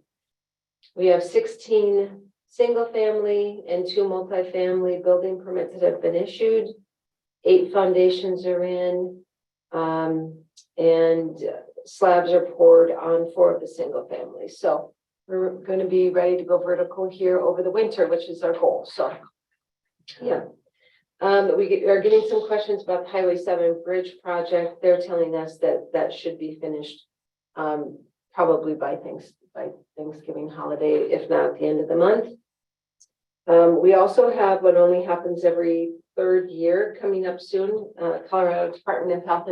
We have 16 single family and 2 multifamily building permits that have been issued. 8 foundations are in, and slabs are poured on 4 of the single families. So we're going to be ready to go vertical here over the winter, which is our goal. So, yeah. We are getting some questions about the Highway 7 bridge project. They're telling us that that should be finished probably by Thanksgiving holiday, if not at the end of the month. We also have what only happens every 3rd year coming up soon. Colorado Department of Health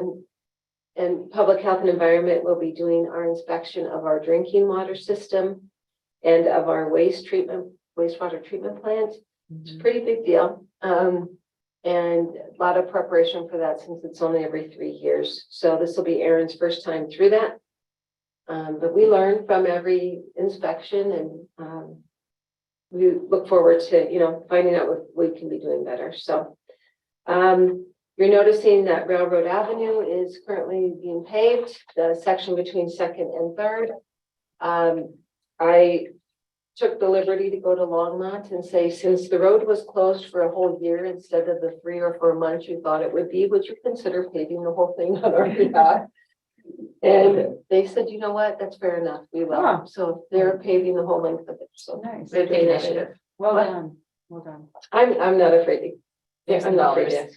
and Public Health and Environment will be doing our inspection of our drinking water system and of our wastewater treatment plant. It's a pretty big deal. And a lot of preparation for that since it's only every 3 years. So this will be Aaron's first time through that. But we learn from every inspection, and we look forward to, finding out what we can be doing better. So you're noticing that Railroad Avenue is currently being paved, the section between 2nd and 3rd. I took the liberty to go to Longmont and say, since the road was closed for a whole year instead of the 3 or 4 months you thought it would be, would you consider paving the whole thing on our behalf? And they said, you know what, that's fair enough, we will. Huh. So they're paving the whole length of it. So Nice. they're doing that. Well done. Well done. I'm not afraid to. Thanks I'm for not afraid dollars.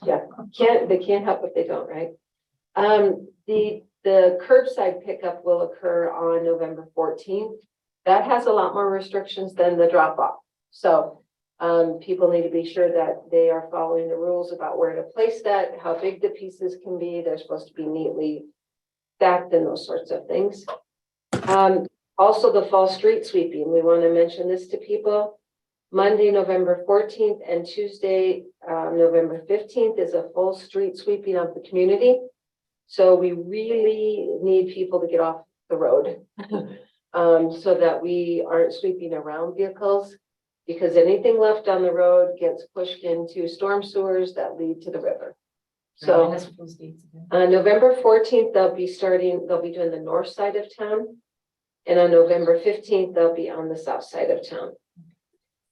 to, they can't help if they don't, right? The curbside pickup will occur on November 14th. That has a lot more restrictions than the drop off. So people need to be sure that they are following the rules about where to place that, how big the pieces can be. They're supposed to be neatly stacked and those sorts of things. Also the fall street sweeping. We want to mention this to people. Monday, November 14th and Tuesday, November 15th is a full street sweeping of the community. So we really need people to get off the road so that we aren't sweeping around vehicles, because anything left on the road gets pushed into storm sewers that lead to the river. So November 14th, they'll be doing the north side of town. And on November 15th, they'll be on the south side of town.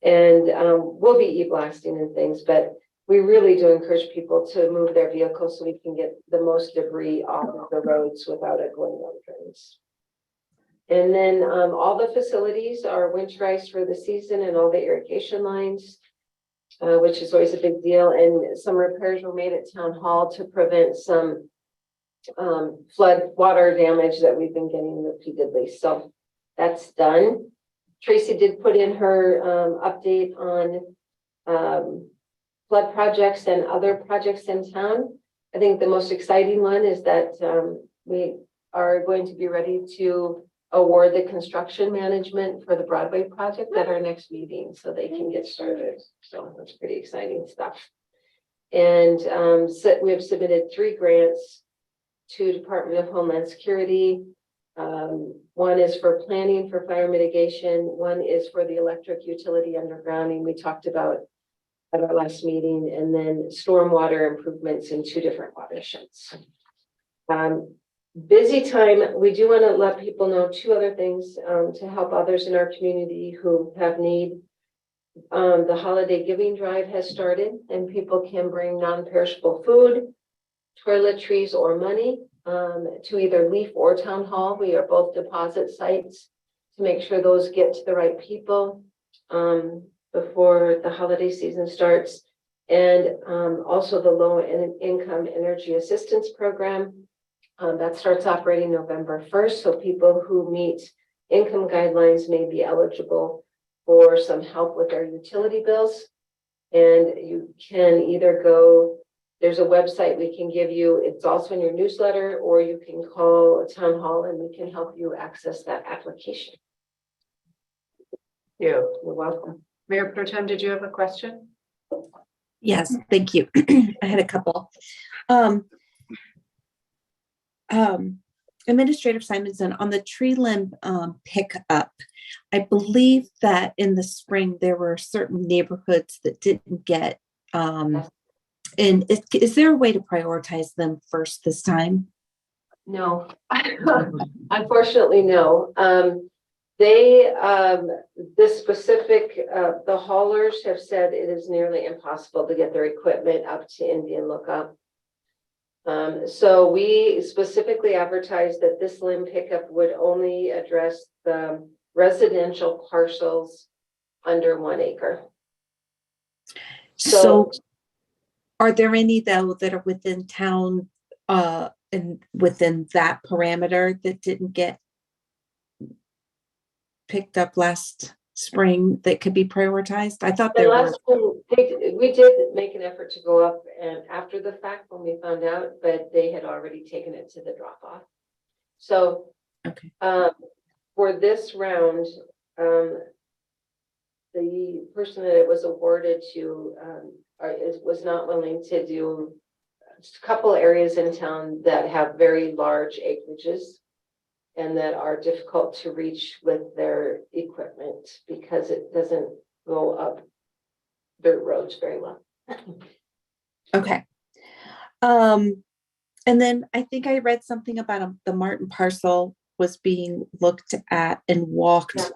And we'll be e-blasting and things, but we really do encourage people to move their vehicles so we can get the most debris off of the roads without it going on drains. And then all the facilities are winterized for the season and all the irrigation lines, which is always a big deal. And some repairs were made at Town Hall to prevent some flood water damage that we've been getting repeatedly. So that's done. Tracy did put in her update on flood projects and other projects in town. I think the most exciting one is that we are going to be ready to award the construction management for the Broadway project at our next meeting, so they can get started. So that's pretty exciting stuff. And so we have submitted 3 grants to Department of Homeland Security. One is for planning for fire mitigation. One is for the electric utility undergrounding we talked about at our last meeting, and then stormwater improvements in 2 different watersheds. Busy time. We do want to let people know 2 other things to help others in our community who have need. The holiday giving drive has started, and people can bring non-perishable food, toiletries, or money to either Leaf or Town Hall. We are both deposit sites to make sure those get to the right people before the holiday season starts. And also the low income energy assistance program that starts operating November 1st. So people who meet income guidelines may be eligible for some help with their utility bills. And you can either go, there's a website we can give you, it's also in your newsletter, or you can call Town Hall and we can help you access that application. You're welcome. Mayor Pro Tem, did you have a question? Yes, thank you. I had a couple. Administrator Simonson, on the tree limb pickup, I believe that in the spring there were certain neighborhoods that didn't get, and is there a way to prioritize them first this time? No, unfortunately, no. They, this specific, the haulers have said it is nearly impossible to get their equipment up to Indian Lookout. So we specifically advertised that this limb pickup would only address the residential parcels under 1 acre. So are there any though that are within town and within that parameter that didn't get picked up last spring that could be prioritized? I thought there were. We did make an effort to go up and after the fact when we found out, but they had already taken it to the drop off. So okay. For this round, the person that it was awarded to was not willing to do a couple areas in town that have very large acreages and that are difficult to reach with their equipment because it doesn't go up dirt roads very well. Okay. And then I think I read something about the Martin parcel was being looked at and walked.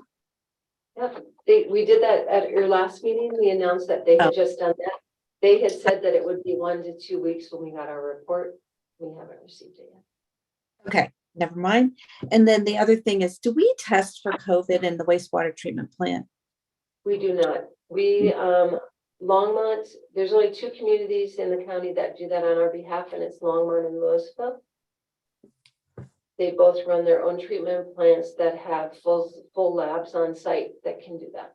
Yeah. We did that at your last meeting. We announced that they had just done that. They had said that it would be 1 to 2 weeks when we got our report. We haven't received it yet. Okay, never mind. And then the other thing is, do we test for COVID in the wastewater treatment plant? We do not. We, Longmont, there's only 2 communities in the county that do that on our behalf, and it's Longmont and Louisville. They both run their own treatment plants that have full labs on site that can do that.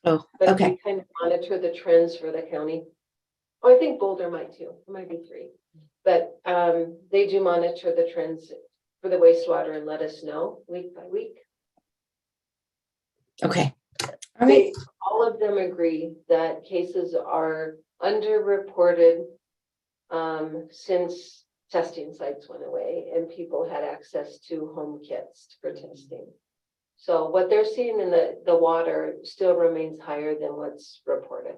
Oh, but okay. We kind of monitor the trends for the county. Oh, I think Boulder might too. It might be 3, but they do monitor the trends for the wastewater and let us know week by week. Okay. All right. All of them agree that cases are underreported since testing sites went away and people had access to home kits for testing. So what they're seeing in the water still remains higher than what's reported.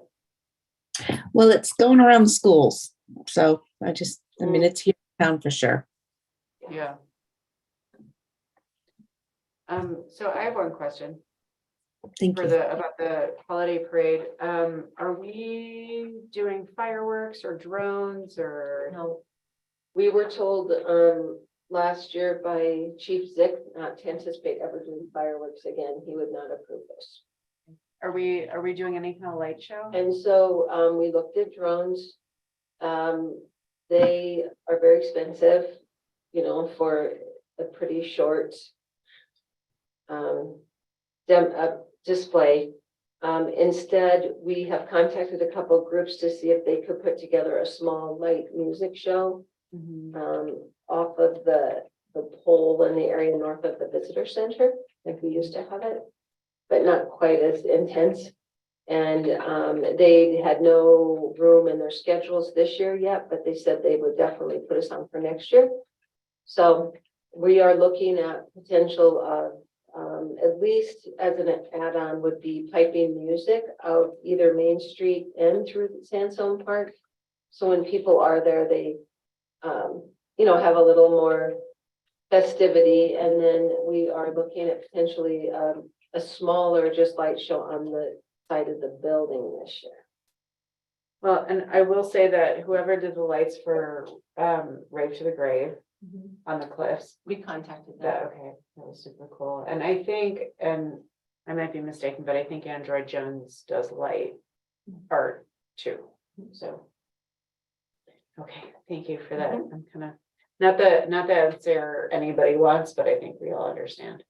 Well, it's going around the schools. So I mean, it's here in town for sure. Yeah. So I have one question. Thank you. About the holiday parade. Are we doing fireworks or drones or? No. We were told last year by Chief Zick not to anticipate ever doing fireworks again. He would not approve this. Are we doing any kind of light show? And so we looked at drones. They are very expensive, you know, for a pretty short display. Instead, we have contacted a couple of groups to see if they could put together a small light music show off of the pole in the area north of the visitor center, like we used to have it, but not quite as intense. And they had no room in their schedules this year yet, but they said they would definitely put us on for next year. So we are looking at potential of at least as an add-on would be piping music out either Main Street and through the Sandstone Park. So when people are there, they, you know, have a little more festivity. And then we are looking at potentially a smaller just light show on the side of the building this year. Well, and I will say that whoever did the lights for Rave to the Grave on the cliffs, We contacted them. that, okay, that was super cool. And I think, and I might be mistaken, but I think Android Jones does light art too. So. Okay, thank you for that. I'm kind of, not that it's there anybody wants, but I think we all understand.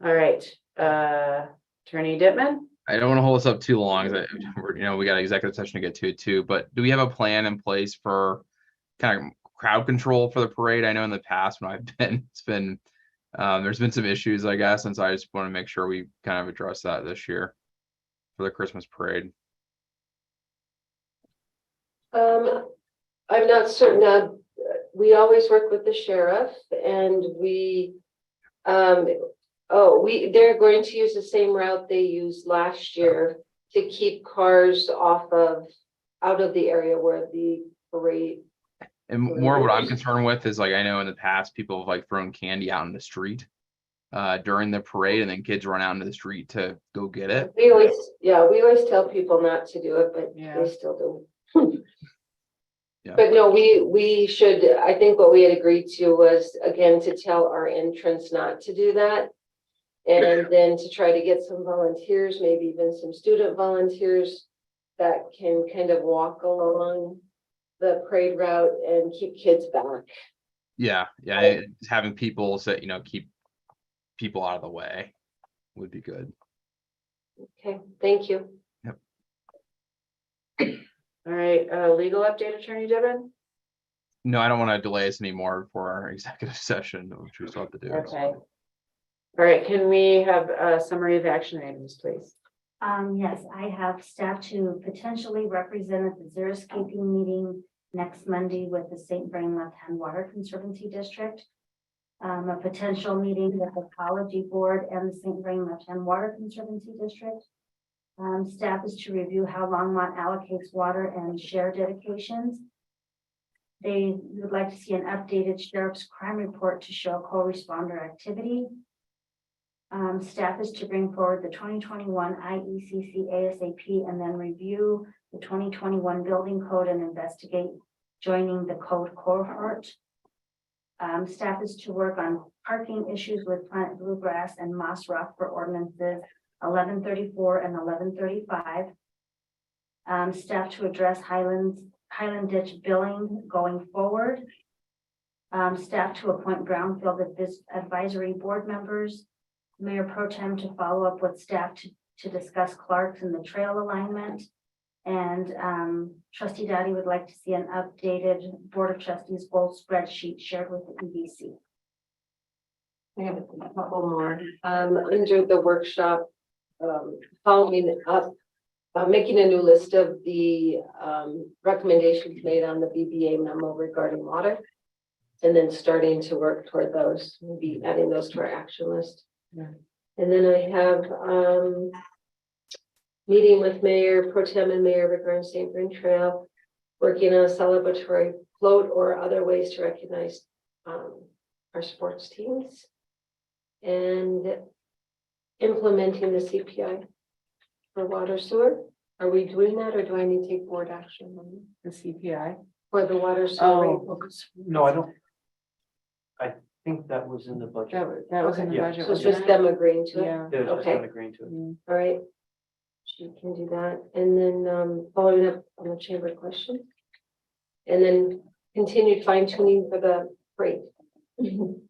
All right, Attorney Dittman? I don't want to hold us up too long. We got executive session to get to too, but do we have a plan in place for kind of crowd control for the parade? I know in the past when I've been, there's been some issues, I guess. And so I just want to make sure we kind of address that this year for the Christmas parade. I'm not certain. We always work with the sheriff and they're going to use the same route they used last year to keep cars out of the area where the parade. And more what I'm concerned with is, like, I know in the past people have like thrown candy out in the street during the parade, and then kids run out into the street to go get it. We always tell people not to do it, but Yeah. they still do. Yeah. But no, we should, I think what we had agreed to was, again, to tell our entrance not to do that. And then to try to get some volunteers, maybe even some student volunteers that can kind of walk along the parade route and keep kids back. Yeah. Having people say, keep people out of the way would be good. Okay, thank you. All right, legal update, Attorney Dittman? No, I don't want to delay us anymore for our executive session, which we still have to do. Okay. All right, can we have a summary of action items, please? Yes, I have staff to potentially represent at the xeriscaping meeting next Monday with the St. Vrain Left Hand Water Conservancy District. A potential meeting with the Ecology Board and the St. Vrain Left Hand Water Conservancy District. Staff is to review how Longmont allocates water and share dedications. They would like to see an updated sheriff's crime report to show co-responder activity. Staff is to bring forward the 2021 IECC ASAP and then review the 2021 building code and investigate joining the code cohort. Staff is to work on parking issues with Planet Bluegrass and Moss Rock for ordinances 1134 and 1135. Staff to address Highland Ditch billing going forward. Staff to appoint Brownfield Advisory Board members. Mayor Pro Tem to follow up with staff to discuss Clarks and the trail alignment. And Trustee Dottie would like to see an updated Board of Trustees goal spreadsheet shared with the EDC. I have a couple more. Under the workshop, following up, making a new list of the recommendations made on the BBA memo regarding water, and then starting to work toward those, maybe adding those to our action list. Yeah. And then I have meeting with Mayor Pro Tem and Mayor regarding St. Vrain Trail, working on a celebratory float or other ways to recognize our sports teams, and implementing the CPI for water sewer. Are we doing that, or do I need to take board action on The CPI? for the water sewer rate? Oh, No, I don't I think that was in the budget. That was in the Yeah. budget. So it's wasn't just it? them agreeing to it? Yeah. It was just Okay. on agreeing to it. All right. She can do that, and then following up on the chamber question. And then continued fine tuning for the freight. All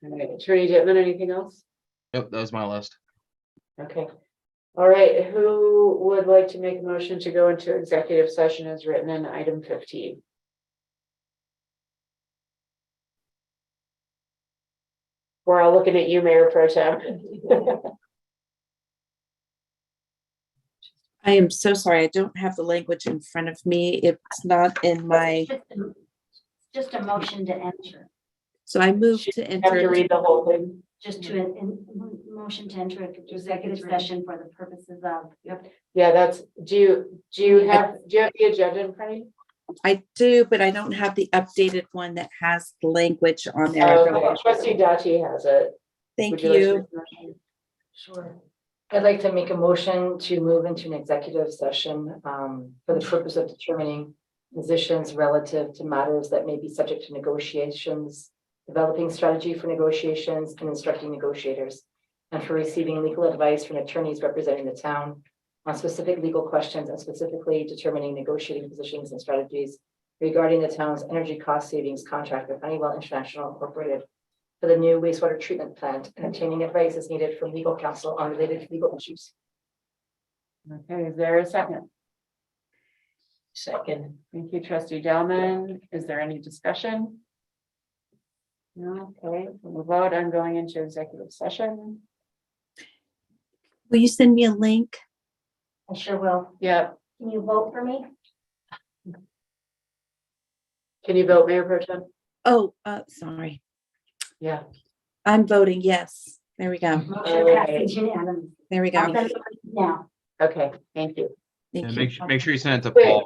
right, Attorney Dittman, anything else? Yep, that was my list. Okay. All right, who would like to make a motion to go into executive session as written in item 15? We're all looking at you, Mayor Pro Tem. I am so sorry. I don't have the language in front of me. It's not in my, Just a motion to enter, so I moved to Have to enter. read the whole thing. just to, motion to enter executive session for the purposes of. Yeah, that's, do you have the agenda in front of you? I do, but I don't have the updated one that has the language on there. Okay, Trustee Dati has it. Thank Would like to you. make a motion? Sure. I'd like to make a motion to move into an executive session for the purpose of determining positions relative to matters that may be subject to negotiations, developing strategy for negotiations, and instructing negotiators, and for receiving legal advice from attorneys representing the town on specific legal questions and specifically determining negotiating positions and strategies regarding the town's energy cost savings contract with Honeywell International Incorporated for the new wastewater treatment plant, and obtaining advice as needed from legal counsel on related legal issues. Okay, is there a second? Second. Thank you, Trustee Delman. Is there any discussion? No, okay, we'll vote on going into executive session. Will you send me a link? I sure will. Yep. Can you vote for me? Can you vote, Mayor Pro Tem? Oh, sorry. Yeah. I'm voting yes. There we go. Motion passes unanimously. There we I'll go. send it now. Okay, thank you. Thank And you. make sure you send it to Paul.